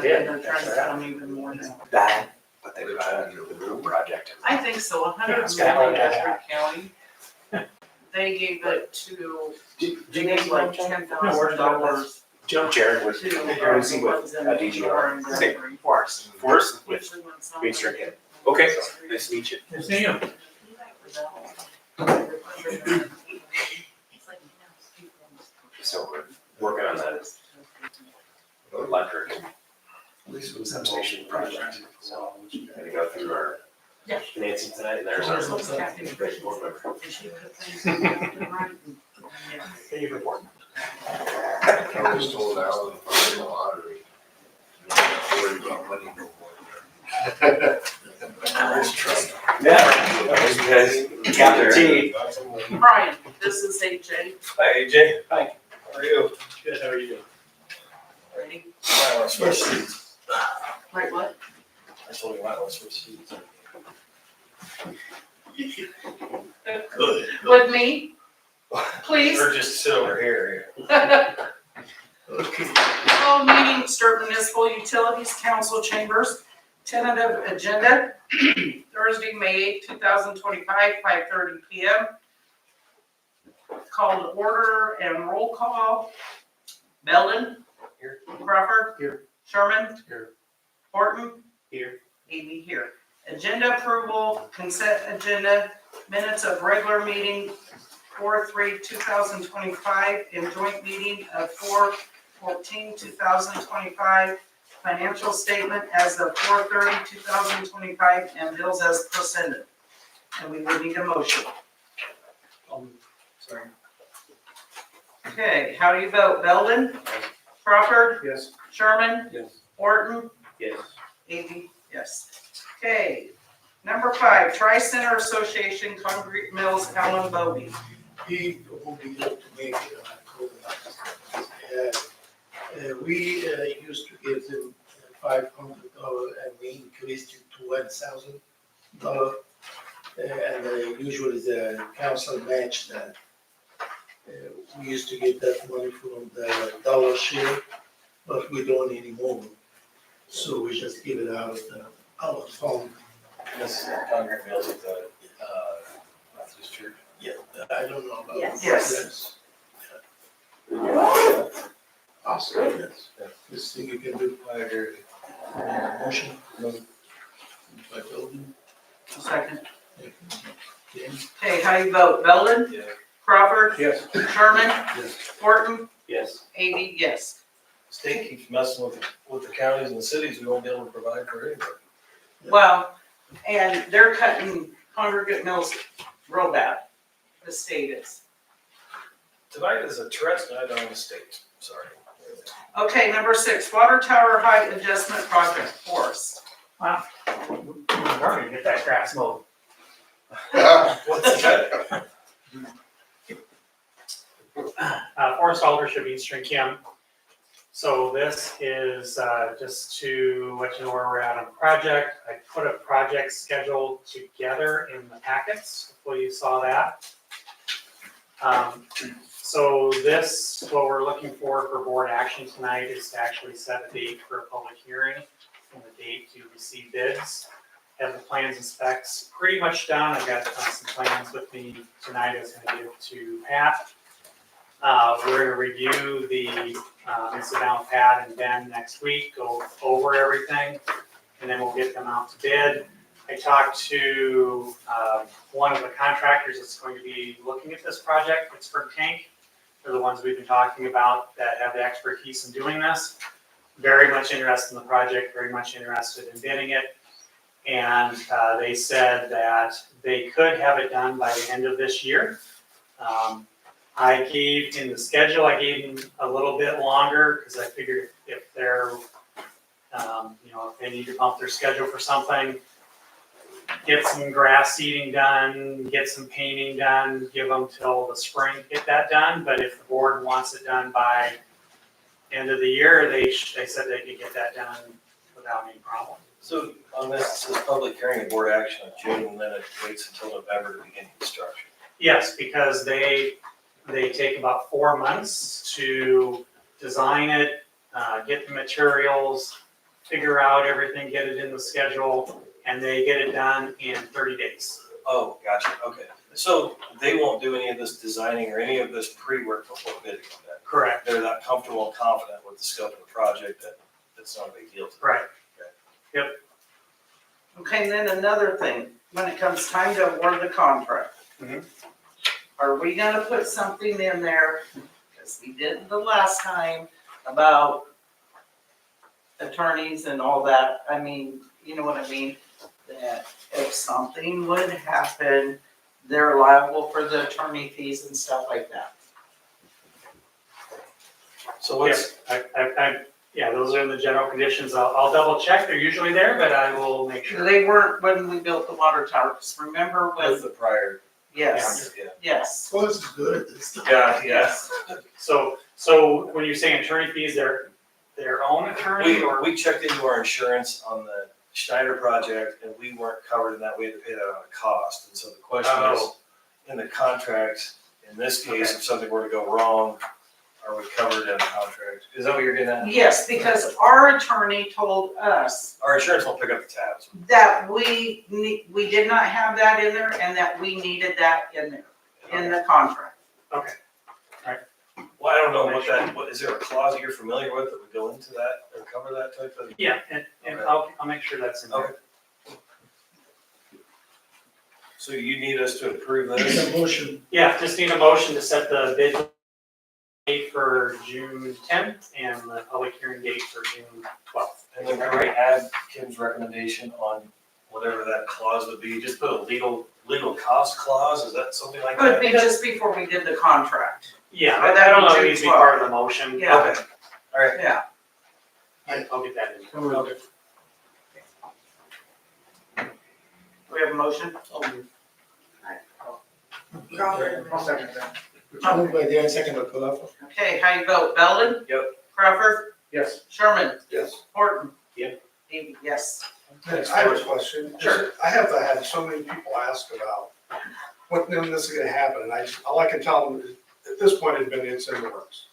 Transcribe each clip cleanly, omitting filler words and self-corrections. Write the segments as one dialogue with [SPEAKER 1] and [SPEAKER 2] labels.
[SPEAKER 1] did.
[SPEAKER 2] They're trying to come even more now.
[SPEAKER 3] That, but they divided the room project.
[SPEAKER 2] I think so,
[SPEAKER 1] Yeah,
[SPEAKER 2] 100
[SPEAKER 1] Scotland
[SPEAKER 2] million
[SPEAKER 1] does
[SPEAKER 2] Everett County. They gave it to,
[SPEAKER 3] Do
[SPEAKER 2] they
[SPEAKER 3] you guys
[SPEAKER 2] gave like $10,000
[SPEAKER 3] Jared was
[SPEAKER 2] to
[SPEAKER 3] here to see what DGR say force with Green Street Kid. Okay, nice to meet you.
[SPEAKER 1] Nice to meet you.
[SPEAKER 3] So we're working on that electric substation project. So I'm gonna go through our
[SPEAKER 2] Yeah.
[SPEAKER 3] financing tonight, and there's our great board member.
[SPEAKER 1] Thank you for reporting.
[SPEAKER 4] I was told Alan in the lottery. Not worried about money no more. Nice truck.
[SPEAKER 3] Yeah. Captain T.
[SPEAKER 2] Brian, this is AJ,
[SPEAKER 3] Hi, AJ. Hi. How are you?
[SPEAKER 1] Good, how are you doing?
[SPEAKER 2] ready?
[SPEAKER 4] I want to switch seats.
[SPEAKER 2] Right, what?
[SPEAKER 4] I told him I want to switch seats.
[SPEAKER 2] With me, please.
[SPEAKER 4] Or just sit over here.
[SPEAKER 2] Call meeting, Stuart Municipal Utilities Council Chambers, tentative agenda, Thursday, May 8th, 2025, 5:30 PM. Call to order and roll call. Belden.
[SPEAKER 4] Here.
[SPEAKER 2] Crawford.
[SPEAKER 1] Here.
[SPEAKER 2] Sherman.
[SPEAKER 1] Here.
[SPEAKER 2] Horton.
[SPEAKER 1] Here.
[SPEAKER 2] Amy here. Agenda approval, consent agenda, minutes of regular meeting 4/3/2025 and joint meeting of 4/14/2025, financial statement as of 4/30/2025 and bills as presented. And we would need a motion.
[SPEAKER 1] Sorry.
[SPEAKER 2] Okay, how do you vote? Belden? Crawford?
[SPEAKER 1] Yes.
[SPEAKER 2] Sherman?
[SPEAKER 1] Yes.
[SPEAKER 2] Horton?
[SPEAKER 1] Yes.
[SPEAKER 2] Amy, yes. Okay, number 5, Tri-Center Association, Concrete Mills, Alan Bovee.
[SPEAKER 5] He will be able to make we used to give them $500 and we increased it to $1,000. And usually the council matched that. We used to get that money from the dollar share, but we don't anymore. So we just give it out of our fund.
[SPEAKER 4] This Congress Mills at the Methodist Church.
[SPEAKER 5] Yeah, I don't know about.
[SPEAKER 2] Yes.
[SPEAKER 5] Yes. Awesome, yes. This thing you can do.
[SPEAKER 4] I agree.
[SPEAKER 5] Motion. By Belden.
[SPEAKER 2] Second.
[SPEAKER 5] James.
[SPEAKER 2] Okay, how you vote? Belden?
[SPEAKER 4] Yeah.
[SPEAKER 2] Crawford?
[SPEAKER 1] Yes.
[SPEAKER 2] Sherman?
[SPEAKER 5] Yes.
[SPEAKER 2] Horton?
[SPEAKER 1] Yes.
[SPEAKER 2] Amy, yes.
[SPEAKER 4] State keeps messing with the counties and the cities, we won't be able to provide for anybody.
[SPEAKER 2] Well, and they're cutting Congregate Mills real bad. The state is.
[SPEAKER 4] Tonight is a Tourette's night on the state, sorry.
[SPEAKER 2] Okay, number 6, Water Tower Height Adjustment Project, Forest.
[SPEAKER 1] Wow. We're gonna get that grass mowed.
[SPEAKER 4] What's that?
[SPEAKER 1] Forest Aldership, East String Kim. So this is just to let you know where we're at on the project. I put a project schedule together in the packets. Hopefully you saw that. So this, what we're looking for board action tonight is to actually set a date for a public hearing and the date to receive bids. Have the plans and specs pretty much done. I've got some plans with me tonight I was going to give to Pat. We're going to review the sit down with Pat and Ben next week, go over everything, and then we'll get them out to bid. I talked to one of the contractors that's going to be looking at this project, Pittsburgh Tank. They're the ones we've been talking about that have the expertise in doing this. Very much interested in the project, very much interested in bidding it. And they said that they could have it done by the end of this year. I gave in the schedule, I gave them a little bit longer because I figured if they're, if they need to bump their schedule for something, get some grass seeding done, get some painting done, give them till the spring to get that done. But if the board wants it done by end of the year, they said they could get that done without any problem.
[SPEAKER 4] So on this, it says public hearing and board action in June, and then it waits until November to begin construction.
[SPEAKER 1] Yes, because they take about 4 months to design it, get the materials, figure out everything, get it in the schedule, and they get it done in 30 days.
[SPEAKER 6] Oh, gotcha, okay. So they won't do any of this designing or any of this pre-work before bidding on that?
[SPEAKER 1] Correct.
[SPEAKER 6] They're that comfortable and confident with the scope of the project that it's not a big deal to them?
[SPEAKER 1] Right.
[SPEAKER 2] Okay, and then another thing, when it comes time to award the contract.
[SPEAKER 1] Mhm.
[SPEAKER 2] Are we gonna put something in there, because we did the last time, about attorneys and all that, I mean, you know what I mean? That if something would happen, they're liable for the attorney fees and stuff like that.
[SPEAKER 6] So what's,
[SPEAKER 1] Yeah, those are the general conditions. I'll double check. They're usually there, but I will make sure.
[SPEAKER 2] They weren't when we built the water tower, because remember
[SPEAKER 6] with
[SPEAKER 2] with,
[SPEAKER 6] the prior?
[SPEAKER 2] yes,
[SPEAKER 6] Yeah.
[SPEAKER 2] yes.
[SPEAKER 5] Well, this is good at this time.
[SPEAKER 6] Yeah, yes.
[SPEAKER 1] So when you say attorney fees, they're their own attorney or?
[SPEAKER 6] We checked into our insurance on the Schneider project and we weren't covered in that. We had to pay that out of cost. And so the question is,
[SPEAKER 1] Oh.
[SPEAKER 6] in the contract, in this case, if something were to go wrong, are we covered in a contract? Is that what you're getting at?
[SPEAKER 2] Yes, because our attorney told us
[SPEAKER 6] Our insurance won't pick up the tabs.
[SPEAKER 2] that we did not have that in there and that we needed that in there, in the contract.
[SPEAKER 1] Okay.
[SPEAKER 6] Well, I don't know is there a clause that you're familiar with that would go into that or cover that type of?
[SPEAKER 1] Yeah, and
[SPEAKER 6] Okay.
[SPEAKER 1] I'll make sure that's in there.
[SPEAKER 6] Okay. So you need us to approve
[SPEAKER 5] Need
[SPEAKER 6] this?
[SPEAKER 5] a motion.
[SPEAKER 1] Yeah, just need a motion to set the bid date for June 10th and the public hearing date for June 12th.
[SPEAKER 6] And then can we add Kim's recommendation on whatever that clause would be? Just put a legal cost clause, is that something like
[SPEAKER 2] Could
[SPEAKER 6] that?
[SPEAKER 2] be just before we did the contract.
[SPEAKER 1] Yeah,
[SPEAKER 2] But
[SPEAKER 1] I
[SPEAKER 2] that'd
[SPEAKER 1] don't
[SPEAKER 2] be
[SPEAKER 1] know if it
[SPEAKER 2] June
[SPEAKER 1] needs to be part of the motion.
[SPEAKER 2] Yeah.
[SPEAKER 6] Okay, all right.
[SPEAKER 2] Yeah.
[SPEAKER 1] I'll get that in.
[SPEAKER 6] Okay.
[SPEAKER 2] Do we have a motion?
[SPEAKER 5] Moved by Dan, second by Palafo.
[SPEAKER 2] Okay, how you vote? Belden?
[SPEAKER 6] Yep.
[SPEAKER 2] Crawford?
[SPEAKER 5] Yes.
[SPEAKER 2] Sherman?
[SPEAKER 4] Yes.
[SPEAKER 2] Horton?
[SPEAKER 1] Yep.
[SPEAKER 2] Davey, yes.
[SPEAKER 7] I have a question.
[SPEAKER 2] Sure.
[SPEAKER 7] I have had so many people ask about when this is gonna happen, and all I can tell them is, at this point, it's in the works.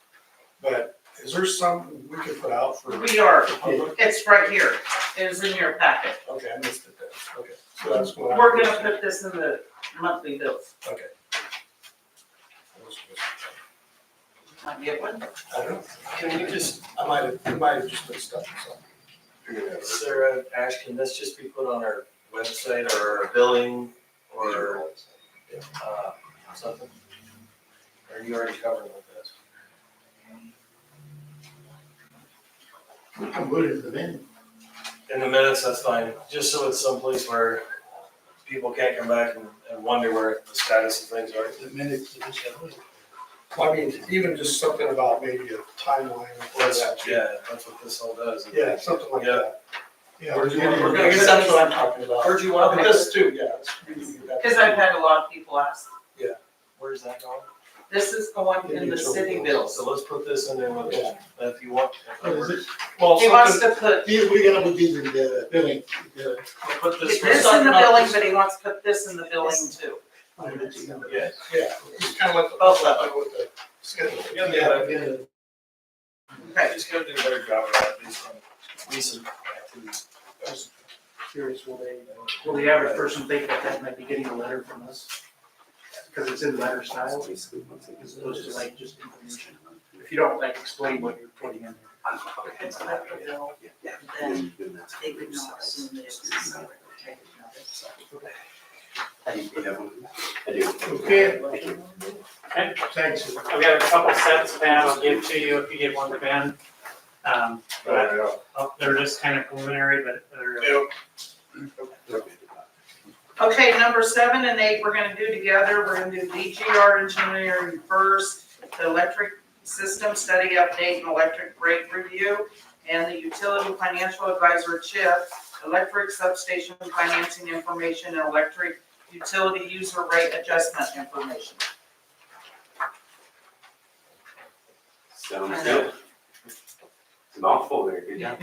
[SPEAKER 7] But is there something we can put out for?
[SPEAKER 2] We are, it's right here. It is in your packet.
[SPEAKER 7] Okay, I missed it then. Okay, so that's what.
[SPEAKER 2] We're gonna put this in the monthly bills.
[SPEAKER 7] Okay.
[SPEAKER 2] Might get one.
[SPEAKER 7] I don't know.
[SPEAKER 6] Can we just,
[SPEAKER 7] I might have just missed stuff, so.
[SPEAKER 6] Sarah, Ash, can this just be put on our website or our billing or something? Or are you already covering with this?
[SPEAKER 5] We can put it in the bin.
[SPEAKER 6] In the minutes, that's fine, just so it's someplace where people can't come back and wonder where the status of things are.
[SPEAKER 5] The minutes of the show.
[SPEAKER 7] Well, I mean, even just something about maybe a timeline or that.
[SPEAKER 6] Yeah, that's what this all does.
[SPEAKER 7] Yeah, something like that. Yeah,
[SPEAKER 6] Where'd you
[SPEAKER 7] we're
[SPEAKER 6] want-
[SPEAKER 7] gonna get that's what I'm talking about.
[SPEAKER 6] Where'd you want
[SPEAKER 7] But
[SPEAKER 6] this?
[SPEAKER 7] this too, yeah. we can do that.
[SPEAKER 2] Because I've had a lot of people ask.
[SPEAKER 6] Where's that going?
[SPEAKER 2] This is going in the city bills.
[SPEAKER 6] So let's put this in there with, if you want.
[SPEAKER 5] What is it?
[SPEAKER 7] Well,
[SPEAKER 2] He wants
[SPEAKER 7] something,
[SPEAKER 2] to put
[SPEAKER 5] We're gonna put this in the billing.
[SPEAKER 6] We'll put this.
[SPEAKER 2] this in the billing, but he wants to put this in the billing too.
[SPEAKER 6] Yeah.
[SPEAKER 7] yeah, just kind of like the
[SPEAKER 2] Both of them.
[SPEAKER 7] with the schedule.
[SPEAKER 6] Yeah,
[SPEAKER 5] Yeah.
[SPEAKER 2] Okay.
[SPEAKER 6] Just gotta do a better job of that, these recent activities.
[SPEAKER 8] I was curious, will the average person think that that might be getting a letter from us? Because it's in letter style, as opposed to like just information. If you don't like explain what you're putting in there.
[SPEAKER 2] Then they would not assume that it's.
[SPEAKER 5] Okay,
[SPEAKER 1] Okay,
[SPEAKER 5] thanks.
[SPEAKER 1] I've got a couple sets, Ben, I'll give to you if you give one to Ben. But they're just kind of preliminary, but they're.
[SPEAKER 2] Okay, number 7 and 8, we're gonna do together. We're gonna do DGR engineering first, the electric system study update and electric rate review, and the utility financial advisor CHIP, electric substation financing information, and electric utility user rate adjustment information.
[SPEAKER 9] Sounds good. It's a mouthful there, good job.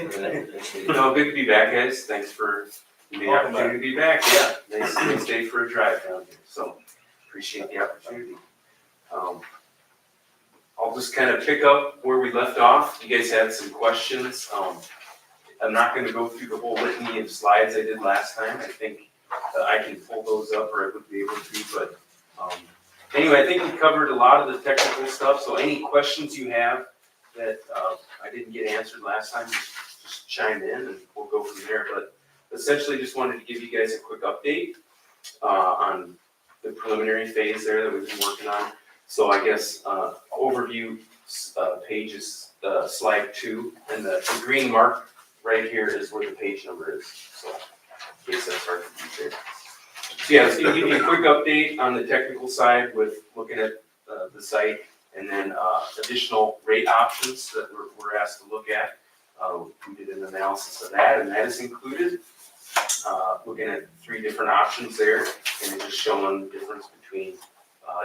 [SPEAKER 9] No, good to be back, guys, thanks for the opportunity to be back, yeah, nice day for a drive down here, so appreciate the opportunity. I'll just kind of pick up where we left off, you guys had some questions. I'm not gonna go through the whole litany of slides I did last time. I think I can pull those up, or I would be able to, but, anyway, I think we covered a lot of the technical stuff, so any questions you have that, I didn't get answered last time, just chime in and we'll go from there, but essentially just wanted to give you guys a quick update, on the preliminary phase there that we've been working on. So I guess, overview, page is, slide 2, and the green mark right here is where the page number is, so in case that's hard to read there. So yeah, it's gonna give you a quick update on the technical side with looking at, the site, and then, additional rate options that we're asked to look at. We did an analysis of that, and that is included. Looking at 3 different options there, and just showing the difference between,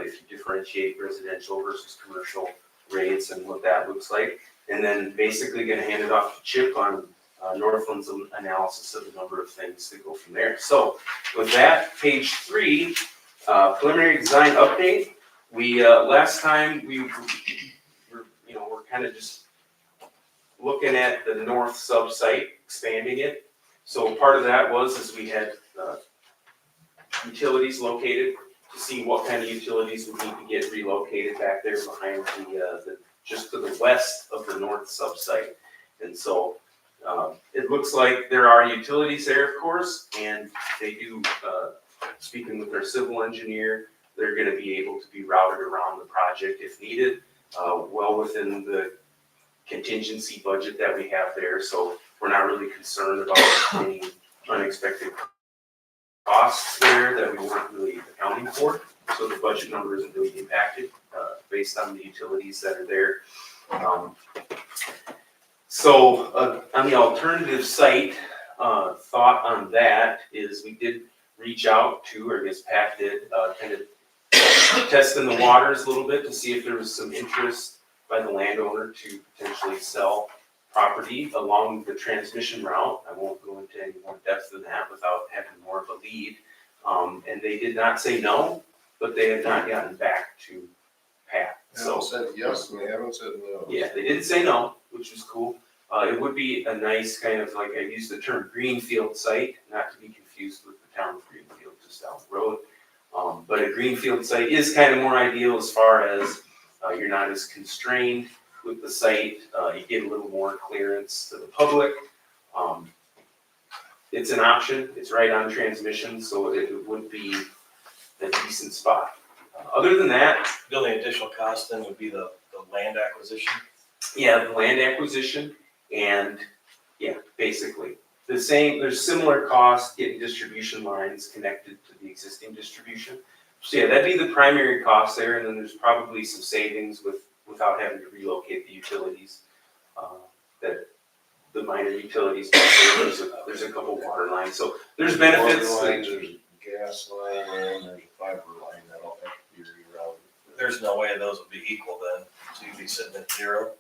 [SPEAKER 9] if you differentiate residential versus commercial rates and what that looks like. And then basically gonna hand it off to Chip on, Northland's analysis of the number of things to go from there. So with that, page 3, preliminary design update. We, last time, we're kind of just looking at the north sub-site, expanding it. So part of that was we had utilities located to see what kind of utilities would need to get relocated back there behind the just to the west of the north sub-site. And so it looks like there are utilities there, of course, and they do, speaking with their civil engineer, they're gonna be able to be routed around the project if needed, well within the contingency budget that we have there, so we're not really concerned about any unexpected costs there that we weren't really accounting for. So the budget number isn't really impacted, based on the utilities that are there. So on the alternative site, thought on that is we did reach out to, or I guess Pat did, kind of testing the waters a little bit to see if there was some interest by the landowner to potentially sell property along the transmission route. I won't go into any more depth than that without having more of a lead. And they did not say no, but they have not gotten back to Pat.
[SPEAKER 4] They haven't said yes and they haven't said no.
[SPEAKER 9] Yeah, they didn't say no, which was cool. It would be a nice kind of, like I use the term greenfield site, not to be confused with the town of Greenfield just down the road. But a greenfield site is kind of more ideal as far as you're not as constrained with the site. You get a little more clearance to the public. It's an option. It's right on transmission, so it would be a decent spot. Other than that,
[SPEAKER 6] The only additional cost then would be the land acquisition.
[SPEAKER 9] yeah, the land acquisition and, yeah, basically. The same, there's similar costs getting distribution lines connected to the existing distribution. So yeah, that'd be the primary cost there, and then there's probably some savings without having to relocate the utilities. That the minor utilities, there's a couple water lines, so there's benefits.
[SPEAKER 4] Water lines, there's a gas line and there's a fiber line that'll have to be rerouted.
[SPEAKER 6] There's no way those would be equal then, so you'd be sitting at 0.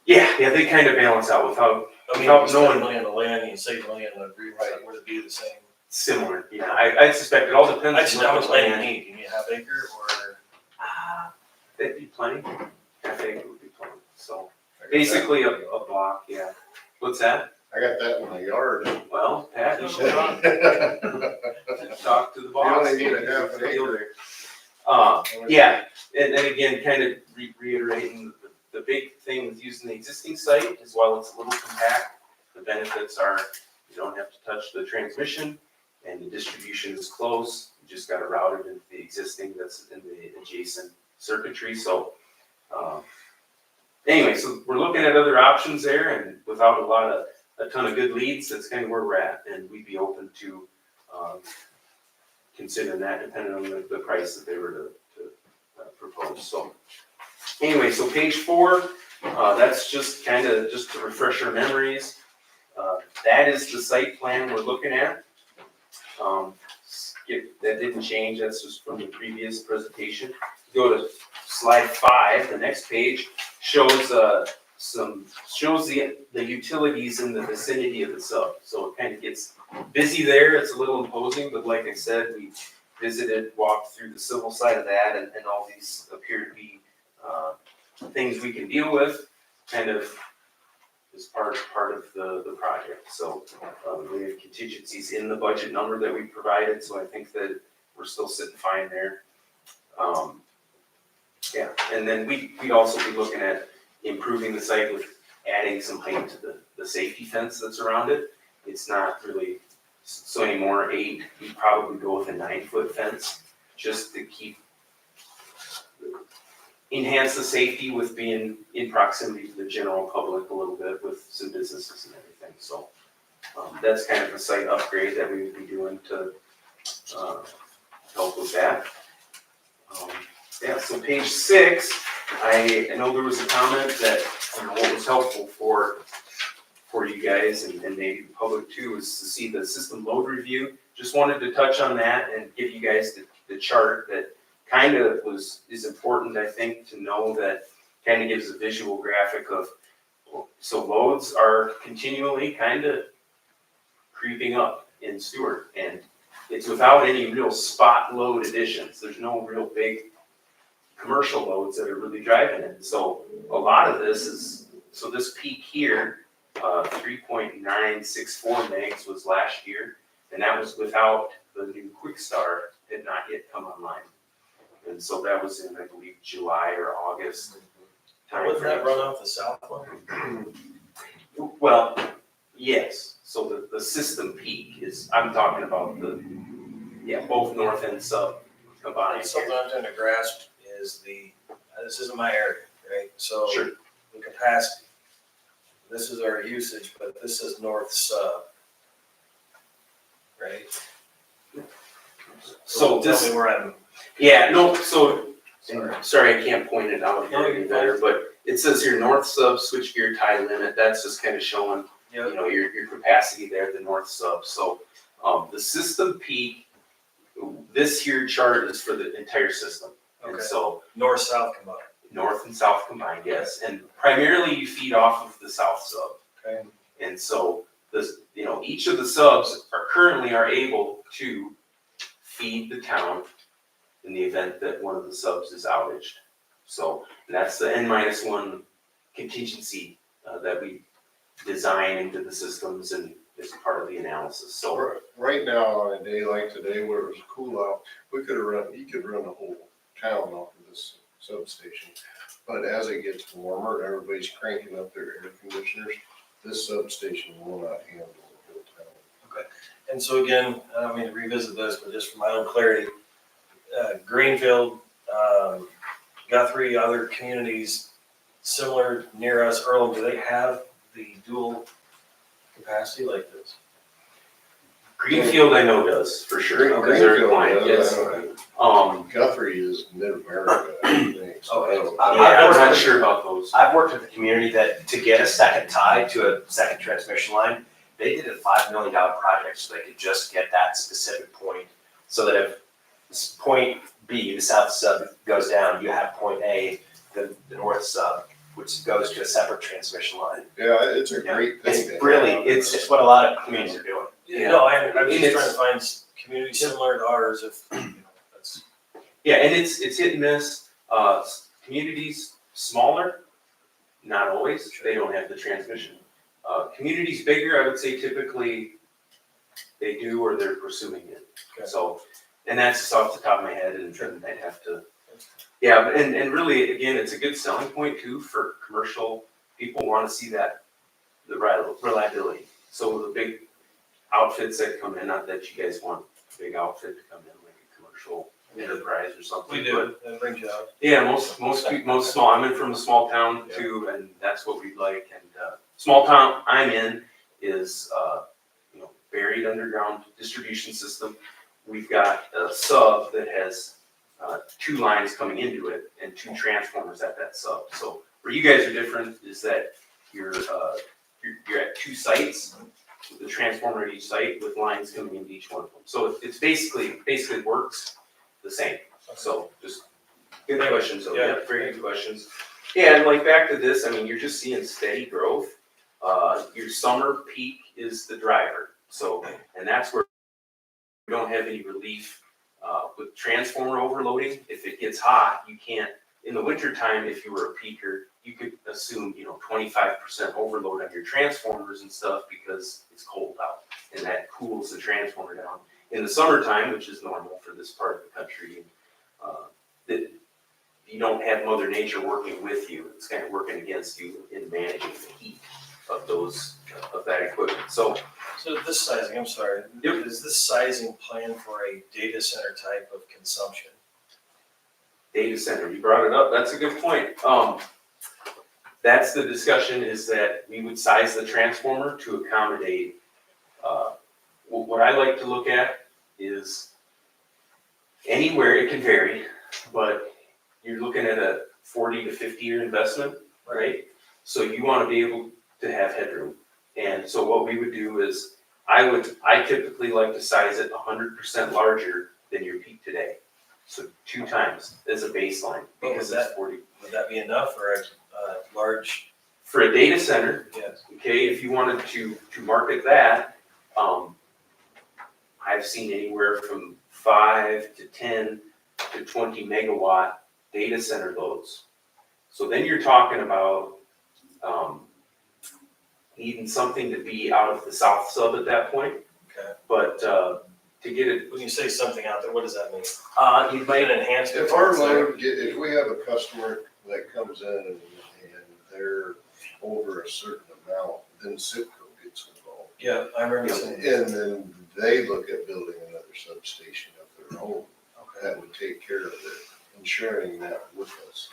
[SPEAKER 9] Yeah, they kind of balance out without
[SPEAKER 6] I mean,
[SPEAKER 9] Without
[SPEAKER 6] you spend
[SPEAKER 9] knowing-
[SPEAKER 6] money on the land and you save money on the rewrite, would it be the same?
[SPEAKER 9] similar, yeah, I suspect it all depends.
[SPEAKER 6] I just, how
[SPEAKER 9] on
[SPEAKER 6] much
[SPEAKER 9] the
[SPEAKER 6] land you need, you need a half acre or?
[SPEAKER 9] That'd be plenty, I think it would be plenty, so
[SPEAKER 4] I got
[SPEAKER 9] basically a
[SPEAKER 4] that.
[SPEAKER 9] block, yeah. What's that?
[SPEAKER 4] I got that in my yard.
[SPEAKER 9] Well, Pat, you should
[SPEAKER 4] You
[SPEAKER 9] talk to the boss.
[SPEAKER 4] only need a half an acre.
[SPEAKER 9] Yeah, and again, kind of reiterating, the big thing with using the existing site is while it's a little compact, the benefits are you don't have to touch the transmission and the distribution is close. You just got to route it into the existing that's in the adjacent circuitry. So anyway, so we're looking at other options there, and without a ton of good leads, that's kind of where we're at, and we'd be open to considering that depending on the price that they were to propose. So anyway, so page 4, that's just kind of just to refresh our memories. That is the site plan we're looking at. That didn't change, that's just from the previous presentation. Go to slide 5, the next page shows the utilities in the vicinity of the sub. So it kind of gets busy there, it's a little imposing, but like I said, we visited, walked through the civil side of that, and all these appear to be things we can deal with. Kind of part of the project. So, we have contingencies in the budget number that we provided, so I think that we're still sitting fine there. Yeah, and then we'd also be looking at improving the site with adding some height to the safety fence that's around it. It's not really, so anymore, 8, we'd probably go with a 9-foot fence, just to enhance the safety with being in proximity to the general public a little bit with some businesses and everything, so. That's kind of a site upgrade that we would be doing to, help with that. Yeah, so page 6, I know there was a comment that, what was helpful for you guys and maybe the public too, is to see the system load review. Just wanted to touch on that and give you guys the chart that kind of is important, I think, to know, that kind of gives a visual graphic of, so loads are continually kind of creeping up in Stuart, and it's without any real spot load additions. There's no real big commercial loads that are really driving it. So a lot of this is, so this peak here, 3.964 megs was last year, and that was without the new Quick Start had not yet come online. And so that was in, I believe, July or August timeframe.
[SPEAKER 6] Wouldn't that run off the south one?
[SPEAKER 9] Well, yes, so the system peak is, I'm talking about both north and sub combined.
[SPEAKER 6] Something I'm trying to grasp is this isn't my area, right? So
[SPEAKER 9] Sure.
[SPEAKER 6] the capacity, this is our usage, but this is north sub, right?
[SPEAKER 9] So
[SPEAKER 6] tell
[SPEAKER 9] this,
[SPEAKER 6] me where I'm.
[SPEAKER 9] yeah, no, so,
[SPEAKER 6] Sorry.
[SPEAKER 9] sorry, I can't point it out
[SPEAKER 6] No,
[SPEAKER 9] here
[SPEAKER 6] you're
[SPEAKER 9] any better, but it says here north sub switchgear tie limit, that's just kind of showing,
[SPEAKER 6] Yep.
[SPEAKER 9] you know, your capacity there, the north sub. So, the system peak, this here chart is for the entire system. And
[SPEAKER 6] Okay.
[SPEAKER 9] so,
[SPEAKER 6] North south combined.
[SPEAKER 9] north and south combined, yes, and primarily you feed off of the south sub.
[SPEAKER 6] Okay.
[SPEAKER 9] And so, each of the subs currently are able to feed the town in the event that one of the subs is outaged. So, and that's the N-1 contingency that we design into the systems and is part of the analysis, so.
[SPEAKER 4] Right now, on a day like today where it was cool out, you could run the whole town off of this substation. But as it gets warmer, everybody's cranking up their air conditioners, this substation will not handle the whole town.
[SPEAKER 6] And so again, I don't mean to revisit this, but just for my own clarity, Greenfield, Guthrie, other communities similar near us, Earlham, do they have the dual capacity like this?
[SPEAKER 9] Greenfield I know does, for sure, because they're a client, yes.
[SPEAKER 4] Guthrie is mid-America, I think, so I don't.
[SPEAKER 9] Yeah, I'm not sure about those.
[SPEAKER 10] I've worked with a community that, to get a second tie to a second transmission line, they did a $5 million project so they could just get that specific point. So that if point B, the south sub, goes down, you have point A, the north sub, which goes to a separate transmission line.
[SPEAKER 4] Yeah, it's a great thing.
[SPEAKER 10] It's really, it's what a lot of communities are doing.
[SPEAKER 6] Yeah, no, I was
[SPEAKER 9] And
[SPEAKER 6] just trying to find communities similar to ours if, that's.
[SPEAKER 9] Yeah, and it's hit and miss. Communities smaller, not always, they don't have the transmission. Communities bigger, I would say typically they do or they're pursuing it.
[SPEAKER 6] Okay.
[SPEAKER 9] So, and that's just off the top of my head and I'd have to. Yeah, and really, again, it's a good selling point too for commercial people want to see that, the reliability. So the big outfits that come in, not that you guys want a big outfit to come in, like a commercial enterprise or something.
[SPEAKER 6] We do, that brings you out.
[SPEAKER 9] Yeah, most small, I'm in from a small town too, and that's what we'd like, and, small town I'm in is, buried underground distribution system. We've got a sub that has, 2 lines coming into it and 2 transformers at that sub. So where you guys are different is that you're at 2 sites, with a transformer at each site with lines coming into each one of them. So it's basically works the same. So just good questions, though.
[SPEAKER 6] Yeah.
[SPEAKER 9] Yeah, very good questions. Yeah, and like back to this, I mean, you're just seeing steady growth. Your summer peak is the driver. So, and that's where we don't have any relief with transformer overloading. If it gets hot, you can't, in the wintertime, if you were a peaker, you could assume, 25% overload on your transformers and stuff because it's cold out, and that cools the transformer down. In the summertime, which is normal for this part of the country, that you don't have Mother Nature working with you, it's kind of working against you in managing the heat of that equipment. So
[SPEAKER 6] So this sizing, I'm sorry,
[SPEAKER 9] Yep.
[SPEAKER 6] is this sizing planned for a data center type of consumption?
[SPEAKER 9] data center, you brought it up, that's a good point. That's the discussion, is that we would size the transformer to accommodate, what I like to look at is anywhere, it can vary, but you're looking at a 40 to 50-year investment, right? So you wanna be able to have headroom. And so what we would do is, I typically like to size it 100% larger than your peak today. So 2 times as a baseline,
[SPEAKER 6] But
[SPEAKER 9] because
[SPEAKER 6] was
[SPEAKER 9] it's
[SPEAKER 6] that-
[SPEAKER 9] 40.
[SPEAKER 6] Would that be enough for a large,
[SPEAKER 9] For a data center,
[SPEAKER 6] yes?
[SPEAKER 9] okay, if you wanted to market that, I've seen anywhere from 5 to 10 to 20 megawatt data center loads. So then you're talking about, needing something to be out of the south sub at that point.
[SPEAKER 6] Okay.
[SPEAKER 9] But, to get it,
[SPEAKER 6] When you say something out there, what does that mean?
[SPEAKER 9] you
[SPEAKER 6] Might
[SPEAKER 9] might,
[SPEAKER 6] an enhancement?
[SPEAKER 4] If our load if we have a customer that comes in and they're over a certain amount, then Sitco gets involved.
[SPEAKER 6] Yeah, I remember saying.
[SPEAKER 4] And then they look at building another substation of their own
[SPEAKER 6] Okay.
[SPEAKER 4] that would take care of it, ensuring that with us.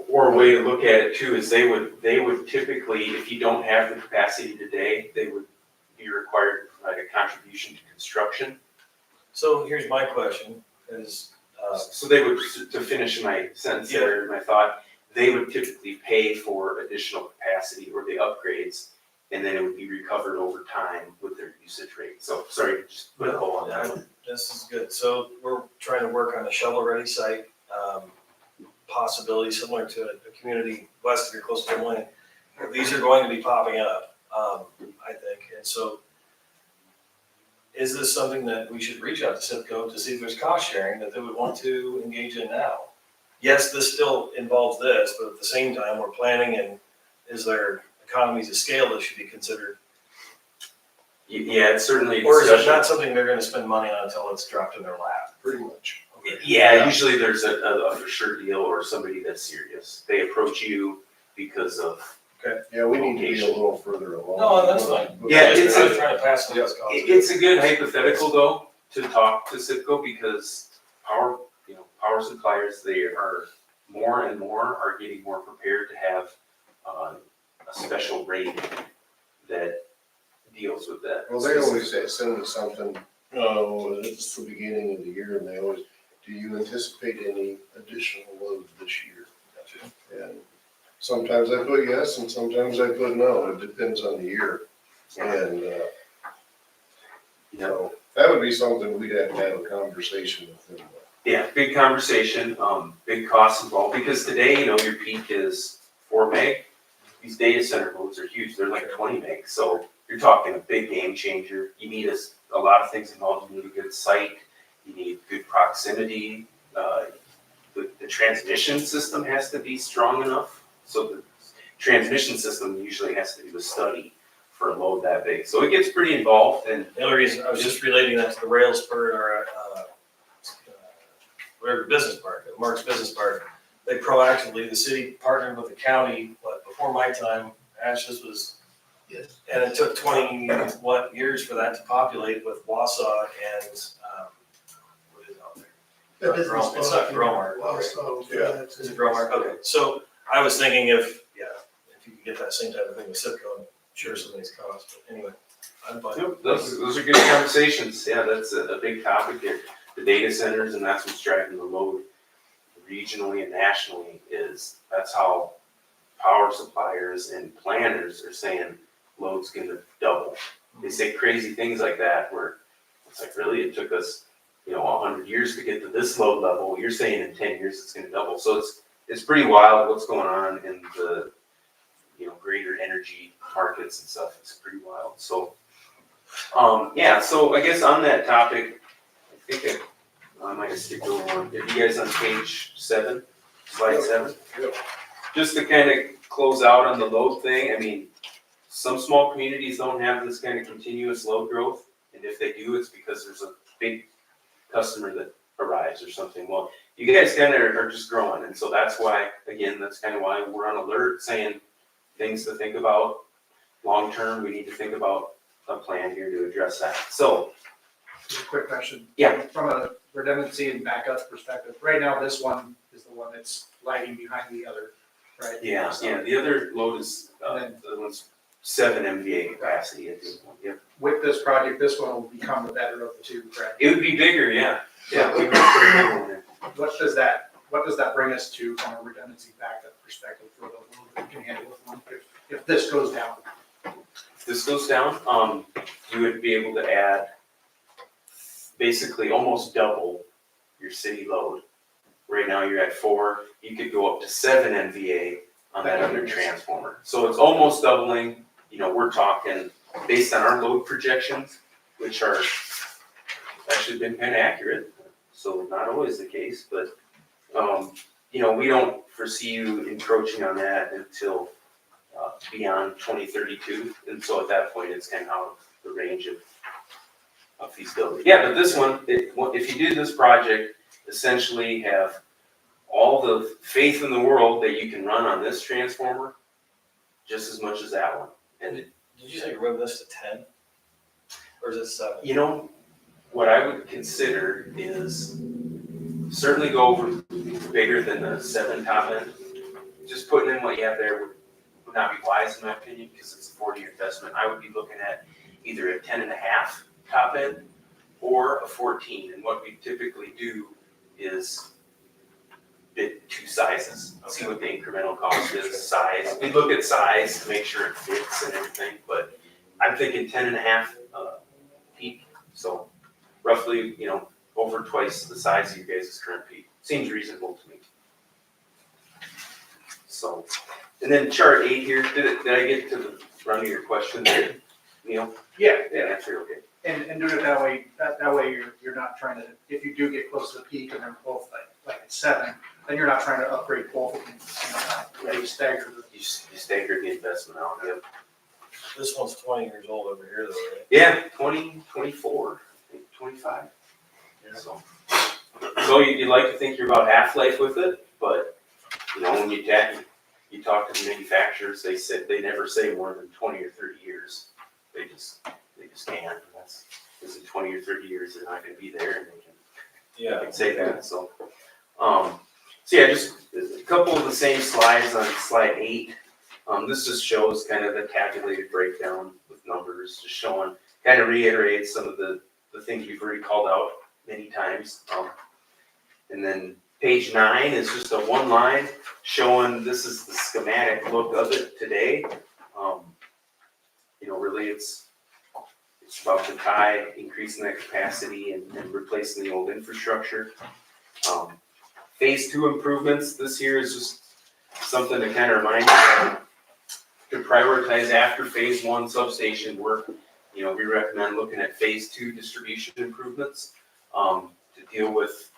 [SPEAKER 9] or a way to look at it too is they would typically, if you don't have the capacity today, they would be required to provide a contribution to construction.
[SPEAKER 6] So here's my question, is,
[SPEAKER 9] So they would, to finish my sentence there, my thought, they would typically pay for additional capacity or the upgrades, and then it would be recovered over time with their usage rate. So, sorry, just put a hole on that one.
[SPEAKER 6] this is good. So we're trying to work on a shovel-ready site, possibility similar to a community west of here, close to Des Moines. These are going to be popping up, I think, and so is this something that we should reach out to Sitco to see if there's cost sharing that they would want to engage in now? Yes, this still involves this, but at the same time, we're planning, and is there economies of scale that should be considered?
[SPEAKER 9] Yeah, it's certainly a
[SPEAKER 6] Or is it
[SPEAKER 9] discussion.
[SPEAKER 6] not something they're gonna spend money on until it's dropped in their lap?
[SPEAKER 4] Pretty much.
[SPEAKER 9] Yeah, usually there's a for sure deal or somebody that's serious. They approach you because of,
[SPEAKER 4] Yeah, we need to be a little further along.
[SPEAKER 6] No, that's fine.
[SPEAKER 9] Yeah,
[SPEAKER 6] I
[SPEAKER 9] it's
[SPEAKER 6] was trying to pass on this cost.
[SPEAKER 9] it's a good hypothetical though, to talk to Sitco, because power suppliers, they are more and more are getting more prepared to have, a special rate that deals with that.
[SPEAKER 4] Well, they always say, send us something, it's the beginning of the year, and they always, do you anticipate any additional load this year? And sometimes I put yes, and sometimes I put no, it depends on the year. And, so, that would be something we'd have to have a conversation with them.
[SPEAKER 9] Yeah, big conversation, big costs involved, because today, your peak is 4 meg. These data center loads are huge, they're like 20 meg, so you're talking a big game changer. You need a lot of things involved. You need a good site, you need good proximity, the transmission system has to be strong enough. So the transmission system usually has to do a study for a load that big, so it gets pretty involved. And
[SPEAKER 6] The only reason, I was just relating that to the rail spur or, whatever business park, Mark's Business Park. They proactively, the city partnered with the county, before my time, Ash, this was,
[SPEAKER 5] Yes.
[SPEAKER 6] and it took 20 years for that to populate with Wausau and, what is it out there?
[SPEAKER 5] The business
[SPEAKER 6] It's not
[SPEAKER 5] park,
[SPEAKER 6] Gromart,
[SPEAKER 5] also,
[SPEAKER 4] Yeah.
[SPEAKER 5] it's
[SPEAKER 6] Is it Gromart? Okay, so I was thinking if you could get that same type of thing with Sitco, and share some of these costs, but anyway, I'm fine.
[SPEAKER 9] Yep, those are good conversations. Yeah, that's a big topic here. The data centers, and that's what's driving the load regionally and nationally, that's how power suppliers and planners are saying load's gonna double. They say crazy things like that, where it's like, really, it took us, 100 years to get to this load level. You're saying in 10 years it's gonna double. So it's pretty wild what's going on in the, greater energy markets and stuff. It's pretty wild. So, so I guess on that topic, I think I might have skipped over one. Are you guys on page 7, slide 7?
[SPEAKER 4] Yep.
[SPEAKER 9] just to kind of close out on the load thing, I mean, some small communities don't have this kind of continuous load growth. And if they do, it's because there's a big customer that arrives or something. Well, you guys kind of are just growing. And so that's why, again, that's kind of why we're on alert saying things to think about. Long-term, we need to think about a plan here to address that. So,
[SPEAKER 8] Just a quick question.
[SPEAKER 9] Yeah.
[SPEAKER 8] From a redundancy and backup perspective, right now, this one is the one that's lagging behind the other, right?
[SPEAKER 9] yeah, the other load is, the one's 7 MVA capacity at this point, yep.
[SPEAKER 8] With this project, this one will become the better of the two, correct?
[SPEAKER 9] It would be bigger, yeah. Yeah, we would put a bigger one in.
[SPEAKER 8] What does that bring us to from a redundancy backup perspective for the load that we can handle with one, if this goes down?
[SPEAKER 9] If this goes down, you would be able to add basically almost double your city load. Right now you're at 4, you could go up to 7 MVA on that other transformer. So it's almost doubling, we're talking, based on our load projections, which are actually been kind of accurate, so not always the case, but, we don't foresee you encroaching on that until beyond 2032, and so at that point, it's kind of out of the range of feasibility. Yeah, but this one, if you did this project, essentially have all the faith in the world that you can run on this transformer, just as much as that one. And
[SPEAKER 6] Did you say you're moving this to 10? Or is it 7?
[SPEAKER 9] what I would consider is certainly go over bigger than the 7 top end. Just putting in what you have there would not be wise in my opinion, because it's a 40-year investment. I would be looking at either a 10.5 top end or a 14. And what we typically do is bid 2 sizes, see what the incremental cost is, size. We look at size to make sure it fits and everything, but I'm thinking 10.5 peak. So roughly, over twice the size of your guys' current peak. Seems reasonable to me. So, and then chart 8 here, did I get to the run of your question there, Neil?
[SPEAKER 8] Yeah,
[SPEAKER 9] Yeah, that's okay.
[SPEAKER 8] and doing it that way you're not trying to, if you do get close to the peak and they're both like at 7, then you're not trying to upgrade both of them at the same time. Yeah, you stagger the.
[SPEAKER 9] You stagger the investment out, yep.
[SPEAKER 6] This one's 20 years old over here though, right?
[SPEAKER 9] Yeah, 20, 24, I think 25. So you'd like to think you're about half-life with it, but, when you talk to the manufacturers, they said, they never say more than 20 or 30 years. They just can't. That's, because in 20 or 30 years, they're not gonna be there, and they can say that, so. Yeah, just a couple of the same slides on slide 8. This just shows kind of the tabulated breakdown with numbers, just showing, kind of reiterates some of the things we've already called out many times. And then page 9 is just a 1 line showing this is the schematic look of it today. Really it's about the tie, increasing that capacity and replacing the old infrastructure. Phase 2 improvements this year is just something to kind of remind you to prioritize after phase 1 substation work. We recommend looking at phase 2 distribution improvements to deal with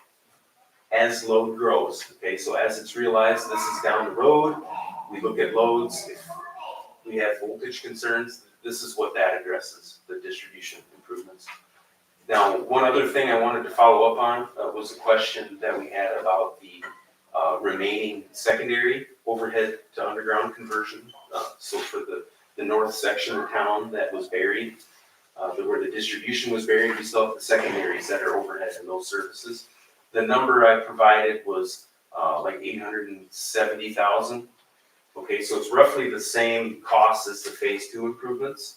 [SPEAKER 9] as load grows. Okay, so as it's realized this is down the road, we look at loads. If we have voltage concerns, this is what that addresses, the distribution improvements. Now, one other thing I wanted to follow up on was a question that we had about the remaining secondary overhead to underground conversion. So for the north section of town that was buried, where the distribution was buried, we still have the secondaries that are overhead in those services. The number I provided was like 870,000. Okay, so it's roughly the same cost as the phase 2 improvements.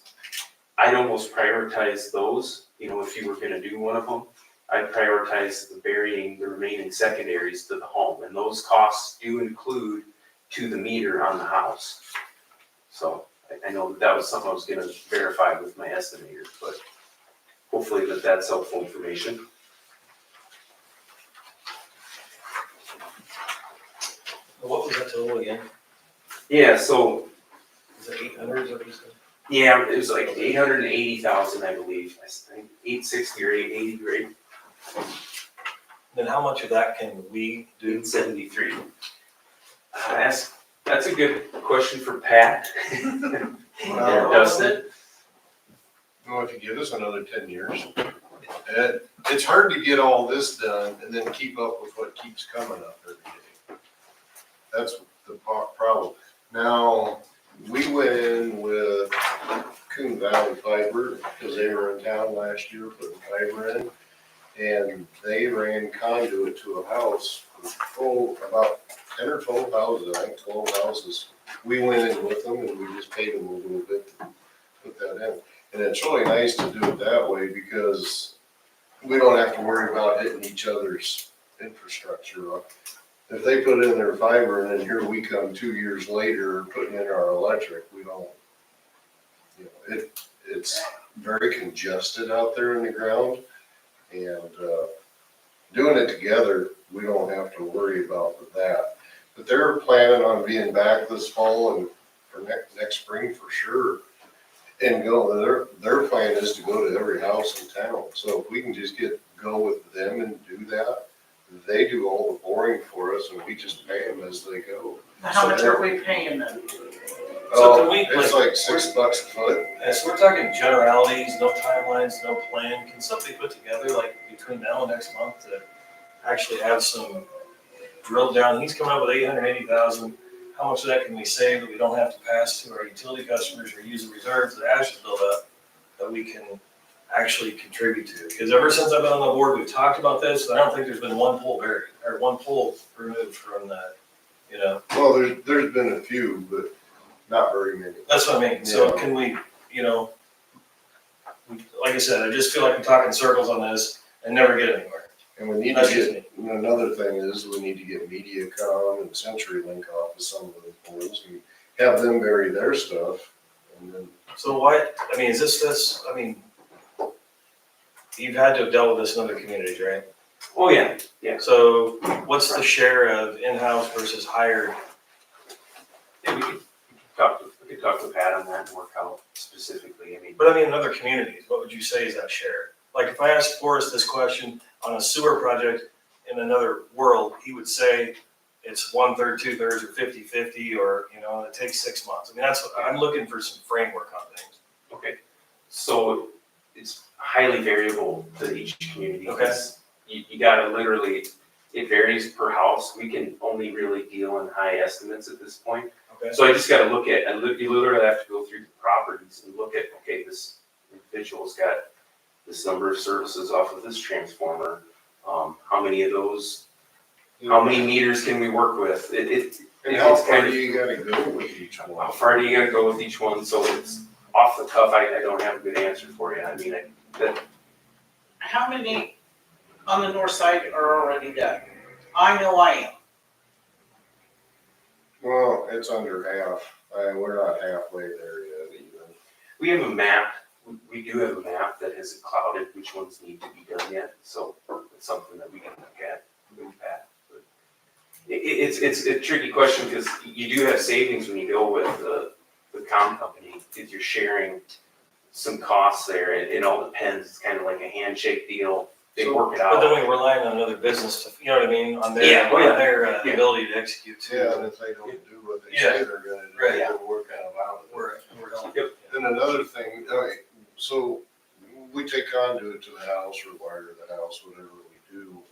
[SPEAKER 9] I'd almost prioritize those, if you were gonna do one of them. I'd prioritize burying the remaining secondaries to the home, and those costs do include to the meter on the house. So I know that was something I was gonna verify with my estimator, but hopefully that's helpful information.
[SPEAKER 6] What was that total again?
[SPEAKER 9] Yeah, so,
[SPEAKER 6] Is it 800 or what you said?
[SPEAKER 9] yeah, it was like 880,000, I believe. I think 860 or 880, right?
[SPEAKER 6] Then how much of that can we do?
[SPEAKER 9] 873. That's a good question for Pat.
[SPEAKER 4] Well,
[SPEAKER 9] Dustin?
[SPEAKER 4] Well, if you give us another 10 years, it's hard to get all this done and then keep up with what keeps coming up every day. That's the problem. Now, we went in with Coon Valley Fiber because they were in town last year putting fiber in. And they ran conduit to a house, about 10 or 12 houses, I think 12 houses. We went in with them and we just paid them a little bit to put that in. And it's really nice to do it that way because we don't have to worry about hitting each other's infrastructure. If they put in their fiber and then here we come 2 years later putting in our electric, we don't, it's very congested out there in the ground. And doing it together, we don't have to worry about that. But they're planning on being back this fall and for next spring for sure. And their plan is to go to every house in town. So if we can just go with them and do that, they do all the boring for us and we just pay them as they go.
[SPEAKER 2] How much are we paying them?
[SPEAKER 6] So can we,
[SPEAKER 4] It's like $6 a foot.
[SPEAKER 6] So we're talking generalities, no timelines, no plan. Can something put together like between now and next month to actually have some drilled down? He's coming up with 880,000. How much of that can we save that we don't have to pass to our utility customers or use the reserves that Ash has built up that we can actually contribute to? Because ever since I've been on the board, we've talked about this. I don't think there's been one pole buried or one pole removed from that, you know?
[SPEAKER 4] Well, there's been a few, but not very many.
[SPEAKER 6] That's what I mean. So
[SPEAKER 4] Yeah.
[SPEAKER 6] can we, like I said, I just feel like I'm talking circles on this and never get anywhere.
[SPEAKER 4] And we need to
[SPEAKER 6] That's just
[SPEAKER 4] get, another thing is we need to get MediaCom and CenturyLink off of some of those poles and have them bury their stuff. And then,
[SPEAKER 6] So why, is this, you've had to have dealt with this in other communities, right?
[SPEAKER 9] Oh, yeah, yeah.
[SPEAKER 6] So what's the share of in-house versus hired?
[SPEAKER 9] Yeah, we could talk to Pat on that and work out specifically,
[SPEAKER 6] But in other communities, what would you say is that share? Like if I asked Forrest this question on a sewer project in another world, he would say it's 1/3, 2/3, or 50/50, or, it takes 6 months. That's what, I'm looking for some framework on things.
[SPEAKER 9] Okay, so it's highly variable to each community.
[SPEAKER 6] Okay.
[SPEAKER 9] You gotta literally, it varies per house. We can only really deal in high estimates at this point.
[SPEAKER 6] Okay.
[SPEAKER 9] So I just gotta you literally have to go through the properties and look at, okay, this individual's got this number of services off of this transformer. How many of those, how many meters can we work with?
[SPEAKER 4] and how far do you gotta go with each
[SPEAKER 9] How
[SPEAKER 4] one?
[SPEAKER 9] far do you gotta go with each one? So it's off the cuff, I don't have a good answer for you.
[SPEAKER 2] How many on the north side are already done? I know I am.
[SPEAKER 4] Well, it's under half. We're not halfway there yet even.
[SPEAKER 9] we have a map, we do have a map that isn't clouded, which ones need to be done yet, so it's something that we can look at with Pat. But it's a tricky question, because you do have savings when you go with the comm company, because you're sharing some costs there, and it all depends, it's kind of like a handshake deal, they work it
[SPEAKER 6] But
[SPEAKER 9] out.
[SPEAKER 6] then we're relying on another business to, on their,
[SPEAKER 9] Yeah, oh, yeah.
[SPEAKER 6] on their
[SPEAKER 9] Yeah.
[SPEAKER 6] ability to execute too.
[SPEAKER 4] Yeah, and if they don't do what they
[SPEAKER 6] Yeah.
[SPEAKER 4] say they're gonna do,
[SPEAKER 6] Right.
[SPEAKER 4] then we're kind of out of it.
[SPEAKER 6] We're helping.
[SPEAKER 9] Yep.
[SPEAKER 4] Then another thing, so we take conduit to the house or wire to the house, whatever we do.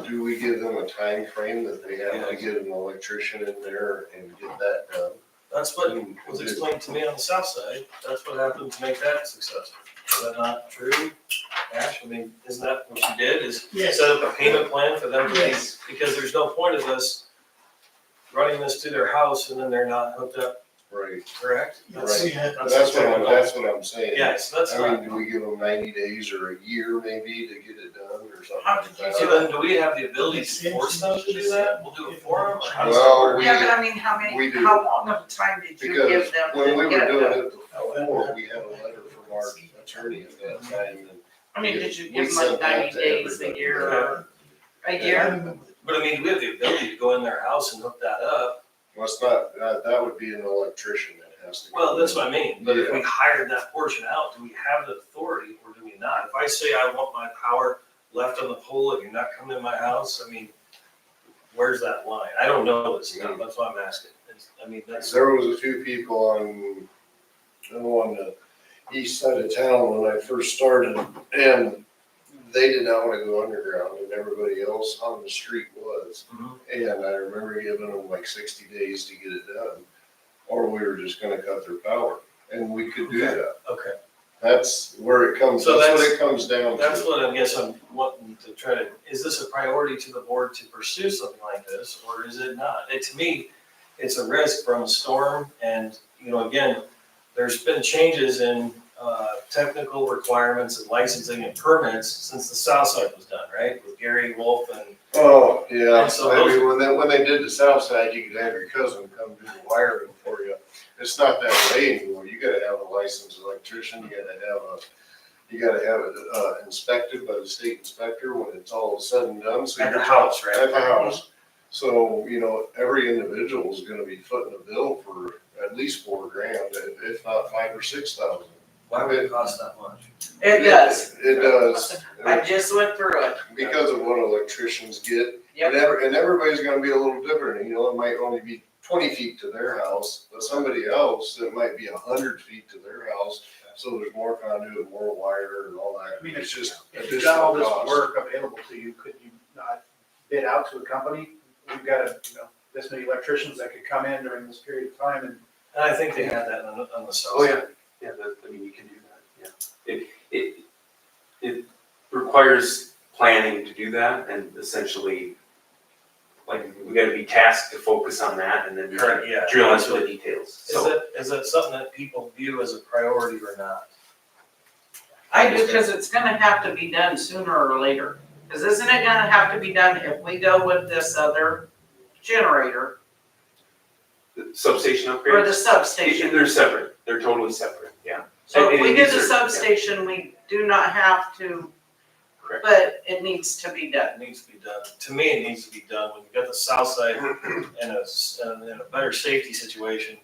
[SPEAKER 4] Do we give them a time frame that they have to get an electrician in there and get that done?
[SPEAKER 6] That's what was explained to me on the south side. That's what happened to make that successful. Is that not true, Ash? Isn't that what you did, is
[SPEAKER 5] Yes.
[SPEAKER 6] set up a payment plan for them to pay?
[SPEAKER 5] Yes.
[SPEAKER 6] Because there's no point of us running this to their house and then they're not hooked up,
[SPEAKER 4] Right,
[SPEAKER 6] correct?
[SPEAKER 5] Yes, we had-
[SPEAKER 4] that's what I'm saying.
[SPEAKER 6] Yes, that's
[SPEAKER 4] I
[SPEAKER 6] not.
[SPEAKER 4] mean, do we give them 90 days or a year maybe to get it done or something
[SPEAKER 2] How
[SPEAKER 4] like
[SPEAKER 2] did you
[SPEAKER 6] So
[SPEAKER 4] that?
[SPEAKER 6] then, do we have the ability to force them to do that? We'll do it for them, or how does that
[SPEAKER 4] Well,
[SPEAKER 6] work?
[SPEAKER 4] we-
[SPEAKER 2] Yeah, but
[SPEAKER 4] we do.
[SPEAKER 2] how long of a time did you
[SPEAKER 4] Because
[SPEAKER 2] give them
[SPEAKER 4] when we
[SPEAKER 2] to
[SPEAKER 4] were
[SPEAKER 2] get it
[SPEAKER 4] doing
[SPEAKER 2] done?
[SPEAKER 4] it before, we had a letter from our attorney at that time and
[SPEAKER 2] Did you
[SPEAKER 4] we
[SPEAKER 2] give them like
[SPEAKER 4] sent that
[SPEAKER 2] 90
[SPEAKER 4] to
[SPEAKER 2] days, a
[SPEAKER 4] everybody.
[SPEAKER 2] year, or a
[SPEAKER 5] I
[SPEAKER 2] year?
[SPEAKER 5] remember.
[SPEAKER 6] But we have the ability to go in their house and hook that up.
[SPEAKER 4] Well, it's not, that would be an electrician that has to. go
[SPEAKER 6] Well, that's
[SPEAKER 4] in.
[SPEAKER 6] what I mean, but if we
[SPEAKER 4] Yeah.
[SPEAKER 6] hired that portion out, do we have the authority or do we not? If I say I want my power left on the pole and you're not coming in my house, where's that line? I don't know this stuff, that's why I'm asking. I mean, that's,
[SPEAKER 4] There was a few people on the east side of town when I first started, and they did not want to go underground, and everybody else on the street was.
[SPEAKER 6] Mhm.
[SPEAKER 4] And I remember giving them like 60 days to get it done, or we were just gonna cut their power, and we could do
[SPEAKER 6] Okay.
[SPEAKER 4] that.
[SPEAKER 6] okay.
[SPEAKER 4] That's where it comes,
[SPEAKER 6] So
[SPEAKER 4] that's what it comes down
[SPEAKER 6] That's
[SPEAKER 4] to.
[SPEAKER 6] what I guess I'm wanting to try to, is this a priority to the board to pursue something like this, or is it not? To me, it's a risk from a storm, and, again, there's been changes in, technical requirements and licensing and permits since the south side was done, right? With Gary Wolf and,
[SPEAKER 4] Oh, yeah,
[SPEAKER 6] And so
[SPEAKER 4] I mean, when they did the south side, you could have your cousin come do the wiring for you. It's not that way anymore, you gotta have a licensed electrician, you gotta have it inspected by the state inspector when it's all said and done, so.
[SPEAKER 6] at the
[SPEAKER 4] you're
[SPEAKER 6] house, right?
[SPEAKER 4] At the house. So, every individual is gonna be footing a bill for at least $4,000, if not 5,000 or 6,000.
[SPEAKER 6] Why would it cost that much?
[SPEAKER 2] It does.
[SPEAKER 4] It does.
[SPEAKER 2] I just went through it.
[SPEAKER 4] Because of what electricians get.
[SPEAKER 2] Yep.
[SPEAKER 4] And everybody's gonna be a little different, it might only be 20 feet to their house, but somebody else, it might be 100 feet to their house. So there's more conduit, more wire and all that.
[SPEAKER 8] I mean,
[SPEAKER 4] It's just
[SPEAKER 8] If you've got all
[SPEAKER 4] additional
[SPEAKER 8] this
[SPEAKER 4] cost.
[SPEAKER 8] work available to you, could you not bid out to a company? We've got this many electricians that could come in during this period of time and.
[SPEAKER 6] And I think they had that on the south
[SPEAKER 9] Oh,
[SPEAKER 6] side.
[SPEAKER 9] yeah, you can do that, yeah. It requires planning to do that, and essentially, like, we gotta be tasked to focus on that, and then we
[SPEAKER 6] Correct,
[SPEAKER 9] can
[SPEAKER 6] yeah.
[SPEAKER 9] drill into the details, so.
[SPEAKER 6] Is that something that people view as a priority or not?
[SPEAKER 2] I do, because it's gonna have to be done sooner or later. Because isn't it gonna have to be done if we go with this other generator
[SPEAKER 9] The substation
[SPEAKER 2] or
[SPEAKER 9] upgrades?
[SPEAKER 2] the substation?
[SPEAKER 9] They're separate, they're totally separate, yeah.
[SPEAKER 2] So if
[SPEAKER 9] and
[SPEAKER 2] we do
[SPEAKER 9] these
[SPEAKER 2] the
[SPEAKER 9] are- yeah.
[SPEAKER 2] substation, we do not have to,
[SPEAKER 9] Correct.
[SPEAKER 2] but it needs to be done.
[SPEAKER 6] It needs to be done. To me, it needs to be done when you've got the south side in a better safety situation.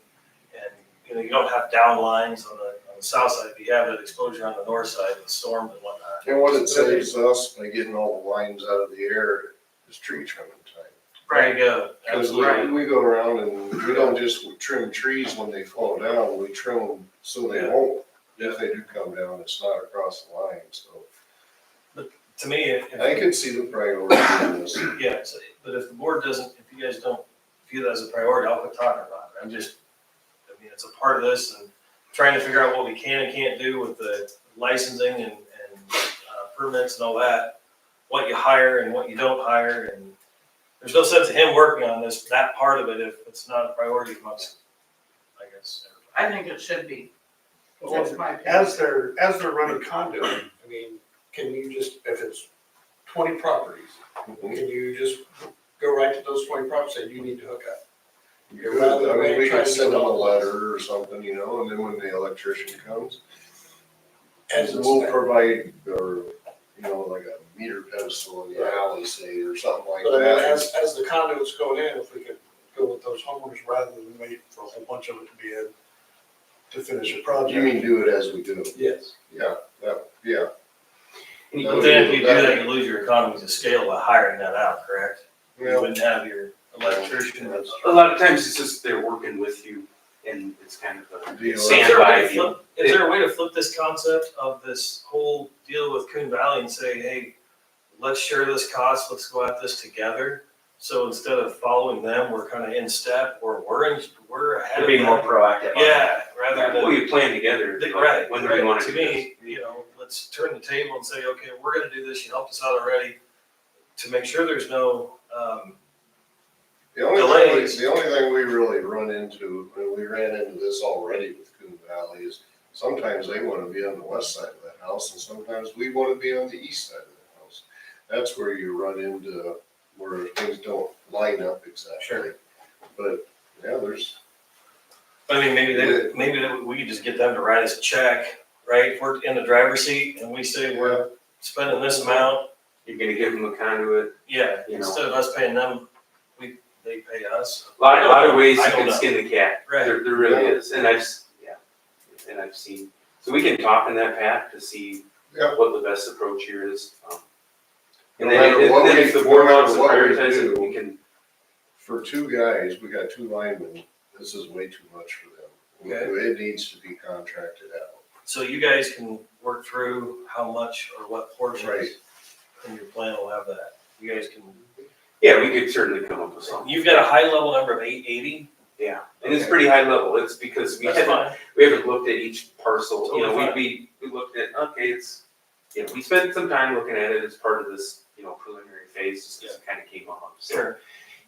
[SPEAKER 6] And, you don't have down lines on the south side, but you have that exposure on the north side with storms and whatnot.
[SPEAKER 4] And what it saves us by getting all the lines out of the air is tree trimming time.
[SPEAKER 6] There you go.
[SPEAKER 4] Because
[SPEAKER 6] Absolutely.
[SPEAKER 4] we go around and we don't just trim trees when they fall down, we trim them so they won't. If they do come down, it's not across the line, so.
[SPEAKER 6] To me,
[SPEAKER 4] I can see the priority in this.
[SPEAKER 6] yeah, but if the board doesn't, if you guys don't view that as a priority, I'll quit talking about it. It's a part of this and trying to figure out what we can and can't do with the licensing and permits and all that. What you hire and what you don't hire, and there's no sense of him working on that part of it if it's not a priority amongst, I guess.
[SPEAKER 2] I think it should be. That's my opinion.
[SPEAKER 7] As they're running conduit, I mean, can you just, if it's 20 properties, can you just go right to those 20 properties and say, you need to hook up?
[SPEAKER 4] I mean, we could send them a letter or something, and then when the electrician comes,
[SPEAKER 7] As
[SPEAKER 4] we'll provide, or, like a meter pedestal in the alley, say, or something like
[SPEAKER 7] But I mean,
[SPEAKER 4] that.
[SPEAKER 7] as the conduit's going in, if we could go with those homeowners rather than wait for a whole bunch of it to be in to finish the project.
[SPEAKER 4] You mean do it as we do?
[SPEAKER 7] Yes.
[SPEAKER 4] Yeah, yeah.
[SPEAKER 6] But then if you do that, you lose your economies of scale by hiring that out, correct? You
[SPEAKER 4] Well,
[SPEAKER 6] wouldn't have your electrician.
[SPEAKER 9] A lot of times it's just they're working with you, and it's kind of a
[SPEAKER 4] Deal.
[SPEAKER 6] Is there a way
[SPEAKER 9] standby
[SPEAKER 6] to
[SPEAKER 9] deal.
[SPEAKER 6] flip, is there a way to flip this concept of this whole deal with Coon Valley and say, hey, let's share this cost, let's go at this together? So instead of following them, we're kind of in step, or we're ahead
[SPEAKER 10] To
[SPEAKER 6] of
[SPEAKER 10] be
[SPEAKER 6] them.
[SPEAKER 10] more proactive. on
[SPEAKER 6] Yeah, rather than.
[SPEAKER 9] We plan together, like,
[SPEAKER 6] Right,
[SPEAKER 9] when do we wanna
[SPEAKER 6] right. To
[SPEAKER 9] do this?
[SPEAKER 6] me, let's turn the table and say, okay, we're gonna do this, you helped us out already, to make sure there's no,
[SPEAKER 4] The only
[SPEAKER 6] Delays.
[SPEAKER 4] thing we really run into, and we ran into this already with Coon Valley, is sometimes they wanna be on the west side of the house, and sometimes we wanna be on the east side of the house. That's where you run into where things don't line up exactly.
[SPEAKER 6] Sure.
[SPEAKER 4] But, yeah, there's,
[SPEAKER 6] I mean, maybe we could just get them to write us a check, right? If we're in the driver's seat and we say we're spending this amount,
[SPEAKER 9] You're gonna give them a conduit.
[SPEAKER 6] yeah,
[SPEAKER 9] You know.
[SPEAKER 6] instead of us paying them, they pay us.
[SPEAKER 9] A lot of ways
[SPEAKER 6] I
[SPEAKER 9] you
[SPEAKER 6] don't
[SPEAKER 9] can
[SPEAKER 6] know.
[SPEAKER 9] skin the cat.
[SPEAKER 6] Right.
[SPEAKER 9] There really is, and I've seen, so we can talk in that path to see
[SPEAKER 4] Yeah.
[SPEAKER 9] what the best approach here is. And
[SPEAKER 4] No
[SPEAKER 9] then,
[SPEAKER 4] matter what
[SPEAKER 9] if
[SPEAKER 4] we-
[SPEAKER 9] the board
[SPEAKER 4] no matter
[SPEAKER 9] wants to
[SPEAKER 4] what we
[SPEAKER 9] prioritize it,
[SPEAKER 4] do.
[SPEAKER 9] we can
[SPEAKER 4] For two guys, we got two linemen, this is way too much for them.
[SPEAKER 6] Okay.
[SPEAKER 4] It needs to be contracted out.
[SPEAKER 6] So you guys can work through how much or what portions
[SPEAKER 4] Right.
[SPEAKER 6] in your plan will have that. You guys can,
[SPEAKER 9] Yeah, we could certainly come up with something.
[SPEAKER 6] you've got a high level number of 880.
[SPEAKER 9] Yeah, and it's pretty high level, it's because
[SPEAKER 6] That's fine.
[SPEAKER 9] we haven't looked at each parcel, you know,
[SPEAKER 6] Totally fine.
[SPEAKER 9] we looked at, okay, it's, you know, we spent some time looking at it as part of this, you know, preliminary phase, just as it kind of came up, so.
[SPEAKER 6] Sure.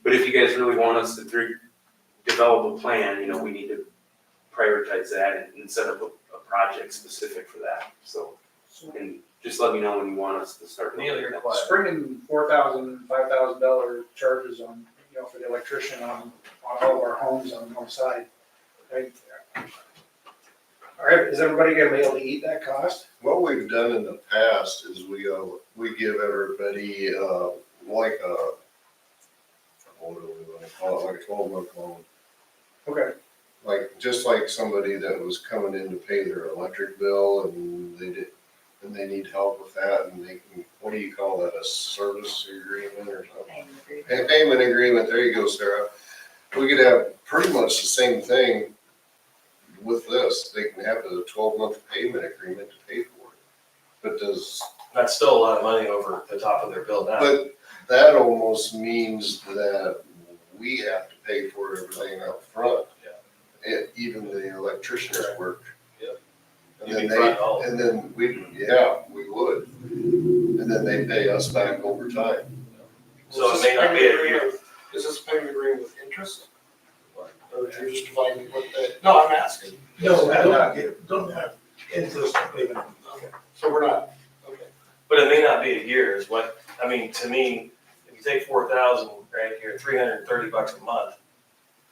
[SPEAKER 9] But if you guys really want us to develop a plan, you know, we need to prioritize that and set up a project specific for that, so. And just let me know when you want us to start. looking
[SPEAKER 6] Neil,
[SPEAKER 9] at
[SPEAKER 6] you're
[SPEAKER 9] that.
[SPEAKER 6] quiet.
[SPEAKER 8] Springing $4,000, $5,000 charges on, for the electrician on all of our homes on the north side. Right? All right, is everybody gonna be able to eat that cost?
[SPEAKER 4] What we've done in the past is we give everybody, like a, what do we want to call it, like a 12-month loan.
[SPEAKER 8] Okay.
[SPEAKER 4] Like, just like somebody that was coming in to pay their electric bill and they need help with that and they can, what do you call that, a service agreement or something? A payment agreement, there you go, Sarah. We could have pretty much the same thing with this. They can have a 12-month payment agreement to pay for it. But
[SPEAKER 6] That's still a lot of money over the top of their bill now.
[SPEAKER 4] but that almost means that we have to pay for everything up front. Even the electrician's work.
[SPEAKER 6] Yep.
[SPEAKER 4] And
[SPEAKER 6] You'd
[SPEAKER 4] then
[SPEAKER 6] be front all.
[SPEAKER 4] and then we would. And then they pay us back over time.
[SPEAKER 6] So it may not be a year.
[SPEAKER 7] Is this payment agreement with interest? Or you're just defining what the, no, I'm asking.
[SPEAKER 5] No, we don't have interest payment.
[SPEAKER 7] So we're not, okay.
[SPEAKER 6] But it may not be a year is what, I mean, to me, if you take 4,000 right here, $330 a month,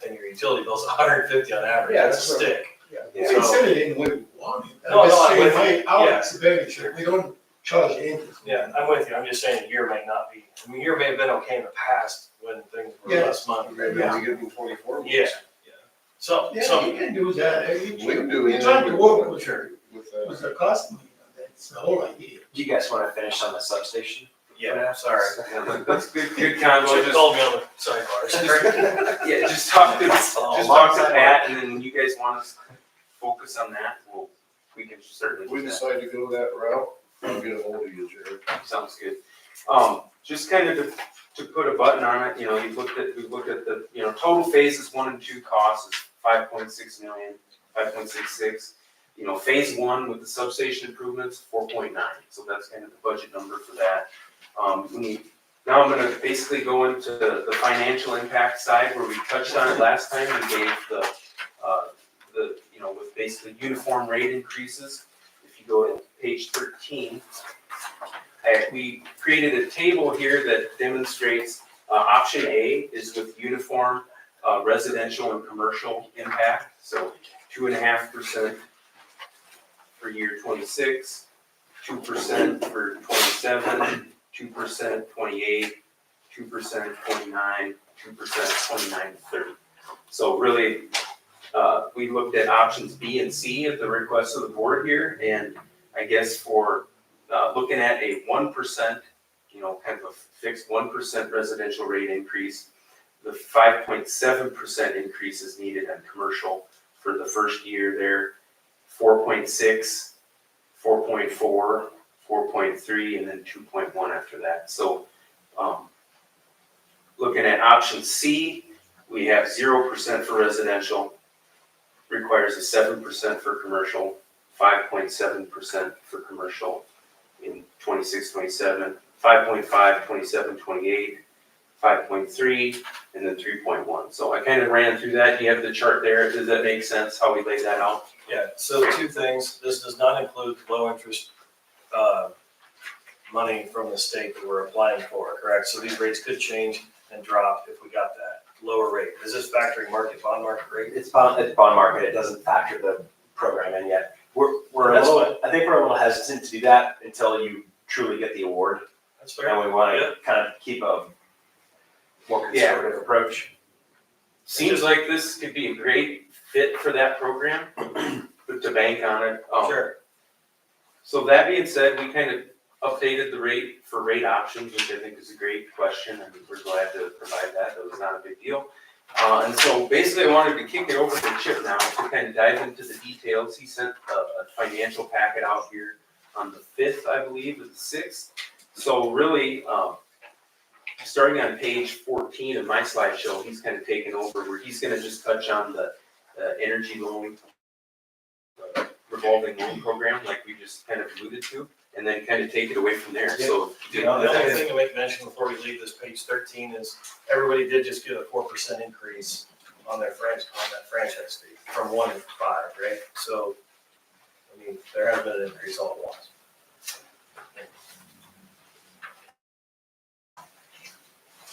[SPEAKER 6] and your utility bill's 150 on average,
[SPEAKER 8] Yeah,
[SPEAKER 6] that's a
[SPEAKER 8] that's right.
[SPEAKER 6] stick.
[SPEAKER 5] We
[SPEAKER 6] So-
[SPEAKER 5] can set it in when we want it.
[SPEAKER 6] No, no,
[SPEAKER 5] I'm
[SPEAKER 6] I'm with
[SPEAKER 5] just saying, our
[SPEAKER 6] Yeah,
[SPEAKER 5] expenditure,
[SPEAKER 6] sure.
[SPEAKER 5] we don't charge interest.
[SPEAKER 6] Yeah, I'm with you. I'm just saying a year may not be, I mean, a year may have been okay in the past when things were
[SPEAKER 5] Yeah.
[SPEAKER 6] less money.
[SPEAKER 4] Maybe we give them 24 months.
[SPEAKER 6] Yeah, yeah. So,
[SPEAKER 5] Yeah, you can do that.
[SPEAKER 4] We can do
[SPEAKER 5] We
[SPEAKER 4] anything
[SPEAKER 5] try to
[SPEAKER 4] we
[SPEAKER 5] work
[SPEAKER 4] want
[SPEAKER 5] with,
[SPEAKER 4] with
[SPEAKER 5] with
[SPEAKER 4] that.
[SPEAKER 5] the customer, that's the whole idea.
[SPEAKER 10] Do you guys wanna finish on the substation?
[SPEAKER 6] yeah, sorry.
[SPEAKER 9] Yeah, that's good convo,
[SPEAKER 6] Should
[SPEAKER 9] just,
[SPEAKER 6] called me on the sidebars.
[SPEAKER 9] yeah, just talk to Pat, and then when you guys want us to focus on that, we can certainly
[SPEAKER 4] If we
[SPEAKER 9] do that.
[SPEAKER 4] decide to go that route, I'll get a hold of you, Jared.
[SPEAKER 9] Sounds good. Just kind of to put a button on it, you know, we've looked at the, you know, total phases 1 and 2 costs is 5.6 million, 5.66. You know, phase 1 with the substation improvements, 4.9, so that's kind of the budget number for that. Now I'm gonna basically go into the financial impact side where we touched on it last time. We gave the, you know, with basically uniform rate increases. If you go to page 13, we created a table here that demonstrates, option A is with uniform, residential and commercial impact, so 2.5% for year 26, 2% for 27, 2% 28, 2% 29, 2% 29 to 30. So really, we looked at options B and C at the request of the board here, and I guess for looking at a 1%, you know, kind of a fixed 1% residential rate increase, the 5.7% increase is needed on commercial for the first year there, 4.6, 4.4, 4.3, and then 2.1 after that. So looking at option C, we have 0% for residential, requires a 7% for commercial, 5.7% for commercial in 26, 27, 5.5, 27, 28, 5.3, and then 3.1. So I kind of ran through that. You have the chart there. Does that make sense, how we laid that out?
[SPEAKER 6] Yeah, so 2 things. This does not include low interest money from the state that we're applying for, correct? So these rates could change and drop if we got that lower rate. Is this factoring bond market rate?
[SPEAKER 10] It's bond market, it doesn't factor the program in yet. We're a
[SPEAKER 6] That's
[SPEAKER 10] little, I think we're a little hesitant to do that until you truly get the award.
[SPEAKER 6] That's fair.
[SPEAKER 10] And we wanna
[SPEAKER 6] Yeah.
[SPEAKER 10] kind of keep a more conservative approach.
[SPEAKER 9] Seems like this could be a great fit for that program, but to bank on it.
[SPEAKER 6] Sure.
[SPEAKER 9] So that being said, we kind of updated the rate for rate options, which I think is a great question, and we're glad to provide that. That was not a big deal. And so basically I wanted to kick it over to Chip now to kind of dive into the details. He sent a financial packet out here on the 5th, I believe, or the 6th. So really, starting on page 14 of my slideshow, he's kind of taken over where he's gonna just touch on the energy loan, revolving loan program, like we just kind of alluded to, and then kind of take it away from there, so.
[SPEAKER 6] The only thing to make mention before we leave this page 13 is everybody did just get a 4% increase on their franchise fee from 1 to 5, right? So, I mean, there has been an increase all at once.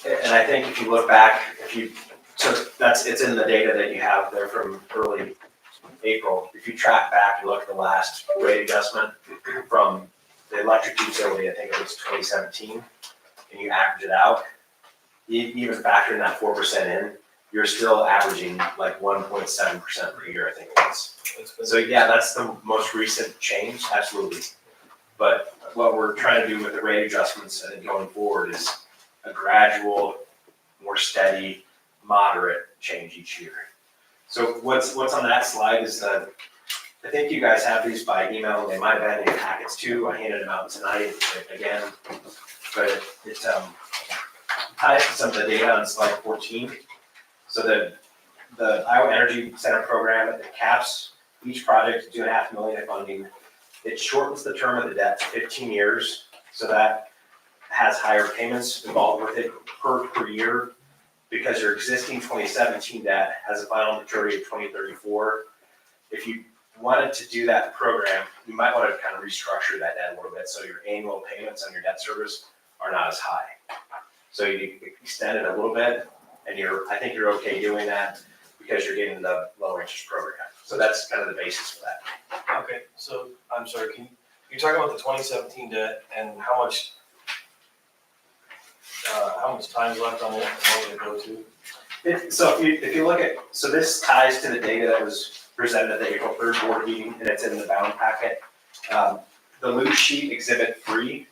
[SPEAKER 10] And I think if you look back, it's in the data that you have there from early April. If you track back and look at the last rate adjustment from the electric utility, I think it was 2017, and you average it out, even factoring that 4% in, you're still averaging like 1.7% per year, I think it was. So yeah, that's the most recent change, absolutely. But what we're trying to do with the rate adjustments and going forward is a gradual, more steady, moderate change each year. So what's on that slide is I think you guys have these by email. They might have been in your packets too. I handed them out tonight again. But it ties to some of the data on slide 14. So the Iowa Energy Center program, it caps each project to $2.5 million in funding. It shortens the term of the debt to 15 years. So that has higher payments involved with it per year, because your existing 2017 debt has a final maturity of 2034. If you wanted to do that program, you might want to kind of restructure that debt a little bit so your annual payments on your debt service are not as high. So you extend it a little bit, and I think you're okay doing that because you're getting the lower interest program. So that's kind of the basis for that.
[SPEAKER 6] Okay, so I'm sorry, can you talk about the 2017 debt and how much time's left on it and what would it go to?
[SPEAKER 10] So if you look at, so this ties to the data that was presented at the April 3rd board meeting, and it's in the bound packet. The loose sheet exhibit 3.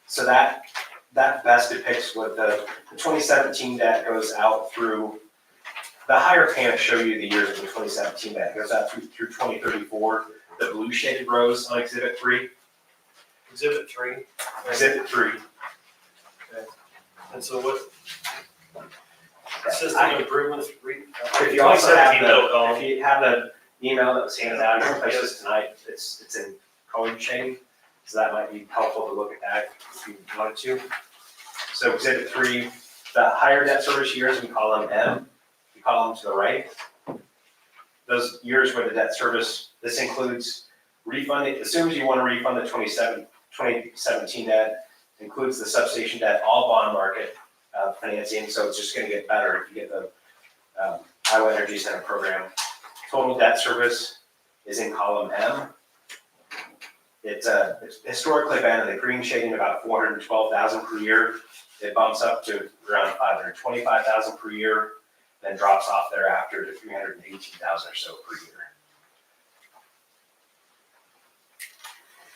[SPEAKER 10] So that best depicts what the 2017 debt goes out through. The higher payments show you the years of the 2017 debt. It goes out through 2034. The blue shaded rows on exhibit 3.
[SPEAKER 6] Exhibit 3.
[SPEAKER 10] Exhibit 3.
[SPEAKER 6] And so what? System improvements.
[SPEAKER 10] If you also have
[SPEAKER 6] 2017 middle column.
[SPEAKER 10] if you have the email that was handed out, you can place this tonight, it's in code chain, so that might be helpful to look at that if you wanted to. So exhibit 3, the higher debt service years, we call them M, we call them to the right. Those years where the debt service, this includes refunding, assumes you want to refund the 2017 debt, includes the substation debt, all bond market financing, so it's just gonna get better if you get the Iowa Energy Center program. Total debt service is in column M. It's historically been in the green shading about $412,000 per year. It bumps up to around $525,000 per year, then drops off thereafter to $318,000 or so per year.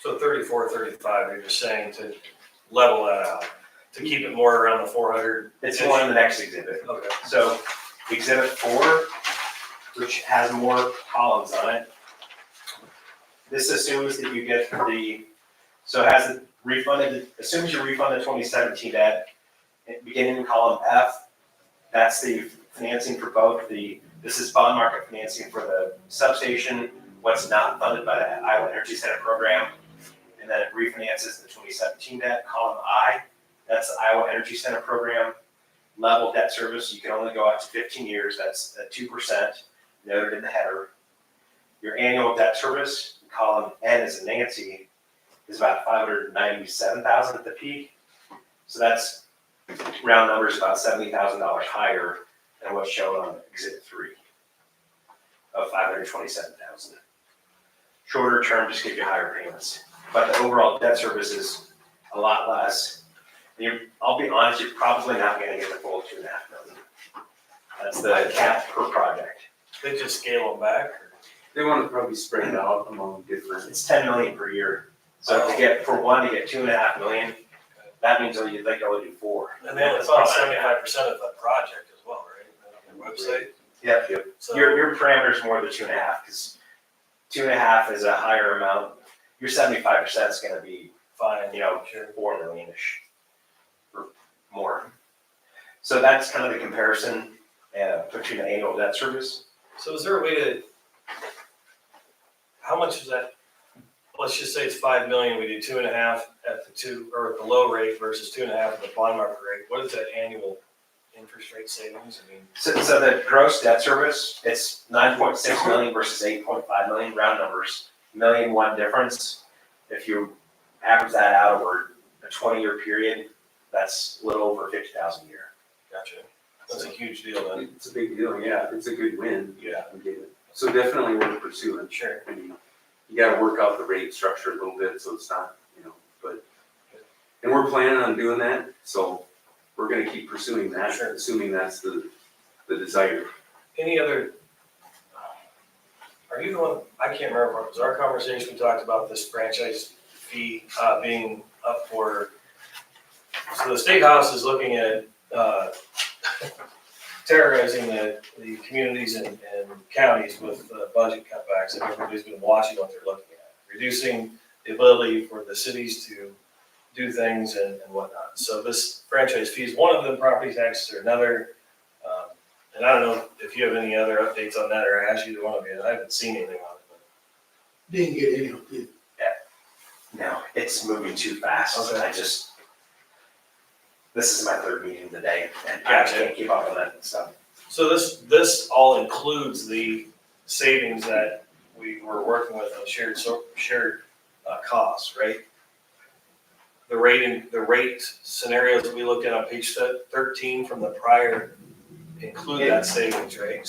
[SPEAKER 6] So 34, 35, you're just saying to level that out, to keep it more around the 400.
[SPEAKER 10] It's one in the next exhibit.
[SPEAKER 6] Okay.
[SPEAKER 10] So exhibit 4, which has more columns on it. This assumes that you get so it has it refunded, assumes you refund the 2017 debt, beginning in column F, that's the financing for both this is bond market financing for the substation, what's not funded by the Iowa Energy Center program, and then it refinances the 2017 debt. Column I, that's the Iowa Energy Center program. Level debt service, you can only go out to 15 years, that's at 2%, noted in the header. Your annual debt service, column N is in Nancy, is about $597,000 at the peak. So that's, round numbers, about $70,000 higher than what's shown on exhibit 3 of $527,000. Shorter term just gives you higher payments, but the overall debt service is a lot less. I'll be honest, you're probably not gonna get the full $2.5 million. That's the cap per project.
[SPEAKER 6] They just scale them back?
[SPEAKER 9] They want to probably spread it out among different.
[SPEAKER 10] It's $10 million per year, So to get, for one, to get 2.5 million, that means they can only do 4.
[SPEAKER 6] And they only fund 75% of the project as well, right? On their website.
[SPEAKER 10] Yep.
[SPEAKER 6] So
[SPEAKER 10] Your parameter's more than 2.5, because 2.5 is a higher amount. Your 75% is gonna be,
[SPEAKER 6] fine,
[SPEAKER 10] 4 million-ish or more. So that's kind of the comparison, between the annual debt service.
[SPEAKER 6] So is there a way to, how much is that? Let's just say it's 5 million, we do 2.5 at the low rate versus 2.5 at the bond market rate. What is that annual interest rate savings? I mean,
[SPEAKER 10] So the gross debt service, it's 9.6 million versus 8.5 million, round numbers, $1.1 million difference. If you average that out over a 20-year period, that's a little over 50,000 a year.
[SPEAKER 6] gotcha. That's a huge deal then.
[SPEAKER 9] It's a big deal, yeah, it's a good win.
[SPEAKER 6] Yeah.
[SPEAKER 9] So definitely worth pursuing.
[SPEAKER 6] Sure.
[SPEAKER 9] I mean, you gotta work out the rate structure a little bit, so it's not, but, and we're planning on doing that, so we're gonna keep pursuing that,
[SPEAKER 6] Sure.
[SPEAKER 9] assuming that's the desire.
[SPEAKER 6] Any other, are you the one, I can't remember, it was our conversation, we talked about this franchise fee being up for, so the state house is looking at terrorizing the communities and counties with budget cutbacks, and everybody's been watching what they're looking at, reducing the ability for the cities to do things and whatnot. So this franchise fee is one of them, property taxes are another. And I don't know if you have any other updates on that, or ask either one of you, I haven't seen anything on it.
[SPEAKER 5] Didn't get any of it.
[SPEAKER 10] No, it's moving too fast.
[SPEAKER 6] Okay.
[SPEAKER 10] This is my 3rd meeting of the day, and I
[SPEAKER 6] Gotcha.
[SPEAKER 10] can't keep up on that stuff.
[SPEAKER 6] So this all includes the savings that we were working with on shared costs, right? The rate scenarios that we looked at on page 13 from the prior include that savings, right?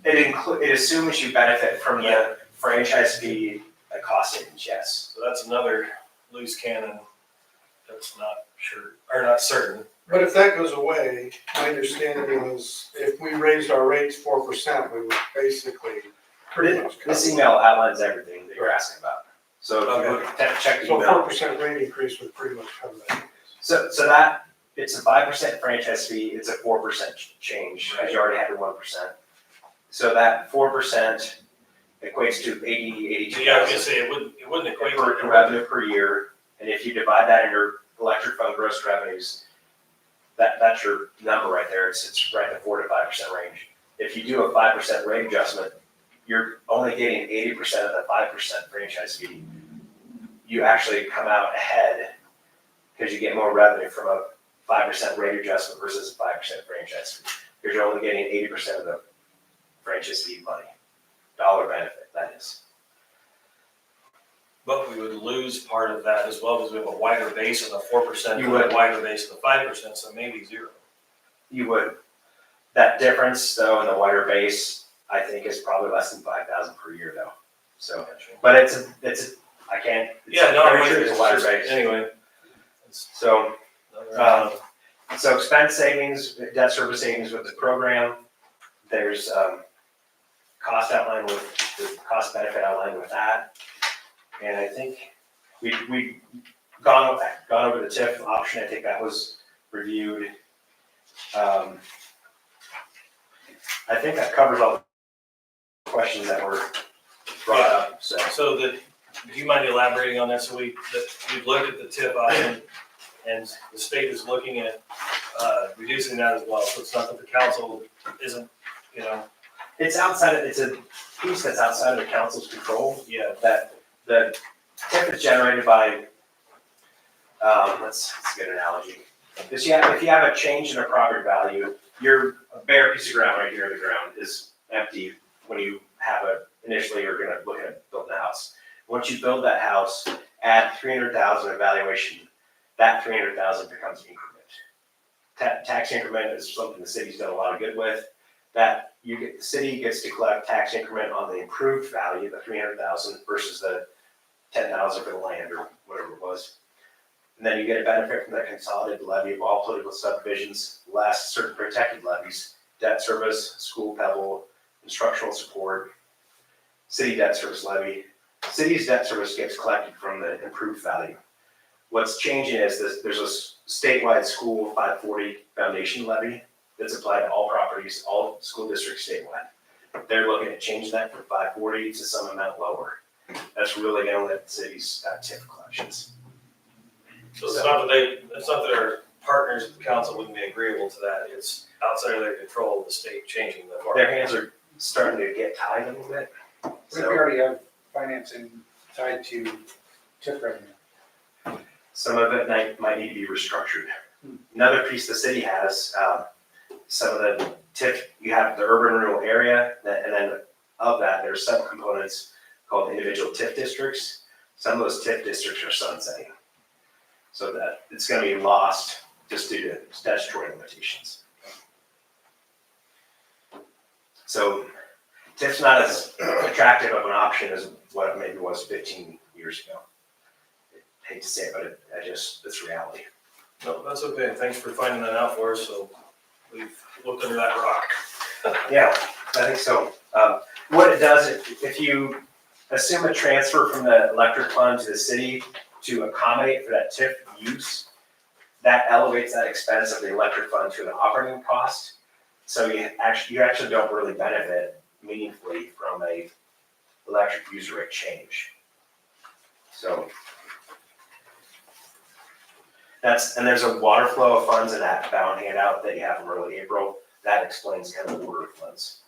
[SPEAKER 10] It assumes you benefit from the franchise fee, cost savings, yes.
[SPEAKER 6] So that's another loose cannon that's not sure, or not certain.
[SPEAKER 7] But if that goes away, my understanding is if we raised our rates 4%, we would basically pretty much cover
[SPEAKER 10] This
[SPEAKER 7] it.
[SPEAKER 10] email outlines everything that you're asking about. So if you look, check the
[SPEAKER 7] So
[SPEAKER 10] email.
[SPEAKER 7] 4% rate increase would pretty much cover that.
[SPEAKER 10] So that, it's a 5% franchise fee, it's a 4% change, because you already had your 1%. So that 4% equates to 82,000.
[SPEAKER 6] Yeah, I was gonna say, it wouldn't equate
[SPEAKER 10] in
[SPEAKER 6] to
[SPEAKER 10] revenue per year, and if you divide that in your electric fund gross revenues, that's your number right there, it's right in the 4 to 5% range. If you do a 5% rate adjustment, you're only getting 80% of the 5% franchise fee. You actually come out ahead, because you get more revenue from a 5% rate adjustment versus a 5% franchise fee. Because you're only getting 80% of the franchise fee money, dollar benefit, that is.
[SPEAKER 6] But we would lose part of that as well, because we have a wider base of the 4%,
[SPEAKER 10] You
[SPEAKER 6] and
[SPEAKER 10] would.
[SPEAKER 6] a wider base of the 5%, so maybe 0.
[SPEAKER 10] You would, that difference though in the wider base, I think is probably less than 5,000 per year though. So, but I can't.
[SPEAKER 6] Yeah, no, I'm
[SPEAKER 10] pretty
[SPEAKER 6] with
[SPEAKER 10] sure
[SPEAKER 6] you.
[SPEAKER 10] it's a wider base.
[SPEAKER 6] Anyway.
[SPEAKER 10] So, so expense savings, debt service savings with the program, there's, cost outline with, the cost benefit outline with that. And I think we gone over the TIF option, I think that was reviewed. I think that covers all the questions that were brought up, so.
[SPEAKER 6] So do you mind elaborating on that? So we've looked at the TIF option, and the state is looking at reducing that as well. So it's not that the council isn't,
[SPEAKER 10] It's a piece that's outside of the council's control,
[SPEAKER 6] yeah,
[SPEAKER 10] that the TIF is generated by, let's get an analogy. If you have a change in a property value, your bare piece of ground right here, the ground is empty when you have initially you're gonna look at building a house. Once you build that house, add 300,000 evaluation, that 300,000 becomes increment. Tax increment is something the city's done a lot of good with. That the city gets to collect tax increment on the improved value, the 300,000 versus the 10,000 for the land or whatever it was. And then you get a benefit from the consolidated levy of all political subdivisions, less certain protected levies, debt service, school pebble, instructional support, city debt service levy, city's debt service gets collected from the improved value. What's changing is this, there's a statewide school 540 foundation levy that's applied to all properties, all school districts statewide. They're looking at changing that from 540 to some amount lower. That's really gonna lift the city's TIF collections.
[SPEAKER 6] So it's not that our partners at the council wouldn't be agreeable to that, it's outside of their control, the state changing the.
[SPEAKER 10] Their hands are starting to get tied a little bit.
[SPEAKER 8] We
[SPEAKER 10] So
[SPEAKER 8] already have financing tied to TIF revenue.
[SPEAKER 10] some of it might need to be restructured. Another piece the city has, some of the TIF, you have the urban rural area, and then of that, there's subcomponents called individual TIF districts. Some of those TIF districts are sunsetting. So that it's gonna be lost just due to statutory limitations. So TIF's not as attractive of an option as what it maybe was 15 years ago. I hate to say it, but it's reality.
[SPEAKER 6] No, that's okay, thanks for finding that out for us, so we've looked under that rock.
[SPEAKER 10] Yeah, I think so. What it does, if you assume a transfer from the electric fund to the city to accommodate for that TIF use, that elevates that expense of the electric fund to an operating cost. So you actually don't really benefit meaningfully from a electric user rate change. So and there's a water flow of funds in that bound handout that you have from early April. That explains kind of the order of funds.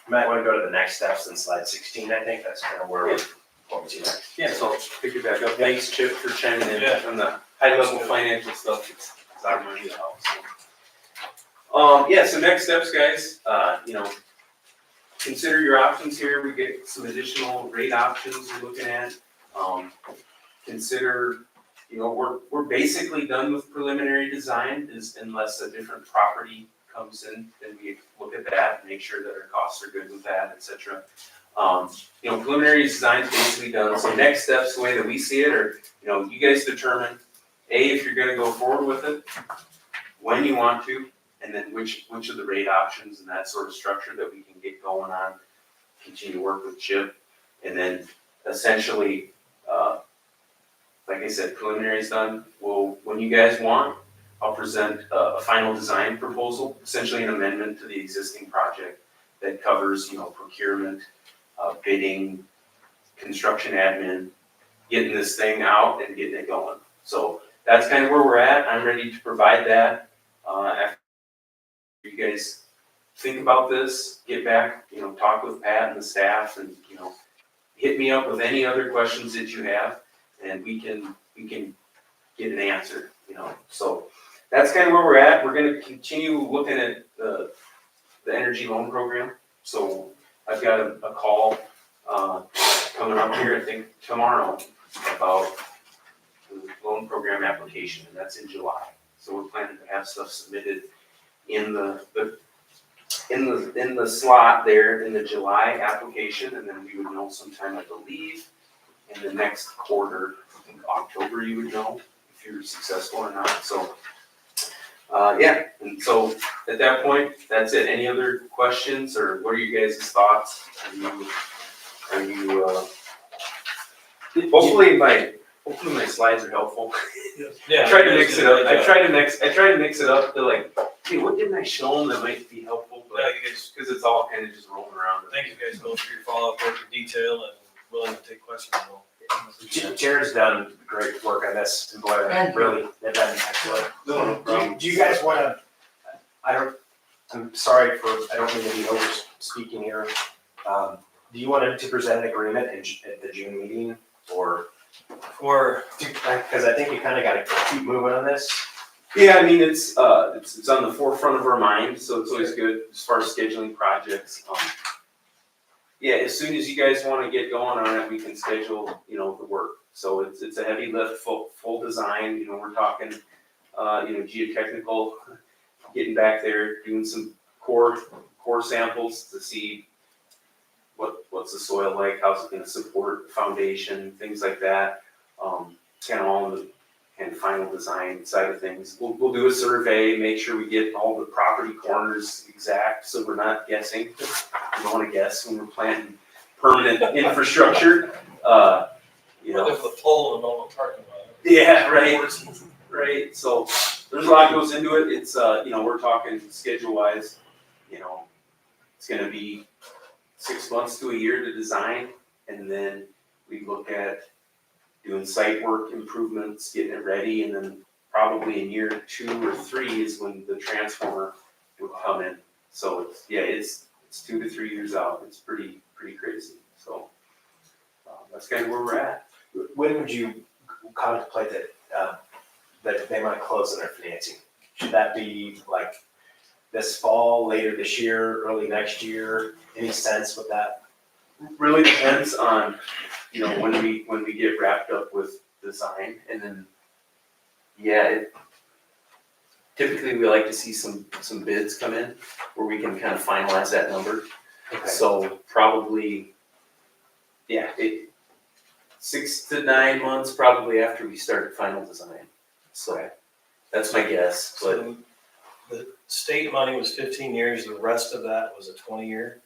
[SPEAKER 10] You might want to go to the next steps in slide 16, I think. That's kind of where we're going to next.
[SPEAKER 9] Yeah, so I'll pick it back up. Thanks, Chip, for chiming in
[SPEAKER 6] Yeah.
[SPEAKER 9] on the high level financial stuff. It's our money to help, so. Yeah, so next steps, guys, consider your options here. We get some additional rate options we're looking at. Consider, we're basically done with preliminary design unless a different property comes in, then we look at that, make sure that our costs are good with that, et cetera. Preliminary design is basically done. So next steps, the way that we see it, are, you guys determine, A, if you're gonna go forward with it, when you want to, and then which of the rate options and that sort of structure that we can get going on, continue to work with Chip, and then essentially, like I said, preliminary is done. When you guys want, I'll present a final design proposal, essentially an amendment to the existing project that covers, procurement, bidding, construction admin, getting this thing out and getting it going. So that's kind of where we're at. I'm ready to provide that. After you guys think about this, get back, talk with Pat and the staff, and hit me up with any other questions that you have, and we can get an answer. So that's kind of where we're at. We're going to continue looking at the energy loan program. So I've got a call coming up here, I think tomorrow, about the loan program application, and that's in July. So we're planning to have stuff submitted in the slot there in the July application, and then we would know sometime, I believe, in the next quarter, I think October, you would know if you're successful or not. So and so at that point, that's it. Any other questions, or what are you guys' thoughts? Hopefully my slides are helpful.
[SPEAKER 6] Yeah.
[SPEAKER 9] I tried to mix it up. I tried to mix it up to like, hey, what didn't I show them that might be helpful? But
[SPEAKER 6] Yeah, you guys,
[SPEAKER 9] because it's all kind of just rolling around.
[SPEAKER 6] thank you guys both for your follow-up work in detail and willing to take questions.
[SPEAKER 10] Jared's done great work on this, and boy, really, they've done excellent.
[SPEAKER 9] No problem.
[SPEAKER 10] Do you guys wanna, I'm sorry I don't mean to be over speaking here. Do you want to present an agreement at the June meeting, or? Because I think you kind of gotta keep moving on this.
[SPEAKER 9] Yeah, I mean, it's on the forefront of our mind, so it's always good as far as scheduling projects. Yeah, as soon as you guys want to get going on it, we can schedule, the work. So it's a heavy lift, full design. We're talking, geotechnical, getting back there, doing some core samples to see what's the soil like, how's it going to support the foundation, things like that. Kind of all in the final design side of things. We'll do a survey, make sure we get all the property corners exact, so we're not guessing. We don't want to guess when we're planning permanent infrastructure. You know,
[SPEAKER 6] With the pole and all the parking lot.
[SPEAKER 9] yeah, right, right, so there's a lot goes into it, it's, you know, we're talking schedule wise, you know, it's gonna be 6 months to a year to design, and then we look at doing site work improvements, getting it ready, and then probably in year 2 or 3 is when the transformer would come in. So it's, yeah, it's 2 to 3 years out, it's pretty crazy, so, that's kind of where we're at.
[SPEAKER 10] When would you contemplate that they might close on their financing? Should that be like this fall, later this year, early next year? Any sense with that?
[SPEAKER 9] Really depends on, you know, when we get wrapped up with design, and then, yeah, typically we like to see some bids come in where we can kind of finalize that number.
[SPEAKER 10] Okay.
[SPEAKER 9] So probably, yeah, 6 to 9 months probably after we start final design. So that's my guess, but
[SPEAKER 6] So the state money was 15 years, the rest of that was a 20-year.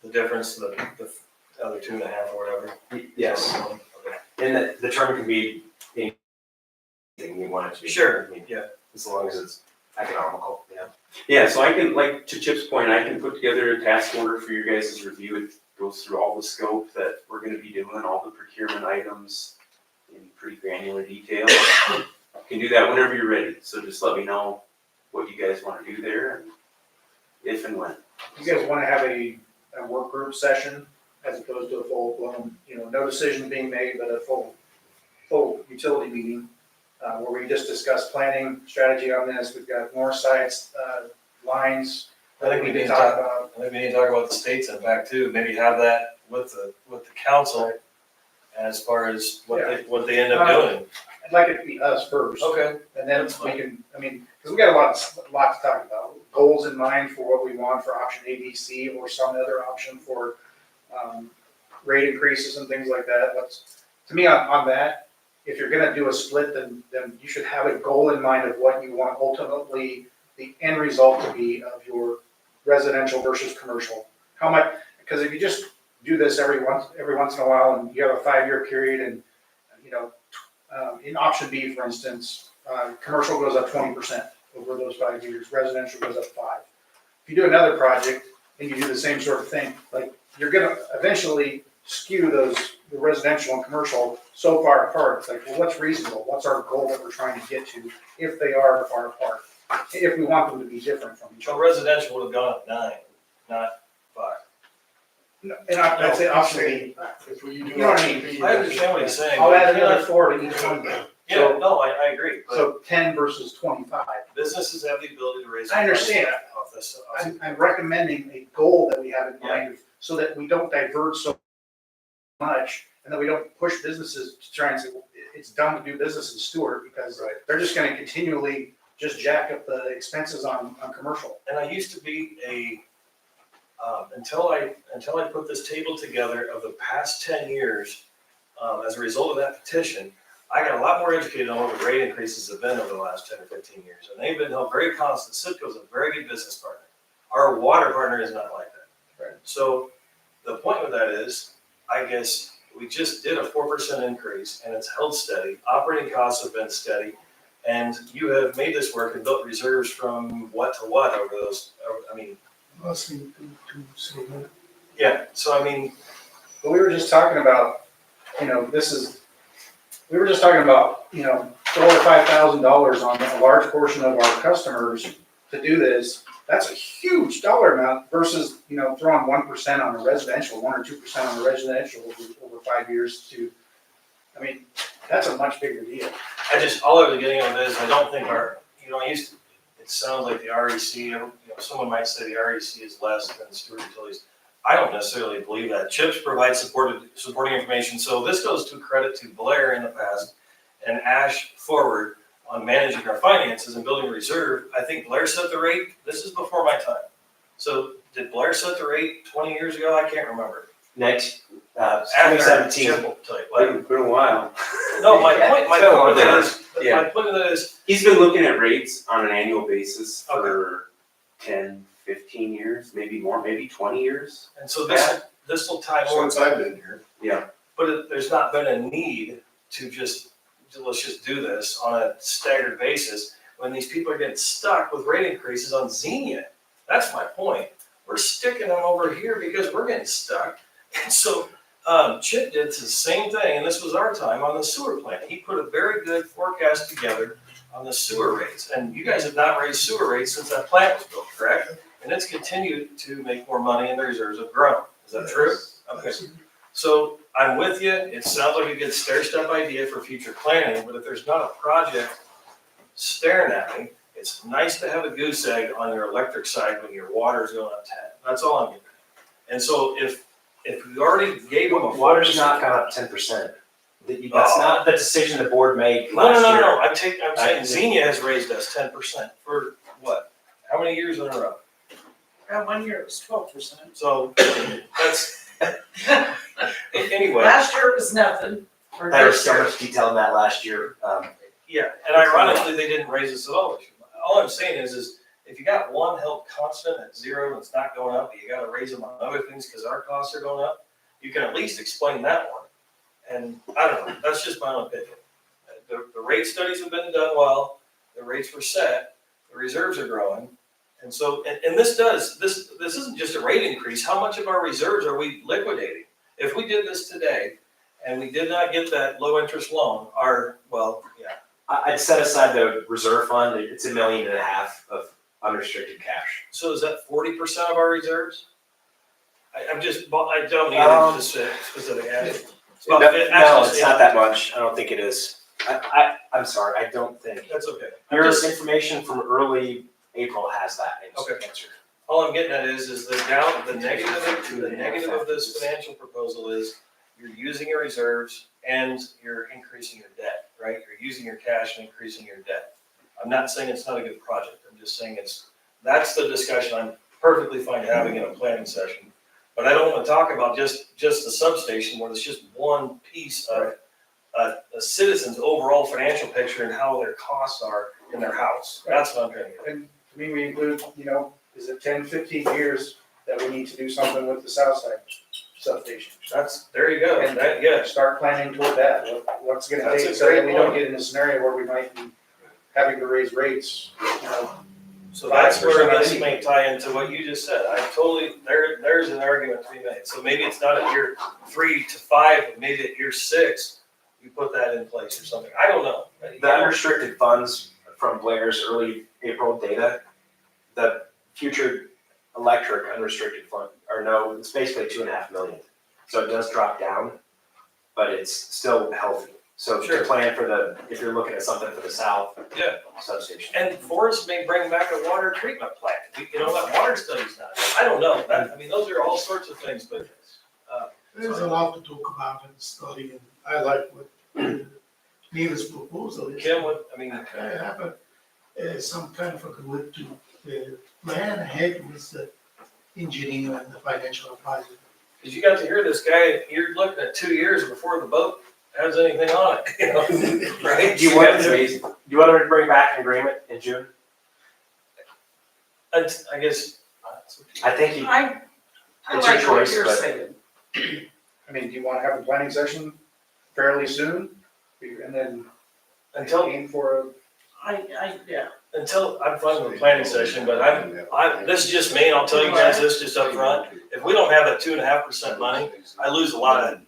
[SPEAKER 6] The difference, the other 2.5 or whatever.
[SPEAKER 10] Yes.
[SPEAKER 6] Okay.
[SPEAKER 10] And the term can be anything you want it to be.
[SPEAKER 6] Sure,
[SPEAKER 10] I mean,
[SPEAKER 6] yeah.
[SPEAKER 10] as long as it's economical, yeah.
[SPEAKER 9] yeah, so I can, like, to Chip's point, I can put together a task order for your guys' review. It goes through all the scope that we're gonna be doing, all the procurement items in pretty granular detail. You can do that whenever you're ready, so just let me know what you guys wanna do there, and if and when.
[SPEAKER 8] You guys wanna have a work group session as opposed to a full blown, no decision being made, but a full utility meeting, where we just discuss planning, strategy on this. We've got more sites, lines.
[SPEAKER 6] I think we need to talk, I think we need to talk about the state's impact too, maybe have that with the council as far as what they end up doing.
[SPEAKER 8] I'd like it to be us first.
[SPEAKER 6] Okay.
[SPEAKER 8] And then we can, because we got a lot to talk about. Goals in mind for what we want for option A, B, C, or some other option for rate increases and things like that. To me, on that, if you're gonna do a split, then you should have a goal in mind of what you want ultimately the end result to be of your residential versus commercial. How much, because if you just do this every once in a while and you have a 5-year period and, in option B, for instance, commercial goes up 20% over those 5 years, residential goes up 5. If you do another project and you do the same sort of thing, like you're gonna eventually skew the residential and commercial so far apart. It's like, well, what's reasonable? What's our goal that we're trying to get to if they are far apart? If we want them to be different from each
[SPEAKER 6] So
[SPEAKER 8] other.
[SPEAKER 6] residential would have gone up 9, not 5.
[SPEAKER 8] And I'd say option B.
[SPEAKER 7] If we do.
[SPEAKER 8] You know what I mean?
[SPEAKER 6] I understand what he's saying.
[SPEAKER 8] I'll
[SPEAKER 6] but
[SPEAKER 8] add
[SPEAKER 6] you
[SPEAKER 8] another
[SPEAKER 6] can't-
[SPEAKER 8] 4 to each one.
[SPEAKER 6] Yeah, no, I agree, but
[SPEAKER 8] So 10 versus 25.
[SPEAKER 6] businesses have the ability to raise.
[SPEAKER 8] I understand.
[SPEAKER 6] money off this.
[SPEAKER 8] I'm recommending a goal that we have in mind so that we don't diverge so much and that we don't push businesses to try and say, well, it's dumb to do business in Stuart because they're just gonna continually just jack up the expenses on commercial.
[SPEAKER 6] And I used to be until I put this table together of the past 10 years, as a result of that petition, I got a lot more educated on what the rate increases have been over the last 10 or 15 years. And they've been held very constant. Citgo's a very good business partner. Our water partner is not like that.
[SPEAKER 8] Right.
[SPEAKER 6] So the point with that is, I guess we just did a 4% increase and it's held steady. Operating costs have been steady. And you have made this work and built reserves from what to what over those, yeah, so
[SPEAKER 8] But we were just talking about, we were just talking about, $4,000 or $5,000 on a large portion of our customers to do this. That's a huge dollar amount versus, throwing 1% on a residential, 1 or 2% on a residential over 5 years that's a much bigger deal.
[SPEAKER 6] all I was getting at is, I don't think it sounds like the REC, someone might say the REC is less than Stuart Utilities. I don't necessarily believe that. CHIPS provides supporting information, so this goes to credit to Blair in the past and Ash forward on managing our finances and building a reserve. I think Blair set the rate, this is before my time. So did Blair set the rate 20 years ago? I can't remember.
[SPEAKER 10] Next,
[SPEAKER 6] After
[SPEAKER 10] 2017.
[SPEAKER 6] Chip will tell you.
[SPEAKER 9] Been a while.
[SPEAKER 6] No, my point with that is,
[SPEAKER 9] He's been looking at rates on an annual basis for 10, 15 years, maybe more, maybe 20 years.
[SPEAKER 6] and so this will tie more.
[SPEAKER 4] Since I've been here.
[SPEAKER 6] but there's not been a need to let's just do this on a staggered basis when these people are getting stuck with rate increases on Xenia. That's my point. We're sticking them over here because we're getting stuck. And so Chip did the same thing, and this was our time on the sewer plant. He put a very good forecast together on the sewer rates. And you guys have not raised sewer rates since that plant was built, correct? And it's continued to make more money and the reserves have grown. Is that true? Okay. So I'm with you. It sounds like a good stair-step idea for future planning, but if there's not a project staring at me, it's nice to have a goose egg on your electric side when your water's going up 10. That's all I'm getting. And so if we already gave them a
[SPEAKER 10] Water's
[SPEAKER 6] 4%.
[SPEAKER 10] not gone up 10%. That's not the decision the board made
[SPEAKER 6] No,
[SPEAKER 10] last year.
[SPEAKER 6] no. I'm saying Xenia has raised us 10% for what? How many years in a row?
[SPEAKER 2] 1 year it was 12%.
[SPEAKER 6] So that's, anyway,
[SPEAKER 2] Last year it was nothing. Or
[SPEAKER 10] There was
[SPEAKER 2] this
[SPEAKER 10] so
[SPEAKER 2] year.
[SPEAKER 10] much detail in that last year.
[SPEAKER 6] yeah, and ironically, they didn't raise us at all. All I'm saying is if you got one held constant at 0 and it's not going up, but you gotta raise them on other things because our costs are going up, you can at least explain that one. And I don't know, that's just my own opinion. The rate studies have been done well, the rates were set, the reserves are growing. And so, and this isn't just a rate increase, how much of our reserves are we liquidating? If we did this today and we did not get that low interest loan,
[SPEAKER 10] I'd set aside the reserve fund. It's $1.5 million of unrestricted cash.
[SPEAKER 6] so is that 40% of our reserves? I don't need a specific answer.
[SPEAKER 10] No, it's not that much. I don't think it is. I'm sorry, I don't think.
[SPEAKER 6] That's okay.
[SPEAKER 10] Your information from early April has that
[SPEAKER 6] Okay.
[SPEAKER 10] answer.
[SPEAKER 6] All I'm getting at is the negative of this financial proposal is you're using your reserves and you're increasing your debt, right? You're using your cash and increasing your debt. I'm not saying it's not a good project. I'm just saying that's the discussion I'm perfectly fine having in a planning session. But I don't want to talk about just the substation where it's just one piece of a citizen's overall financial picture and how their costs are in their house. That's what I'm trying to get at.
[SPEAKER 8] And to me, we include, is it 10, 15 years that we need to do something with the south side substation?
[SPEAKER 6] There you go. Yes.
[SPEAKER 8] Start planning toward that. What's gonna
[SPEAKER 6] That's
[SPEAKER 8] take
[SPEAKER 6] a
[SPEAKER 8] so that
[SPEAKER 6] great
[SPEAKER 8] we don't
[SPEAKER 6] point.
[SPEAKER 8] get in a scenario where we might be having to raise rates,
[SPEAKER 6] So that's where
[SPEAKER 8] 5%
[SPEAKER 6] this
[SPEAKER 8] anyway.
[SPEAKER 6] may tie into what you just said. There's an argument to be made. So maybe it's not at year 3 to 5, but maybe at year 6, you put that in place or something. I don't know.
[SPEAKER 10] The unrestricted funds from Blair's early April data, the future electric unrestricted fund, it's basically 2.5 million. So it does drop down, but it's still healthy. So
[SPEAKER 6] Sure.
[SPEAKER 10] to plan if you're looking at something for the south
[SPEAKER 6] Yeah.
[SPEAKER 10] substation.
[SPEAKER 6] And Forest may bring back a water treatment plant. That water study's not. I don't know. Those are all sorts of things, but
[SPEAKER 5] There's a lot to talk about and study, and I like what Neil's proposal is.
[SPEAKER 6] Kim,
[SPEAKER 5] Have some kind of a group to plan ahead with the engineer and the financial advisor.
[SPEAKER 6] because you got to hear this guy, you're looking at 2 years before the boat has anything on it, right?
[SPEAKER 10] Do you want to bring back an agreement in June?
[SPEAKER 6] I guess.
[SPEAKER 10] I think
[SPEAKER 2] I
[SPEAKER 10] It's your
[SPEAKER 2] like what
[SPEAKER 10] choice,
[SPEAKER 2] you're
[SPEAKER 10] but-
[SPEAKER 2] saying.
[SPEAKER 8] I mean, do you wanna have a planning session fairly soon? And then
[SPEAKER 6] Until
[SPEAKER 8] aim for
[SPEAKER 2] Yeah.
[SPEAKER 6] I'm fine with the planning session, but this is just me, and I'll tell you guys this just up front. If we don't have that 2.5% money, I lose a lot of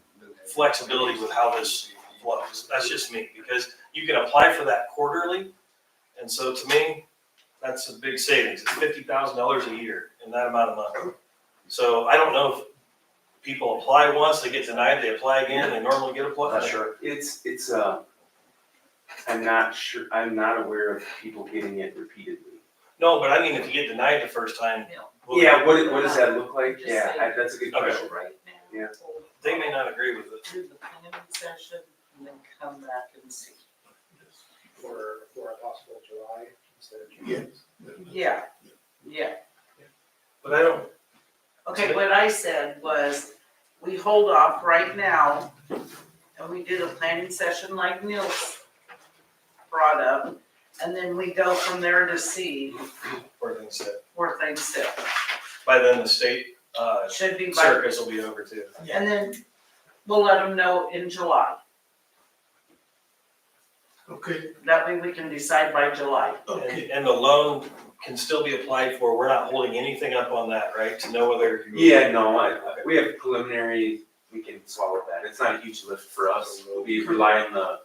[SPEAKER 6] flexibility with how this flows. That's just me, because you can apply for that quarterly. And so to me, that's a big savings. It's $50,000 a year in that amount of money. So I don't know if people apply once, they get denied, they apply again, they normally get applied.
[SPEAKER 10] Not sure.
[SPEAKER 9] I'm not sure, I'm not aware of people getting it repeatedly.
[SPEAKER 6] No, but I mean, if you get denied the first time. will
[SPEAKER 9] Yeah,
[SPEAKER 6] they-
[SPEAKER 9] what does that look like?
[SPEAKER 2] Just
[SPEAKER 9] Yeah,
[SPEAKER 2] say-
[SPEAKER 9] that's a good
[SPEAKER 6] Okay.
[SPEAKER 9] question, right? Yeah.
[SPEAKER 6] They may not agree with it.
[SPEAKER 2] Do the planning session and then come back and see.
[SPEAKER 8] for a possible July instead of June.
[SPEAKER 5] Yeah.
[SPEAKER 2] Yeah.
[SPEAKER 6] But I don't,
[SPEAKER 2] Okay, what I said was, we hold off right now, and we do the planning session like Neil's brought up, and then we go from there to see
[SPEAKER 6] where things sit.
[SPEAKER 2] where things sit.
[SPEAKER 6] By then, the state
[SPEAKER 2] Should be by,
[SPEAKER 6] circus will be over too.
[SPEAKER 2] and then We'll let them know in July.
[SPEAKER 5] Okay,
[SPEAKER 2] That way we can decide by July.
[SPEAKER 5] okay.
[SPEAKER 6] And the loan can still be applied for, we're not holding anything up on that, right, to know whether.
[SPEAKER 9] Yeah, no, we have preliminary, we can swallow that. It's not a huge lift for us. We rely on the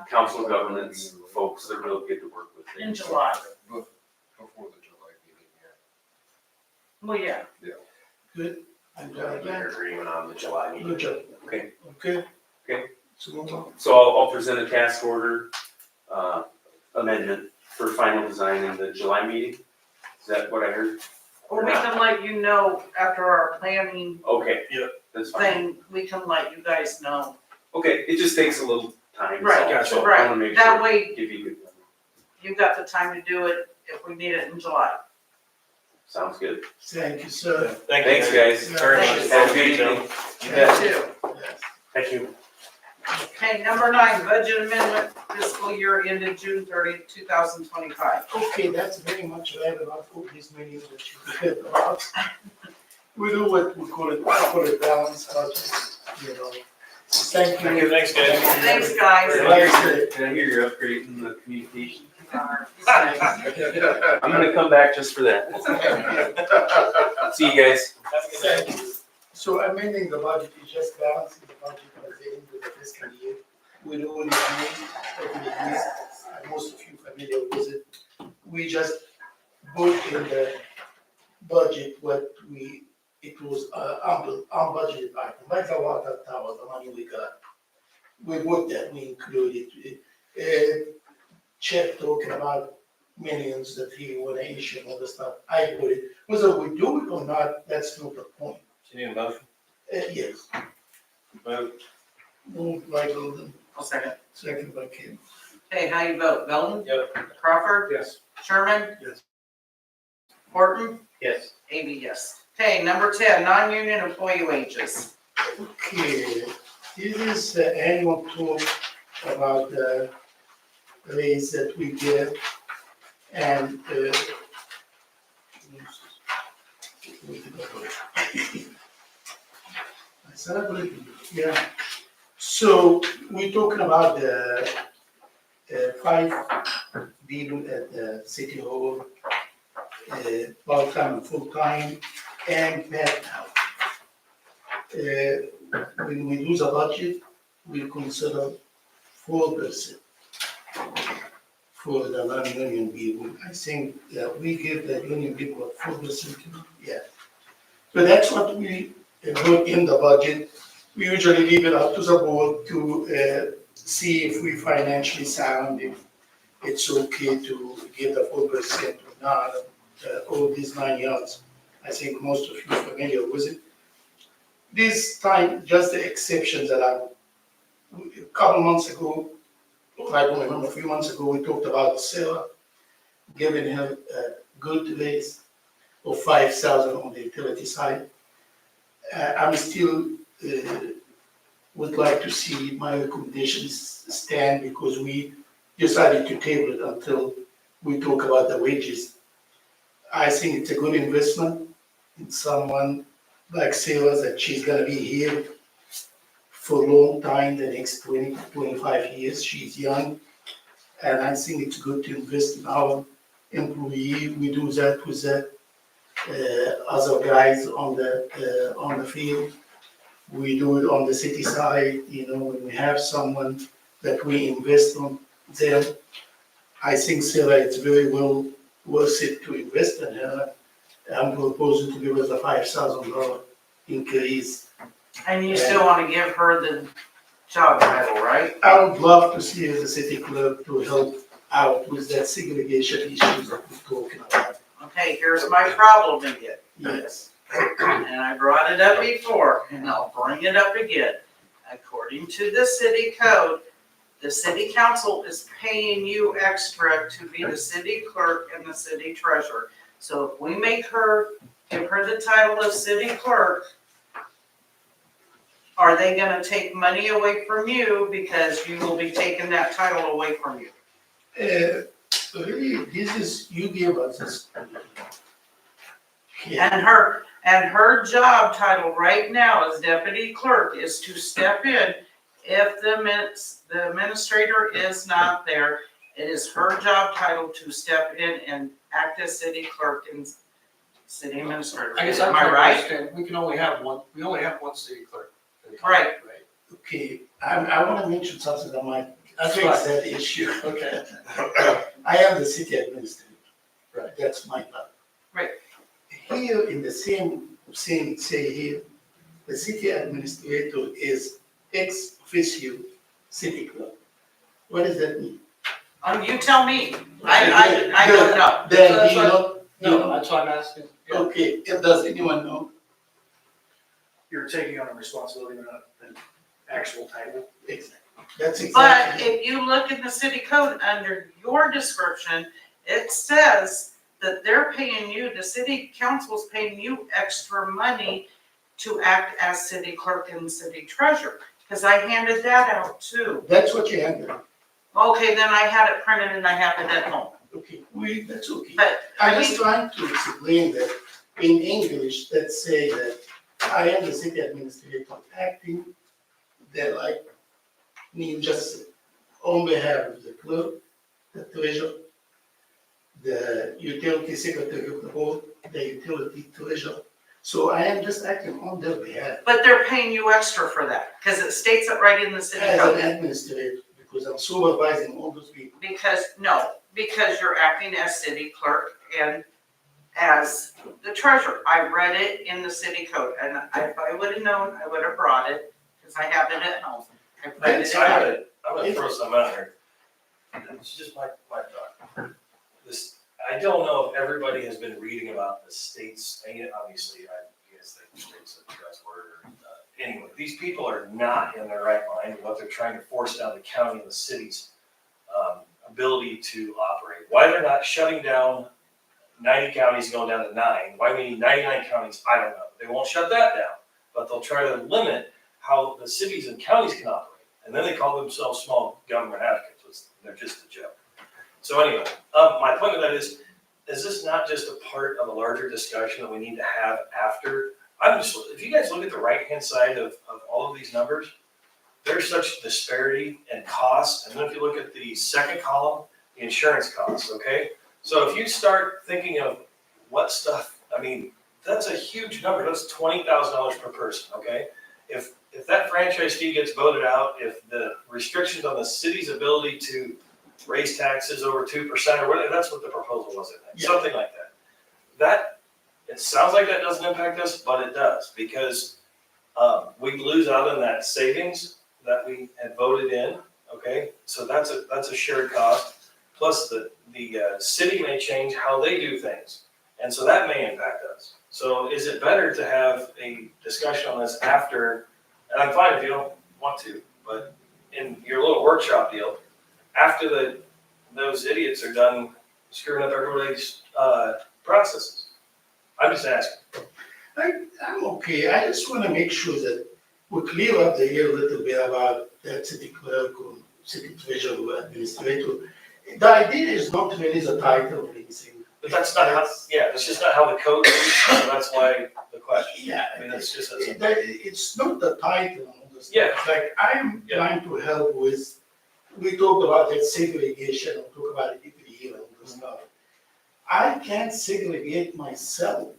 [SPEAKER 9] council of governments folks. They're real good to work with.
[SPEAKER 2] In July.
[SPEAKER 4] Before the July meeting, yeah.
[SPEAKER 2] Well, yeah.
[SPEAKER 5] Good. I'm glad
[SPEAKER 10] Get your agreement on the July meeting.
[SPEAKER 5] Good job.
[SPEAKER 9] Okay.
[SPEAKER 5] Okay.
[SPEAKER 9] Okay.
[SPEAKER 5] So move on.
[SPEAKER 9] So I'll present a task order, amendment for final design in the July meeting. Is that what I heard?
[SPEAKER 2] Or we can let you know after our planning
[SPEAKER 9] Okay.
[SPEAKER 6] Yep.
[SPEAKER 9] That's fine.
[SPEAKER 2] thing, we can let you guys know.
[SPEAKER 9] Okay, it just takes a little time.
[SPEAKER 2] Right,
[SPEAKER 6] gotcha.
[SPEAKER 9] So I
[SPEAKER 2] right.
[SPEAKER 9] wanna make
[SPEAKER 2] That
[SPEAKER 9] sure,
[SPEAKER 2] way
[SPEAKER 9] give you good.
[SPEAKER 2] you've got the time to do it if we need it in July.
[SPEAKER 9] Sounds good.
[SPEAKER 5] Thank you, sir.
[SPEAKER 9] Thanks, guys.
[SPEAKER 6] Very much.
[SPEAKER 2] Thanks.
[SPEAKER 9] Have a good evening.
[SPEAKER 2] You too.
[SPEAKER 5] Yes.
[SPEAKER 10] Thank you.
[SPEAKER 2] Okay, number 9, budget amendment fiscal year ended June 30th, 2025.
[SPEAKER 5] Okay, that's very much relevant for this meeting that you heard about. We do what we call it balanced budget, you know. Thank you.
[SPEAKER 6] Thanks, guys.
[SPEAKER 2] Thanks, guys.
[SPEAKER 9] Did I hear you're upgrading the communication? I'm gonna come back just for that. See you guys.
[SPEAKER 5] Thank you. So amending the budget is just balancing the budget as they into the fiscal year. We do what it means, most of you familiar with it. We just put in the budget what it was unbudgeted item, like the water tower, the money we got. We put that, we included it. Check talking about millions that he wanna issue and all the stuff, I put it. Whether we do it or not, that's not the point.
[SPEAKER 6] You need a motion?
[SPEAKER 5] Yes,
[SPEAKER 6] Vote.
[SPEAKER 5] moved by Golden,
[SPEAKER 2] I'll second.
[SPEAKER 5] second by Kim.
[SPEAKER 2] Okay, how you vote? Belton?
[SPEAKER 6] Yep.
[SPEAKER 2] Crawford?
[SPEAKER 7] Yes.
[SPEAKER 2] Sherman?
[SPEAKER 7] Yes.
[SPEAKER 2] Horton?
[SPEAKER 6] Yes.
[SPEAKER 2] Amy, yes. Okay, number 10, non-union employee wages.
[SPEAKER 5] Okay, this is the annual talk about the raise that we get and, I celebrate, yeah. So we're talking about the 5 people at the city hall, part-time and full-time, and that now. When we do the budget, we consider 4% for the non-union people. I think that we give the union people 4%, yeah. So that's what we put in the budget. We usually leave it up to the board to see if we financially sound, if it's okay to give the 4% or not, all these 9 years. I think most of you are familiar with it. This time, just the exceptions that a couple months ago, I don't remember, a few months ago, we talked about Sarah giving him a good raise of 5,000 on the utility side. I'm still would like to see my recommendations stand because we decided to table it until we talk about the wages. I think it's a good investment in someone like Sarah, that she's gonna be here for a long time, the next 20, 25 years. She's young. And I think it's good to invest in our employee. We do that with the other guys on the field. We do it on the city side, when we have someone that we invest on them. I think Sarah, it's very well worth it to invest in her. I'm proposing to give her the $5,000 increase.
[SPEAKER 2] And you still want to give her the job title, right?
[SPEAKER 5] I would love to see the city clerk to help out with that segregation issues that we're talking about.
[SPEAKER 2] Okay, here's my problem again.
[SPEAKER 5] Yes.
[SPEAKER 2] And I brought it up before, and I'll bring it up again. According to the city code, the city council is paying you extra to be the city clerk and the city treasurer. So if we make her, give her the title of city clerk, are they gonna take money away from you because you will be taking that title away from you?
[SPEAKER 5] Really, this is, you gave us this.
[SPEAKER 2] And her, And her job title right now as deputy clerk is to step in if the administrator is not there. It is her job title to step in and act as city clerk and city administrator.
[SPEAKER 7] I guess I'm
[SPEAKER 2] Am I
[SPEAKER 7] trying to
[SPEAKER 2] right?
[SPEAKER 7] understand, we only have one city clerk.
[SPEAKER 2] Right.
[SPEAKER 5] Okay, I wanna mention something that might fix that issue.
[SPEAKER 7] Okay.
[SPEAKER 5] I am the city administrator.
[SPEAKER 7] Right.
[SPEAKER 5] That's my part.
[SPEAKER 2] Right.
[SPEAKER 5] Here in the same say here, the city administrator is ex officio city clerk. What does that mean?
[SPEAKER 2] You tell me. I don't know.
[SPEAKER 5] Then he not,
[SPEAKER 7] No, that's what I'm asking. Yeah.
[SPEAKER 5] okay, does anyone know?
[SPEAKER 8] You're taking on a responsibility, not an actual title.
[SPEAKER 5] Exactly. That's
[SPEAKER 2] But
[SPEAKER 5] exactly.
[SPEAKER 2] if you look in the city code, under your description, it says that they're paying you, the city council's paying you extra money to act as city clerk and city treasurer, because I handed that out too.
[SPEAKER 5] That's what you have there.
[SPEAKER 2] Okay, then I had it printed and I have it at home.
[SPEAKER 5] Okay, that's okay.
[SPEAKER 2] But,
[SPEAKER 5] I'm just trying to explain that in English, that say that I am the city administrator acting, that like, you just said, on behalf of the clerk, the treasurer, the utility secretary of the board, the utility treasurer. So I am just acting on their behalf
[SPEAKER 2] but they're paying you extra for that, because it states it right in the city
[SPEAKER 5] as an
[SPEAKER 2] code.
[SPEAKER 5] administrator, because I'm supervising all those people.
[SPEAKER 2] Because you're acting as city clerk and as the treasurer. I read it in the city code, and if I would have known, I would have brought it, because I have it at home. I printed it out.
[SPEAKER 6] I'm gonna throw some out here. It's just my thought. I don't know if everybody has been reading about the states, and obviously, I guess the state's a dress word. Anyway, these people are not in their right mind, what they're trying to force down the county and the city's ability to operate. Why they're not shutting down 90 counties going down to 9, why we need 99 counties, I don't know. They won't shut that down, but they'll try to limit how the cities and counties can operate. And then they call themselves small government advocates, they're just a joke. So anyway, my point of that is this not just a part of a larger discussion that we need to have after? If you guys look at the right-hand side of all of these numbers, there's such disparity in costs. And then if you look at the second column, the insurance costs, okay? So if you start thinking of what stuff, I mean, that's a huge number. That's $20,000 per person, okay? If that franchise fee gets voted out, if the restrictions on the city's ability to raise taxes over 2% or whatever, that's what the proposal was, I think, something like that. It sounds like that doesn't impact us, but it does, because we lose out on that savings that we had voted in, okay? So that's a shared cost, plus the city may change how they do things, and so that may impact us. So is it better to have a discussion on this after, and I'm fine if you don't want to, but in your little workshop deal, after those idiots are done screwing up everybody's processes? I'm just asking.
[SPEAKER 5] I'm okay, I just wanna make sure that we clear up the air a little bit about that city clerk or city treasurer or administrator. The idea is not to release a title or anything.
[SPEAKER 6] But that's not how, that's just not how the code is, so that's why the question.
[SPEAKER 5] Yeah,
[SPEAKER 6] I mean, that's just,
[SPEAKER 5] it's not the title.
[SPEAKER 6] Yeah.
[SPEAKER 5] It's like, I'm
[SPEAKER 6] Yeah.
[SPEAKER 5] trying to help with, we talked about that segregation, we talk about it every year and all this stuff. I can't segregate myself.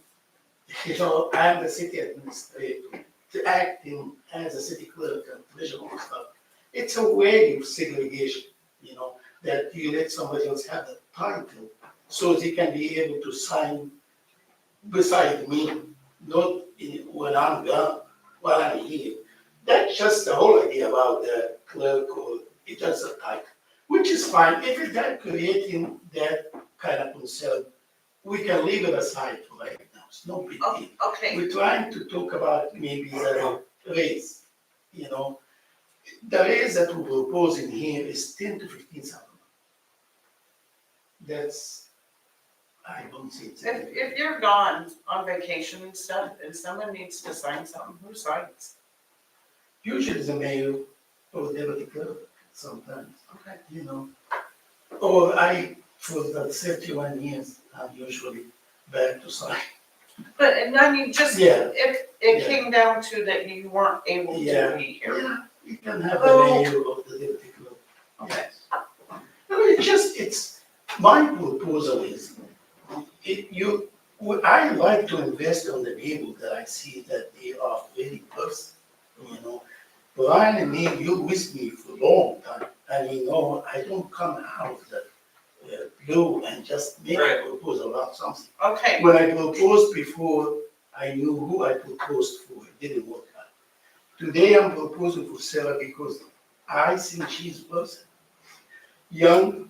[SPEAKER 5] You know, I'm the city administrator, to acting as a city clerk and treasurer and stuff. It's a way of segregation, you know, that you let somebody else have the title, so they can be able to sign beside me, not when I'm gone, while I'm here. That's just the whole idea about the clerk or it's just a title, which is fine. If it's not creating that kind of concern, we can leave it aside for right now. It's no big deal.
[SPEAKER 2] Okay,
[SPEAKER 5] We're trying to talk about maybe the raise, you know. The raise that we're proposing here is 10 to 15,000. That's, I don't see it.
[SPEAKER 2] if you're gone on vacation and stuff, and someone needs to sign something, who signs?
[SPEAKER 5] Usually the mayor or deputy clerk sometimes,
[SPEAKER 2] Okay.
[SPEAKER 5] you know. Or for the 31 years, I'm usually back to sign.
[SPEAKER 2] But, and I mean, just,
[SPEAKER 5] Yeah.
[SPEAKER 2] if it came down to that you weren't able to be here.
[SPEAKER 5] Yeah, you can have the
[SPEAKER 2] Oh.
[SPEAKER 5] mayor of the Liberty Club.
[SPEAKER 2] Okay.
[SPEAKER 5] No, it's, my proposal is, I like to invest on the people that I see that they are very person, you know. Brian and me, you with me for a long time, and you know, I don't come out of the blue and just make a proposal about something.
[SPEAKER 2] Okay,
[SPEAKER 5] When I proposed before, I knew who I proposed for, it didn't work out. Today, I'm proposing for Sarah because I think she's a person. Young,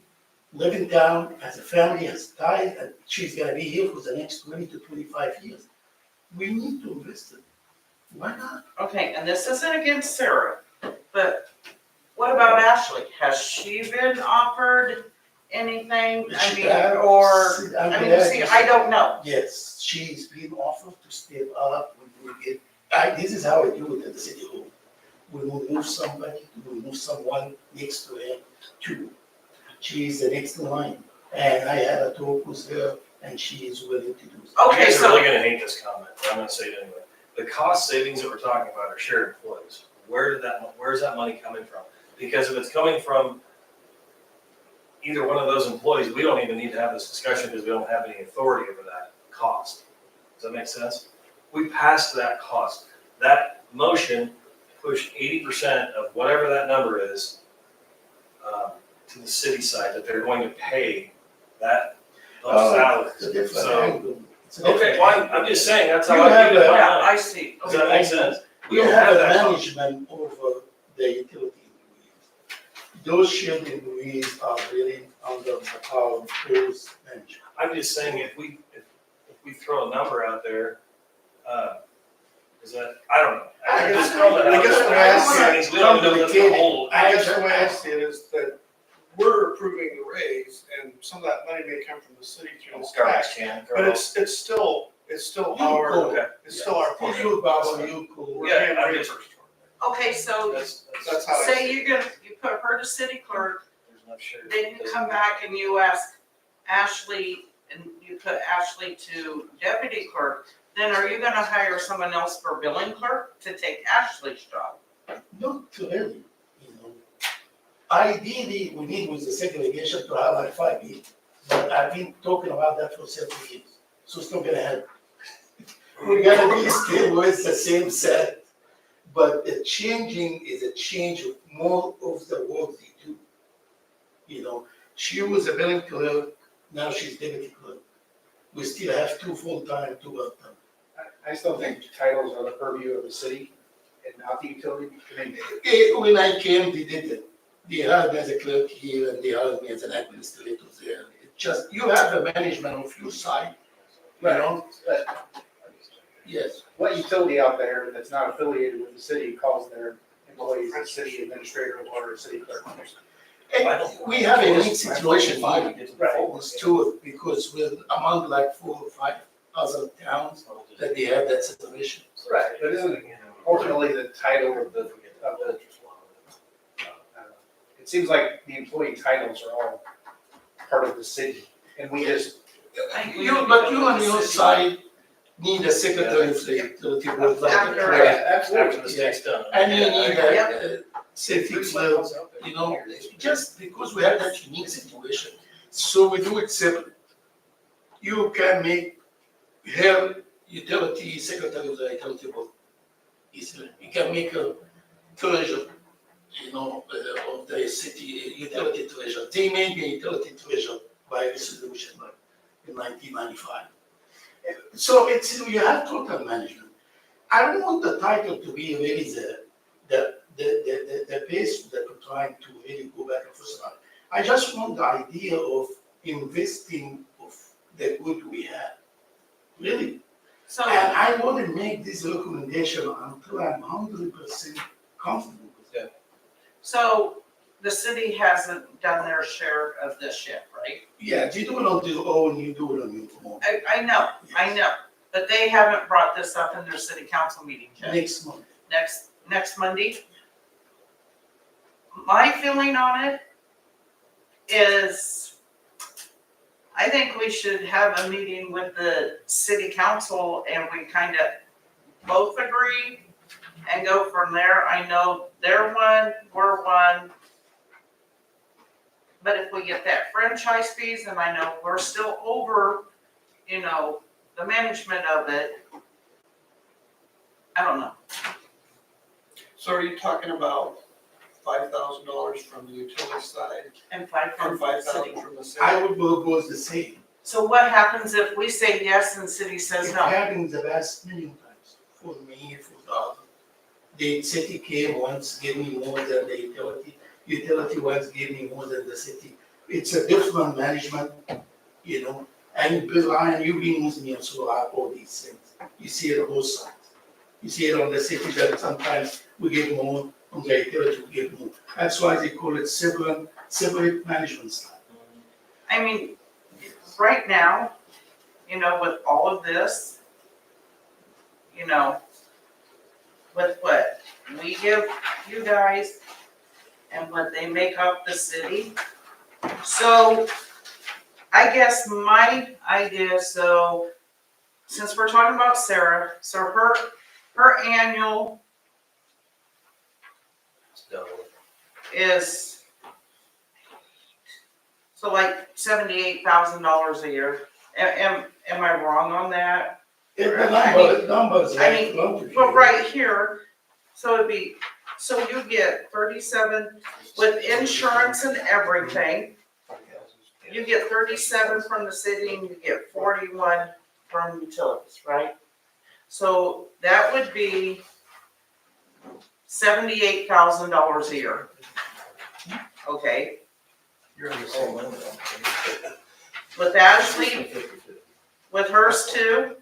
[SPEAKER 5] living down, has a family, has died, and she's gonna be here for the next 20 to 25 years. We need to invest in it. Why not?
[SPEAKER 2] okay, and this isn't against Sarah, but what about Ashley? Has she been offered anything? I mean, or, I mean, see, I don't know.
[SPEAKER 5] Yes, she's been offered to step up when we get, this is how I do it at the city hall. We will move somebody, we will move someone next to her to, she's the next in line. And I had a talk with her and she is willing to do so.
[SPEAKER 6] You
[SPEAKER 2] Okay,
[SPEAKER 6] guys are
[SPEAKER 2] so,
[SPEAKER 6] really gonna hate this comment, but I'm gonna say it anyway. The cost savings that we're talking about are shared employees. Where's that money coming from? Because if it's coming from either one of those employees, we don't even need to have this discussion because we don't have any authority over that cost. Does that make sense? We passed that cost. That motion pushed 80% of whatever that number is to the city side that they're going to pay that those salaries.
[SPEAKER 5] It's a different
[SPEAKER 6] So,
[SPEAKER 5] angle. It's a different
[SPEAKER 6] okay, well,
[SPEAKER 5] angle.
[SPEAKER 6] I'm just saying, that's how
[SPEAKER 5] You
[SPEAKER 6] I
[SPEAKER 5] have
[SPEAKER 6] view it.
[SPEAKER 5] a-
[SPEAKER 2] yeah, I see.
[SPEAKER 6] Does that make sense? We
[SPEAKER 5] You
[SPEAKER 6] don't
[SPEAKER 5] have a
[SPEAKER 6] that cost.
[SPEAKER 5] management over the utility employees. Those shared employees are really under the power of those management.
[SPEAKER 6] I'm just saying, if we throw a number out there, is that, I don't know. I just throw that
[SPEAKER 7] I
[SPEAKER 6] out
[SPEAKER 7] guess
[SPEAKER 6] there.
[SPEAKER 7] what I asked-
[SPEAKER 6] I mean, we don't know that's the whole.
[SPEAKER 7] I guess the way I see it is that we're approving the raise, and some of that money may come from the city through this tax.
[SPEAKER 6] can.
[SPEAKER 7] But it's still our,
[SPEAKER 6] Okay.
[SPEAKER 7] it's still our
[SPEAKER 5] If
[SPEAKER 7] portion.
[SPEAKER 5] you bother, you could.
[SPEAKER 7] We're
[SPEAKER 6] Yeah,
[SPEAKER 7] being
[SPEAKER 6] I'm
[SPEAKER 7] reimbursed
[SPEAKER 6] just-
[SPEAKER 7] for it.
[SPEAKER 2] Okay, so
[SPEAKER 7] That's how I see
[SPEAKER 2] say
[SPEAKER 7] it.
[SPEAKER 2] you put her to city clerk,
[SPEAKER 6] There's enough shares.
[SPEAKER 2] then you come back and you ask Ashley, and you put Ashley to deputy clerk, then are you gonna hire someone else for billing clerk to take Ashley's job?
[SPEAKER 5] Not really, you know. Ideally, we need with the segregation to have like 5 people, but I've been talking about that for several years, so it's not gonna happen. We're gonna be still with the same set, but the changing is a change of more of the work they do. You know, she was a billing clerk, now she's deputy clerk. We still have 2 full-time, 2 part-time.
[SPEAKER 8] I still think titles are the purview of the city and not the utility. I mean,
[SPEAKER 5] When I came, they did it. They hired me as a clerk here and they hired me as an administrator there. It just, you have the management of your side, you know?
[SPEAKER 8] but
[SPEAKER 5] Yes.
[SPEAKER 8] what utility out there that's not affiliated with the city calls their employees a city administrator or a city clerk?
[SPEAKER 5] And we have a unique situation
[SPEAKER 6] Right.
[SPEAKER 5] here with Stuart because we're among like 4 or 5 other towns that they have that situation.
[SPEAKER 8] Right, but isn't ultimately the title of the, it seems like the employee titles are all part of the city, and we just,
[SPEAKER 5] But you on your side need a secretary of the utility board like the
[SPEAKER 2] After-
[SPEAKER 5] clerk.
[SPEAKER 6] After the state's done.
[SPEAKER 5] And you need
[SPEAKER 2] Yep.
[SPEAKER 5] a safety clerk, you know, just because we have that unique situation. So we do it separate. You can make her utility secretary of the utility board easily. You can make a treasurer, you know, of the city utility treasurer. They made me utility treasurer by resolution like in 1995. So it's, you have total management. I don't want the title to be really the base that we're trying to really go back and forth on. I just want the idea of investing of the good we have, really.
[SPEAKER 2] So,
[SPEAKER 5] And I want to make this recommendation until I'm 100% comfortable with it.
[SPEAKER 2] so the city hasn't done their share of this yet, right?
[SPEAKER 5] Yeah, you do it on your own, you do it on your own.
[SPEAKER 2] I know, but they haven't brought this up in their city council meeting yet.
[SPEAKER 5] Next month.
[SPEAKER 2] Next Monday. My feeling on it is, I think we should have a meeting with the city council and we kind of both agree and go from there. I know they're one, we're one. But if we get that franchise fees, and I know we're still over, the management of it, I don't know.
[SPEAKER 11] So are you talking about $5,000 from the utility side
[SPEAKER 2] And five
[SPEAKER 11] and
[SPEAKER 2] from the city.
[SPEAKER 11] $5,000 from the city?
[SPEAKER 5] I would propose the same.
[SPEAKER 2] So what happens if we say yes and city says
[SPEAKER 5] It
[SPEAKER 2] no?
[SPEAKER 5] happens the last million times, for me, for the other. The city came once, gave me more than the utility once gave me more than the city. It's a different management, and Bill Ryan, you've been with me on all these things. You see it on both sides. You see it on the city that sometimes we get more, on the utility we get more. That's why they call it separate management style.
[SPEAKER 2] I mean, right now, with all of this, with what we give you guys and what they make up the city. So I guess my idea, so since we're talking about Sarah, so her annual
[SPEAKER 6] It's double.
[SPEAKER 2] is so like $78,000 a year. Am I wrong on that?
[SPEAKER 5] The numbers,
[SPEAKER 2] I mean,
[SPEAKER 5] right?
[SPEAKER 2] But right here, so you get 37 with insurance and everything. You get 37 from the city and you get 41 from utilities, right? So that would be $78,000 a year. Okay,
[SPEAKER 6] You're on the same limit.
[SPEAKER 2] with Ashley, with hers too,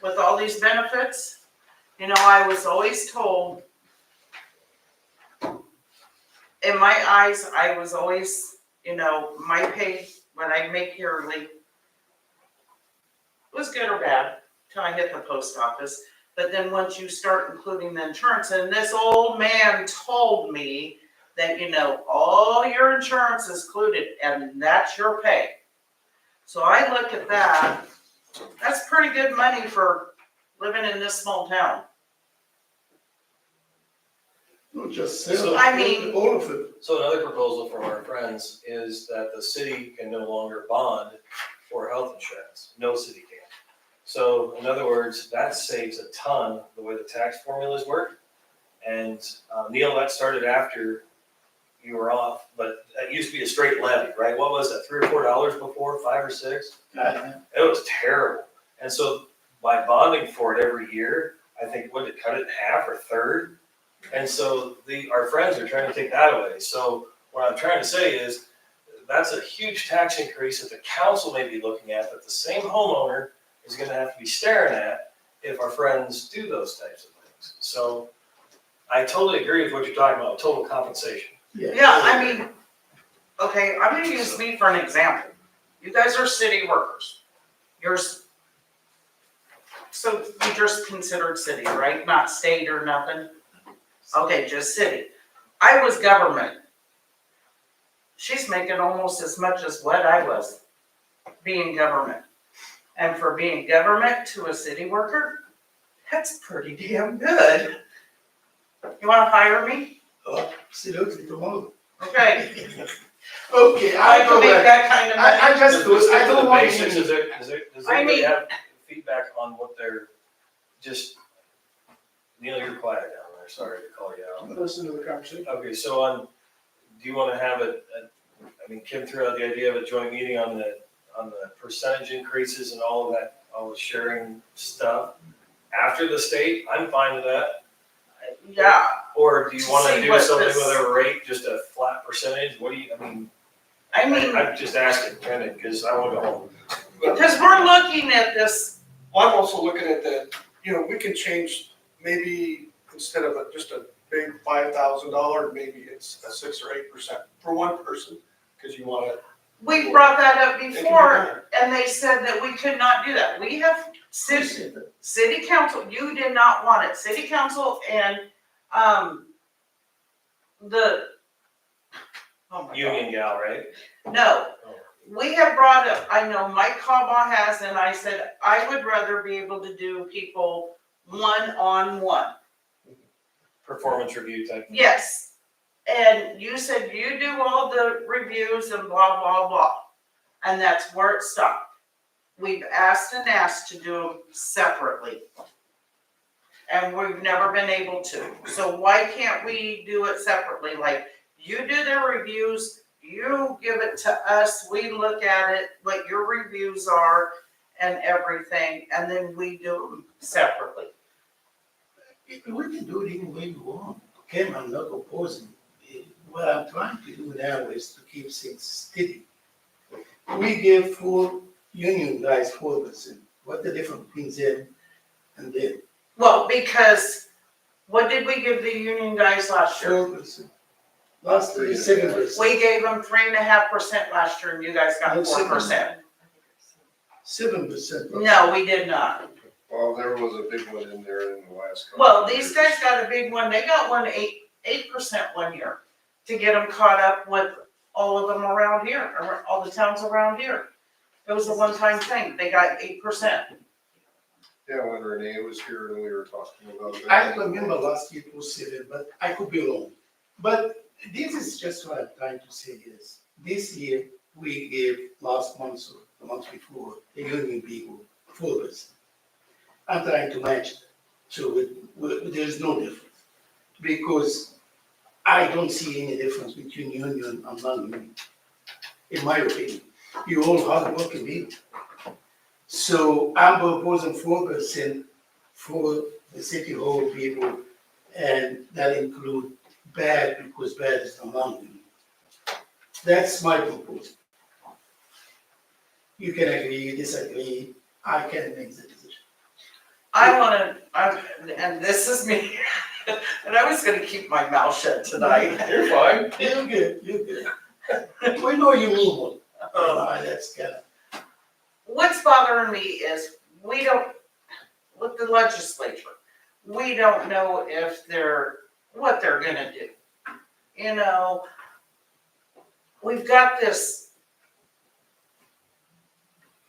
[SPEAKER 2] with all these benefits, I was always told, in my eyes, I was always, my pay, when I make yearly, was good or bad, till I hit the post office. But then once you start including the insurance, and this old man told me that, all your insurance is included, and that's your pay. So I look at that, that's pretty good money for living in this small town.
[SPEAKER 5] Not just
[SPEAKER 6] So,
[SPEAKER 5] sales,
[SPEAKER 2] I mean-
[SPEAKER 5] all of it.
[SPEAKER 6] So another proposal from our friends is that the city can no longer bond for health insurance. No city can. So in other words, that saves a ton, the way the tax formulas work. And Neil, that started after you were off, but that used to be a straight levy, right? What was that, $3 or $4 before, 5 or 6? It was terrible. And so by bonding for it every year, I think, what, it cut it in half or a third? And so our friends are trying to take that away. So what I'm trying to say is, that's a huge tax increase that the council may be looking at, that the same homeowner is gonna have to be staring at if our friends do those types of things. So I totally agree with what you're talking about, total compensation.
[SPEAKER 2] Yeah, I mean, okay, I'm gonna use me for an example. You guys are city workers. So you just considered city, right? Not state or nothing? Okay, just city. I was government. She's making almost as much as what I was being government. And for being government to a city worker, that's pretty damn good. You wanna hire me?
[SPEAKER 5] Oh, absolutely, tomorrow.
[SPEAKER 2] Okay.
[SPEAKER 5] Okay,
[SPEAKER 2] I
[SPEAKER 5] I
[SPEAKER 2] can
[SPEAKER 5] go
[SPEAKER 2] make
[SPEAKER 5] back.
[SPEAKER 2] that kind of money.
[SPEAKER 5] I just,
[SPEAKER 6] Let's
[SPEAKER 5] I
[SPEAKER 6] get to
[SPEAKER 5] don't
[SPEAKER 6] the
[SPEAKER 5] want
[SPEAKER 6] basics.
[SPEAKER 5] to.
[SPEAKER 6] Does
[SPEAKER 2] I
[SPEAKER 6] anybody
[SPEAKER 2] mean-
[SPEAKER 6] have feedback on what they're just, Neil, you're quiet down there, sorry to call you out.
[SPEAKER 11] Listen to the conversation.
[SPEAKER 6] Okay, so do you wanna have Kim threw out the idea of a joint meeting on the percentage increases and all of that, all the sharing stuff after the state? I'm fine with that.
[SPEAKER 2] Yeah,
[SPEAKER 6] Or do you wanna
[SPEAKER 2] See
[SPEAKER 6] do
[SPEAKER 2] what
[SPEAKER 6] something
[SPEAKER 2] this-
[SPEAKER 6] with a rate, just a flat percentage? What do you,
[SPEAKER 2] I mean,
[SPEAKER 6] I'm just asking, kinda, cause I wanna go home.
[SPEAKER 2] because we're looking at this,
[SPEAKER 11] Well, I'm also looking at that, we can change, maybe instead of just a big $5,000, maybe it's a 6 or 8% for one person, because you want to.
[SPEAKER 2] we brought that up
[SPEAKER 11] It can be
[SPEAKER 2] before,
[SPEAKER 11] done.
[SPEAKER 2] and they said that we could not do that. We have city council, you did not want it, city council and, the, oh my God.
[SPEAKER 6] Union gal, right?
[SPEAKER 2] No, we we have brought up, I know Mike Cobba has, and I said, I would rather be able to do people one-on-one.
[SPEAKER 6] Performance review type.
[SPEAKER 2] Yes. And you said you do all the reviews and blah, blah, blah. And that's where it stopped. We've asked and asked to do them separately. And we've never been able to. So why can't we do it separately? Like, you do the reviews, you give it to us, we look at it, what your reviews are and everything, and then we do them separately.
[SPEAKER 5] We can do it any way you want. Okay, I'm not opposing. What I'm trying to do now is to keep things steady. We give full union guys 4%. What's the difference between them and them?
[SPEAKER 2] Well, because what did we give the union guys last year?
[SPEAKER 5] 4%. Last year, 7%.
[SPEAKER 2] We gave them 3.5% last year and you guys got 4%.
[SPEAKER 5] 7%.
[SPEAKER 2] No, we did not.
[SPEAKER 4] Well, there was a big one in there in the last couple.
[SPEAKER 2] Well,
[SPEAKER 4] of
[SPEAKER 2] these
[SPEAKER 4] years.
[SPEAKER 2] guys got a big one. They got 8% one year to get them caught up with all of them around here, or all the towns around here. It was a one-time thing. They got 8%.
[SPEAKER 4] Yeah, when Renee was here and we were talking about that.
[SPEAKER 5] I remember last year it was 7, but I could be wrong. But this is just what I'm trying to say is, this year, we gave last month or the month before, the union people 4%. I'm trying to match it, so there's no difference. Because I don't see any difference between union and non-union, in my opinion. You're all hardworking people. So I'm proposing 4% for the city hall people, and that include bad, because bad is the non-union. That's my proposal. You can agree, disagree, I can make the decision.
[SPEAKER 2] And this is me, and I was gonna keep my mouth shut tonight.
[SPEAKER 6] You're fine.
[SPEAKER 5] You're good, you're good. We know you mean one. That's kind of.
[SPEAKER 2] What's bothering me is we don't, with the legislature, we don't know if what they're gonna do. You know, we've got this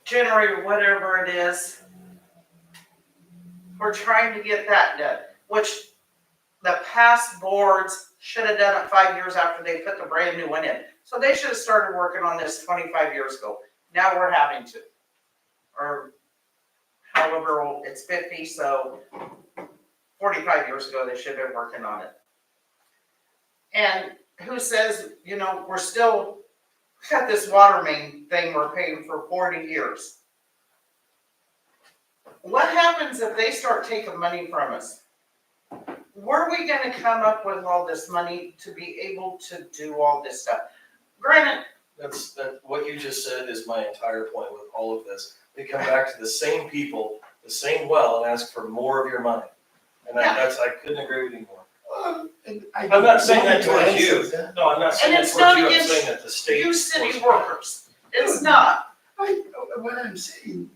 [SPEAKER 2] generator, whatever it is. We're trying to get that done, which the past boards should have done it 5 years after they put the brand new one in. So they should have started working on this 25 years ago. Now we're having to. Or however old, it's 50, so 45 years ago, they should have been working on it. And who says, we're still, got this water main thing we're paying for 40 years. What happens if they start taking money from us? Where are we gonna come up with all this money to be able to do all this stuff? Granted,
[SPEAKER 6] What you just said is my entire point with all of this. They come back to the same people, the same well, and ask for more of your money. And I couldn't agree with you more. I'm not saying that towards you. No, I'm not saying
[SPEAKER 2] And
[SPEAKER 6] that
[SPEAKER 2] it's
[SPEAKER 6] towards
[SPEAKER 2] not
[SPEAKER 6] you, I'm
[SPEAKER 2] against
[SPEAKER 6] saying that the state.
[SPEAKER 2] you city workers, it's not.
[SPEAKER 5] What I'm saying,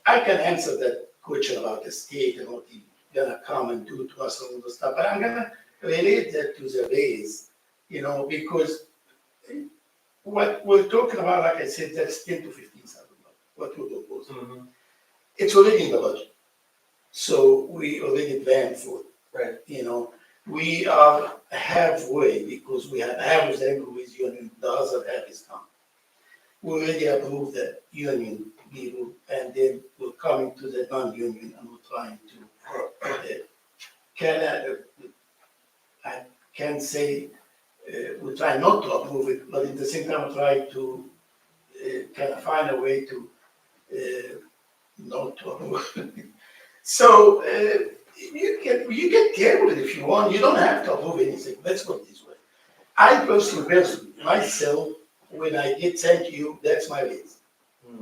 [SPEAKER 5] I can answer that question about the state and what he gonna come and do to us and all the stuff, but I'm gonna relate that to the base, because what we're talking about, like I said, that's 10 to 15,000, what we're proposing.
[SPEAKER 6] Mm-hmm.
[SPEAKER 5] It's already in the budget. So we already planned for it.
[SPEAKER 6] Right.
[SPEAKER 5] We are halfway because we have half of the employees union, the other half is not. We already approved the union people, and then we're coming to the non-union and we're trying to, I can say, we try not to approve it, but at the same time, try to kind of find a way to not to approve it. So you can table it if you want. You don't have to approve anything. Let's put it this way. I personally, myself, when I get thank you, that's my reason.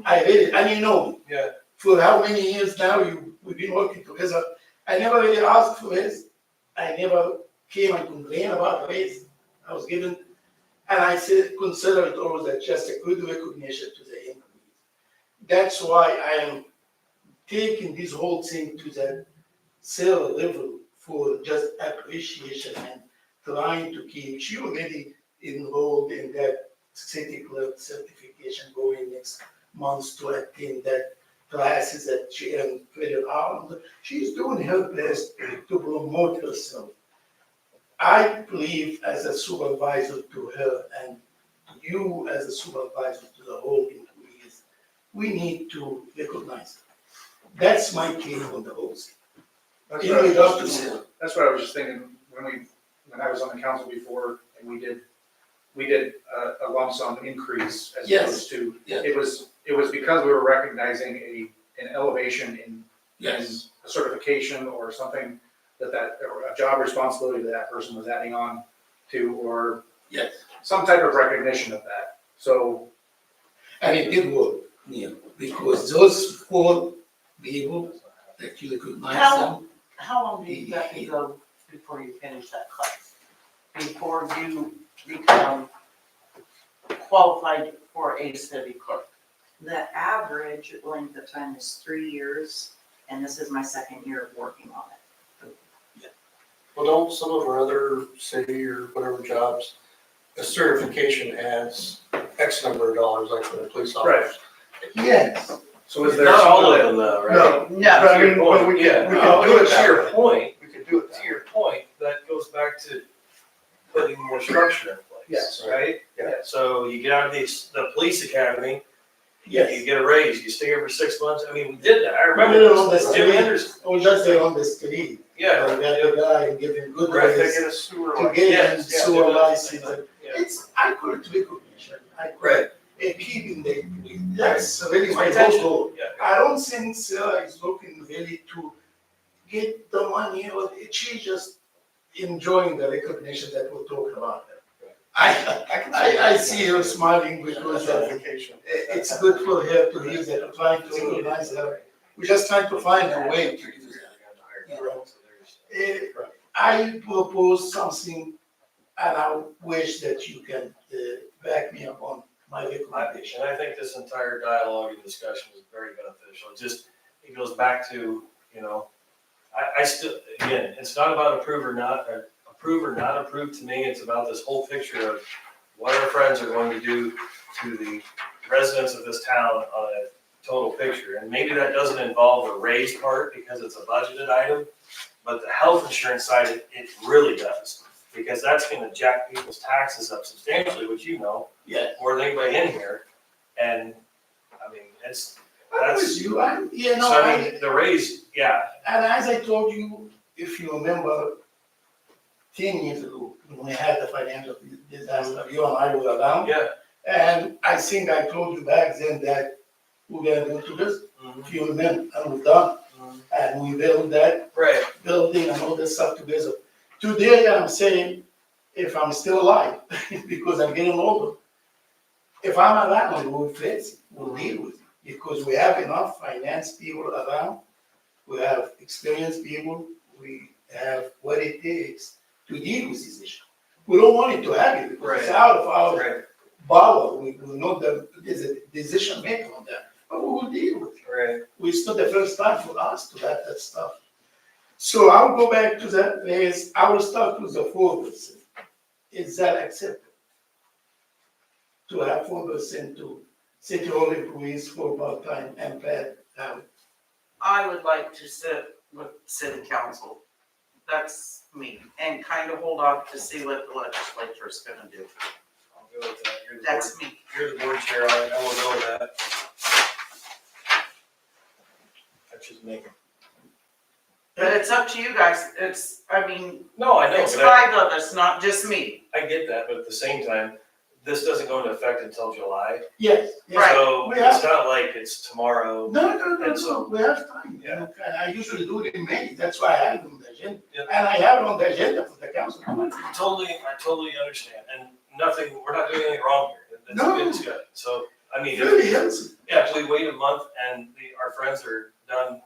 [SPEAKER 5] I read it, and you know me.
[SPEAKER 6] Yeah.
[SPEAKER 5] For how many years now we've been working together. I never really asked for raise. I never came and complained about raise. I was given, and I said, consider it always as just a good recognition to the employees. That's why I am taking this whole thing to the cell level for just appreciation and trying to keep you already enrolled in that city clerk certification going next month to attend that classes that she earned credit on. She's doing her best to promote herself. I believe as a supervisor to her and you as a supervisor to the whole employees, we need to recognize her. That's my take on the whole thing.
[SPEAKER 8] That's
[SPEAKER 5] In
[SPEAKER 8] what I was
[SPEAKER 5] regard to
[SPEAKER 8] just-
[SPEAKER 5] Sarah.
[SPEAKER 8] That's what I was just thinking, when I was on the council before, and we did a lump sum increase as
[SPEAKER 5] Yes.
[SPEAKER 8] opposed to,
[SPEAKER 5] Yes.
[SPEAKER 8] it was because we were recognizing an elevation in
[SPEAKER 5] Yes.
[SPEAKER 8] a certification or something or a job responsibility that person was adding on to, or
[SPEAKER 5] Yes.
[SPEAKER 8] some type of recognition of that. So,
[SPEAKER 5] And it did work, because those 4 people that you recognize them.
[SPEAKER 2] How long do you got to go before you finish that class? Before you become qualified for a city clerk?
[SPEAKER 12] The average length of time is 3 years, and this is my second year of working on it.
[SPEAKER 11] Well, don't some of our other city or whatever jobs, a certification adds X number of dollars, like for the police officers?
[SPEAKER 5] Yes.
[SPEAKER 8] so is there?
[SPEAKER 6] Not all of
[SPEAKER 8] something
[SPEAKER 6] them though, right?
[SPEAKER 11] No,
[SPEAKER 2] No.
[SPEAKER 11] but I mean, but we
[SPEAKER 6] Yeah.
[SPEAKER 11] can do it
[SPEAKER 6] To
[SPEAKER 11] that
[SPEAKER 6] your
[SPEAKER 11] way.
[SPEAKER 6] point,
[SPEAKER 11] We could do it
[SPEAKER 6] to
[SPEAKER 11] that way.
[SPEAKER 6] your point, that goes back to putting more structure in place.
[SPEAKER 8] Yes.
[SPEAKER 6] Right?
[SPEAKER 11] Yeah.
[SPEAKER 6] So you get out of the police academy,
[SPEAKER 5] Yes.
[SPEAKER 6] you get a raise, you stay here for 6 months, I mean, we did that, I remember
[SPEAKER 5] We did it on the
[SPEAKER 6] this, Jimmy
[SPEAKER 5] street.
[SPEAKER 6] Anderson.
[SPEAKER 5] I was just there on the street.
[SPEAKER 6] Yeah.
[SPEAKER 5] We got the guy and give him good
[SPEAKER 6] Right,
[SPEAKER 5] raise
[SPEAKER 11] Get a sewer
[SPEAKER 5] to
[SPEAKER 11] line.
[SPEAKER 5] get him
[SPEAKER 6] Yes, yeah,
[SPEAKER 5] sewer
[SPEAKER 6] yeah.
[SPEAKER 5] license.
[SPEAKER 6] Yeah.
[SPEAKER 5] It's, I call it recognition. I call
[SPEAKER 6] Right.
[SPEAKER 5] it keeping the employee. That's really my
[SPEAKER 6] Retention.
[SPEAKER 5] goal.
[SPEAKER 6] Yeah.
[SPEAKER 5] I don't think Sarah is looking really to get the money, or she's just enjoying the recognition that we're talking about. I see her smiling because
[SPEAKER 11] Certification.
[SPEAKER 5] it's good for her to hear that we're trying to recognize her. We're just trying to find a way to do that. You know? I propose something, and I wish that you can back me up on my recommendation.
[SPEAKER 6] And I think this entire dialogue and discussion is very beneficial. It goes back to, I still, again, it's not about approve or not approve to me. It's about this whole picture of what our friends are going to do to the residents of this town on a total picture. And maybe that doesn't involve a raise part because it's a budgeted item, but the health insurance side, it really does. Because that's gonna jack people's taxes up substantially, which
[SPEAKER 5] Yeah.
[SPEAKER 6] more than anybody in here. And, I mean,
[SPEAKER 5] I'm with you,
[SPEAKER 6] so I mean, the raise, yeah,
[SPEAKER 5] and as I told you, if you remember, 10 years ago, when we had the financial disaster, you and I were around.
[SPEAKER 6] yeah.
[SPEAKER 5] And I think I told you back then that we're gonna do this,
[SPEAKER 6] Mhm,
[SPEAKER 5] if you remember, and we've done.
[SPEAKER 6] mhm.
[SPEAKER 5] And we built that
[SPEAKER 6] Right,
[SPEAKER 5] building and all this stuff together. Today, I'm saying, if I'm still alive, because I'm getting older, if I'm around, we'll fix it, we'll deal with it. Because we have enough finance people around, we have experienced people, we have what it takes to deal with this issue. We don't want it to happen, because it's
[SPEAKER 6] Right.
[SPEAKER 5] out of our
[SPEAKER 6] right,
[SPEAKER 5] power, we know that there's a decision maker on that, but we will deal with it.
[SPEAKER 6] right.
[SPEAKER 5] It's not the first time for us to have that stuff. So I'll go back to that place, I will start with the 4%. Is that acceptable? To have 4% to city hall employees for part-time and paid hours?
[SPEAKER 2] I would like to sit with city council. That's me, and kind of hold off to see what the legislature is gonna do.
[SPEAKER 6] I'll go with that. You're the board,
[SPEAKER 2] That's me.
[SPEAKER 6] you're the board chair, I will go with that. That's just me.
[SPEAKER 2] But it's up to you guys.
[SPEAKER 6] No, I know,
[SPEAKER 2] It's
[SPEAKER 6] but I
[SPEAKER 2] 5 of us, not just me.
[SPEAKER 6] get that, but at the same time, this doesn't go into effect until July.
[SPEAKER 5] Yes, yes.
[SPEAKER 2] Right.
[SPEAKER 6] So
[SPEAKER 5] We
[SPEAKER 6] it's
[SPEAKER 5] have-
[SPEAKER 6] not like it's tomorrow.
[SPEAKER 5] No,
[SPEAKER 6] so-
[SPEAKER 5] we have time,
[SPEAKER 6] Yeah.
[SPEAKER 5] and I usually do it in May, that's why I have it on the agenda.
[SPEAKER 6] Yeah.
[SPEAKER 5] And I have it on the agenda for the council.
[SPEAKER 6] I totally understand, and we're not doing anything wrong here. It's a
[SPEAKER 5] No.
[SPEAKER 6] good discussion. So, I mean,
[SPEAKER 5] Very healthy.
[SPEAKER 6] if we wait a month and our friends are done,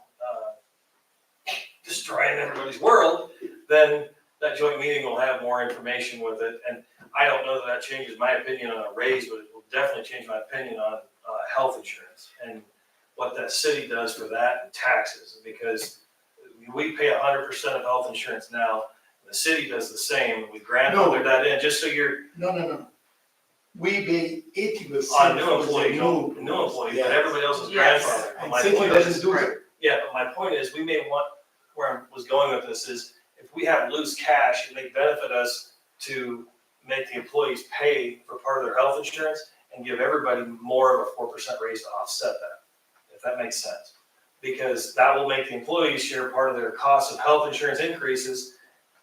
[SPEAKER 6] destroying everybody's world, then that joint meeting will have more information with it. And I don't know that changes my opinion on a raise, but it will definitely change my opinion on, health insurance and what that city does for that and taxes, because we pay 100% of health insurance now. The city does the same, we grandfather that in, just so you're,
[SPEAKER 5] No. we pay 80%.
[SPEAKER 6] On new
[SPEAKER 5] for the
[SPEAKER 6] employees,
[SPEAKER 5] new
[SPEAKER 6] new employees, but
[SPEAKER 5] Yes.
[SPEAKER 6] everybody else is
[SPEAKER 2] Yes.
[SPEAKER 6] grandfathered. But
[SPEAKER 5] And
[SPEAKER 6] my
[SPEAKER 5] city
[SPEAKER 6] point
[SPEAKER 5] doesn't
[SPEAKER 6] is,
[SPEAKER 5] do that.
[SPEAKER 6] yeah, but my point is, we may want, where I was going with this is, if we have loose cash, it may benefit us to make the employees pay for part of their health insurance and give everybody more of a 4% raise to offset that, if that makes sense. Because that will make the employees share part of their cost of health insurance increases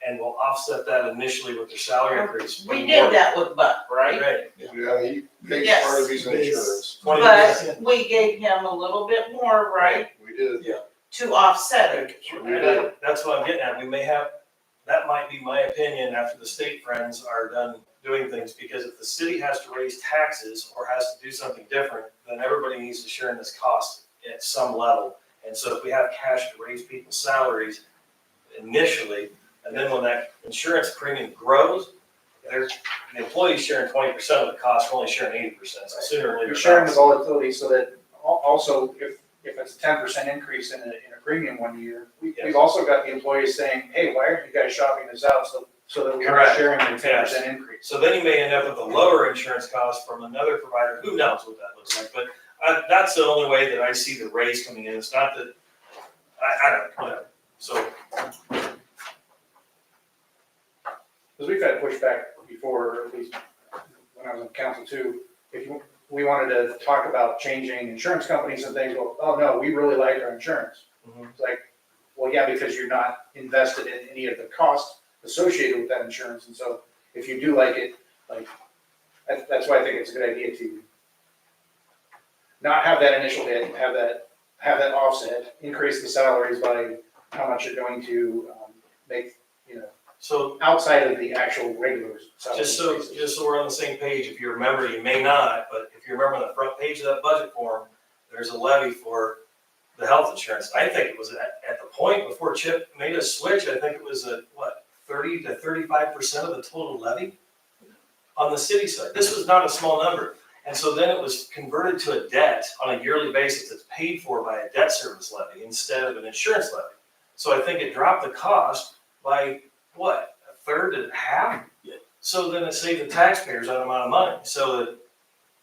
[SPEAKER 6] and will offset that initially with their salary increase.
[SPEAKER 2] We did that with Buck, right?
[SPEAKER 6] Right,
[SPEAKER 4] Yeah, he pays
[SPEAKER 2] Yes.
[SPEAKER 4] part of his insurance.
[SPEAKER 6] 20%.
[SPEAKER 2] But we gave him a little bit more, right,
[SPEAKER 4] We did.
[SPEAKER 2] to offset it.
[SPEAKER 6] And that's what I'm getting at, we may have, that might be my opinion after the state friends are done doing things, because if the city has to raise taxes or has to do something different, then everybody needs to share in this cost at some level. And so if we have cash to raise people's salaries initially, and then when that insurance premium grows, the employee's sharing 20% of the cost, we're only sharing 80%, so sooner or later.
[SPEAKER 8] You're sharing the volatility so that also if it's a 10% increase in a premium one year, we've also got the employees saying, hey, why aren't you guys shopping this out so that we're
[SPEAKER 6] Correct.
[SPEAKER 8] sharing the 10% increase?
[SPEAKER 6] So then you may end up with a lower insurance cost from another provider, who knows what that looks like, but that's the only way that I see the raise coming in, it's not that, I don't, whatever, so.
[SPEAKER 8] Because we've had pushback before, or at least when I was on council too, we wanted to talk about changing insurance companies and things, well, oh no, we really like our insurance.
[SPEAKER 6] Mhm.
[SPEAKER 8] It's like, well, yeah, because you're not invested in any of the costs associated with that insurance, and so if you do like it, like, that's why I think it's a good idea to not have that initial hit, have that offset, increase the salaries by how much you're going to make,
[SPEAKER 6] So
[SPEAKER 8] outside of the actual regular salary
[SPEAKER 6] just so
[SPEAKER 8] increases.
[SPEAKER 6] we're on the same page, if you remember, you may not, but if you remember on the front page of that budget form, there's a levy for the health insurance. I think it was at the point before Chip made a switch, I think it was 30 to 35% of the total levy on the city side. This was not a small number. And so then it was converted to a debt on a yearly basis that's paid for by a debt service levy instead of an insurance levy. So I think it dropped the cost by what, a third to half?
[SPEAKER 5] Yeah.
[SPEAKER 6] So then it saved the taxpayers that amount of money. So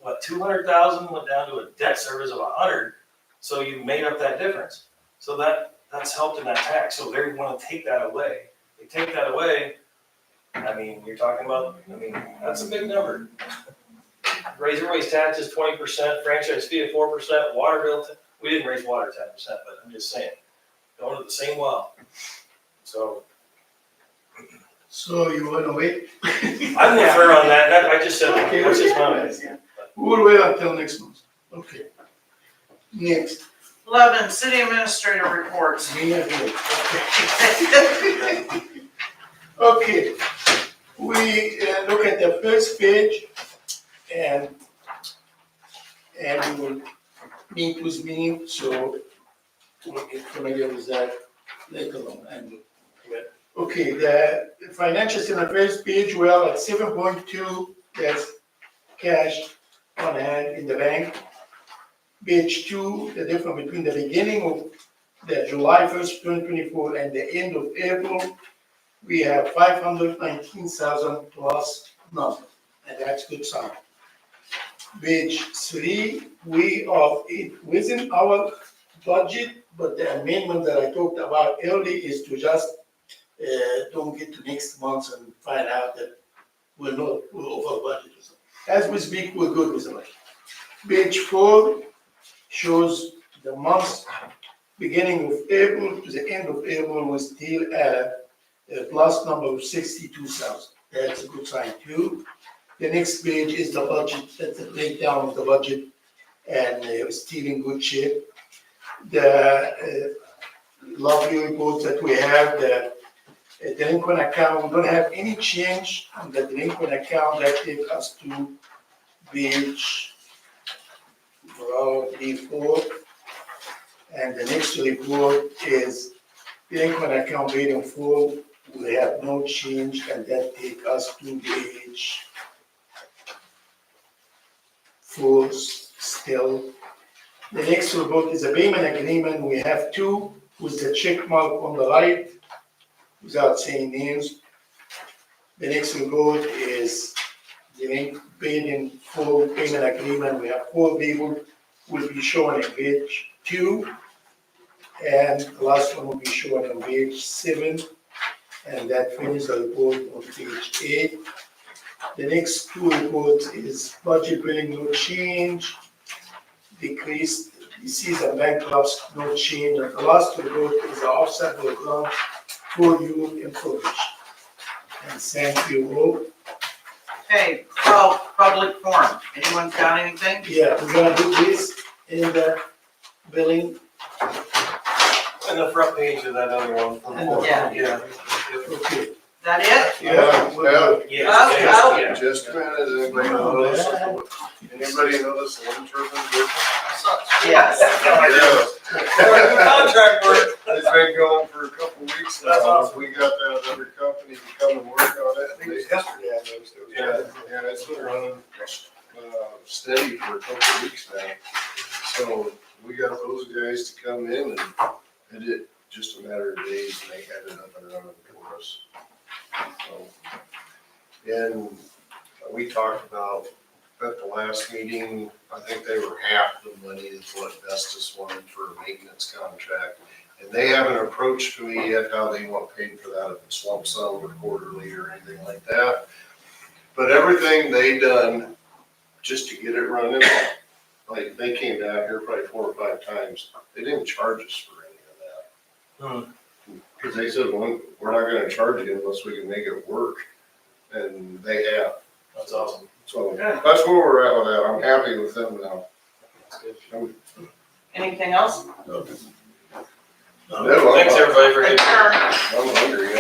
[SPEAKER 6] that, 200,000 went down to a debt service of 100. So you made up that difference. So that's helped in that tax. So they want to take that away. They take that away, I mean, you're talking about, that's a big number. Raise everybody's taxes 20%, franchise fee of 4%, water bill, we didn't raise water 10%, but I'm just saying, going to the same well. So
[SPEAKER 5] So you wanna wait?
[SPEAKER 6] I'm with her on that, I just said,
[SPEAKER 5] Okay,
[SPEAKER 6] that's just my
[SPEAKER 5] okay.
[SPEAKER 6] opinion.
[SPEAKER 5] We'll wait until next month. Okay. Next,
[SPEAKER 2] 11, city administrator reports.
[SPEAKER 5] me and you. Okay, we look at the first page and we will meet with me, so we'll get familiar with that later on. And okay, the financials in the first page, we are at 7.2, that's cash on hand in the bank. Page 2, the difference between the beginning of the July 1st, 2024 and the end of April, we have 519,000 plus number, and that's good sign. Page 3, we are within our budget, but the amendment that I talked about earlier is to just don't get to next month and find out that we're over budget. As we speak, we're good with the budget. Page 4 shows the months beginning of April to the end of April, we still at a plus number of 62,000. That's a good sign too. The next page is the budget, that's a breakdown of the budget, and still in good shape. The lovely reports that we have, the delinquent account, we don't have any change on the delinquent account. That takes us to page 4. And the next report is delinquent account paid in full. We have no change, and that takes us to page 4 still. The next report is a payment agreement. We have 2 with the check mark on the right, without saying names. The next report is They ain't paid in full payment agreement. We have 4 people will be shown in page 2. And the last one will be shown on page 7. And that finishes the report on page 8. The next 2 reports is budget billing, no change. Decreased receipts and bank drafts, no change. And the last report is the offset program for your information. And thank you all.
[SPEAKER 2] Okay, 12, public forum. Anyone got anything?
[SPEAKER 5] Yeah, we're gonna do this in the billing.
[SPEAKER 6] And the front page of that other one.
[SPEAKER 2] Yeah.
[SPEAKER 6] Yeah.
[SPEAKER 5] Okay.
[SPEAKER 2] That it?
[SPEAKER 6] Yes.
[SPEAKER 4] Just a minute, does anybody notice, the wind turbine business?
[SPEAKER 2] Yes.
[SPEAKER 6] Contract work.
[SPEAKER 4] It's been going for a couple weeks now.
[SPEAKER 6] That's awesome.
[SPEAKER 4] We got that other company to come and work on it.
[SPEAKER 7] I think it was yesterday I noticed it was.
[SPEAKER 4] Yeah, it's been running, steady for a couple of weeks now. So we got those guys to come in and it just a matter of days and they had it up and running for us. So, and we talked about at the last meeting, I think they were half the money is what Vestas wanted for a maintenance contract. And they haven't approached me yet how they want paid for that, if it's lump sum or quarterly or anything like that. But everything they done just to get it running, like they came down here probably 4 or 5 times. They didn't charge us for any of that. Because they said, well, we're not gonna charge you unless we can make it work. And they have.
[SPEAKER 6] That's awesome.
[SPEAKER 4] So that's where we're at with that. I'm happy with them now.
[SPEAKER 2] Anything else?
[SPEAKER 4] No,
[SPEAKER 6] Thanks, everybody, for getting.
[SPEAKER 2] Adjourn.
[SPEAKER 4] I'm hungry.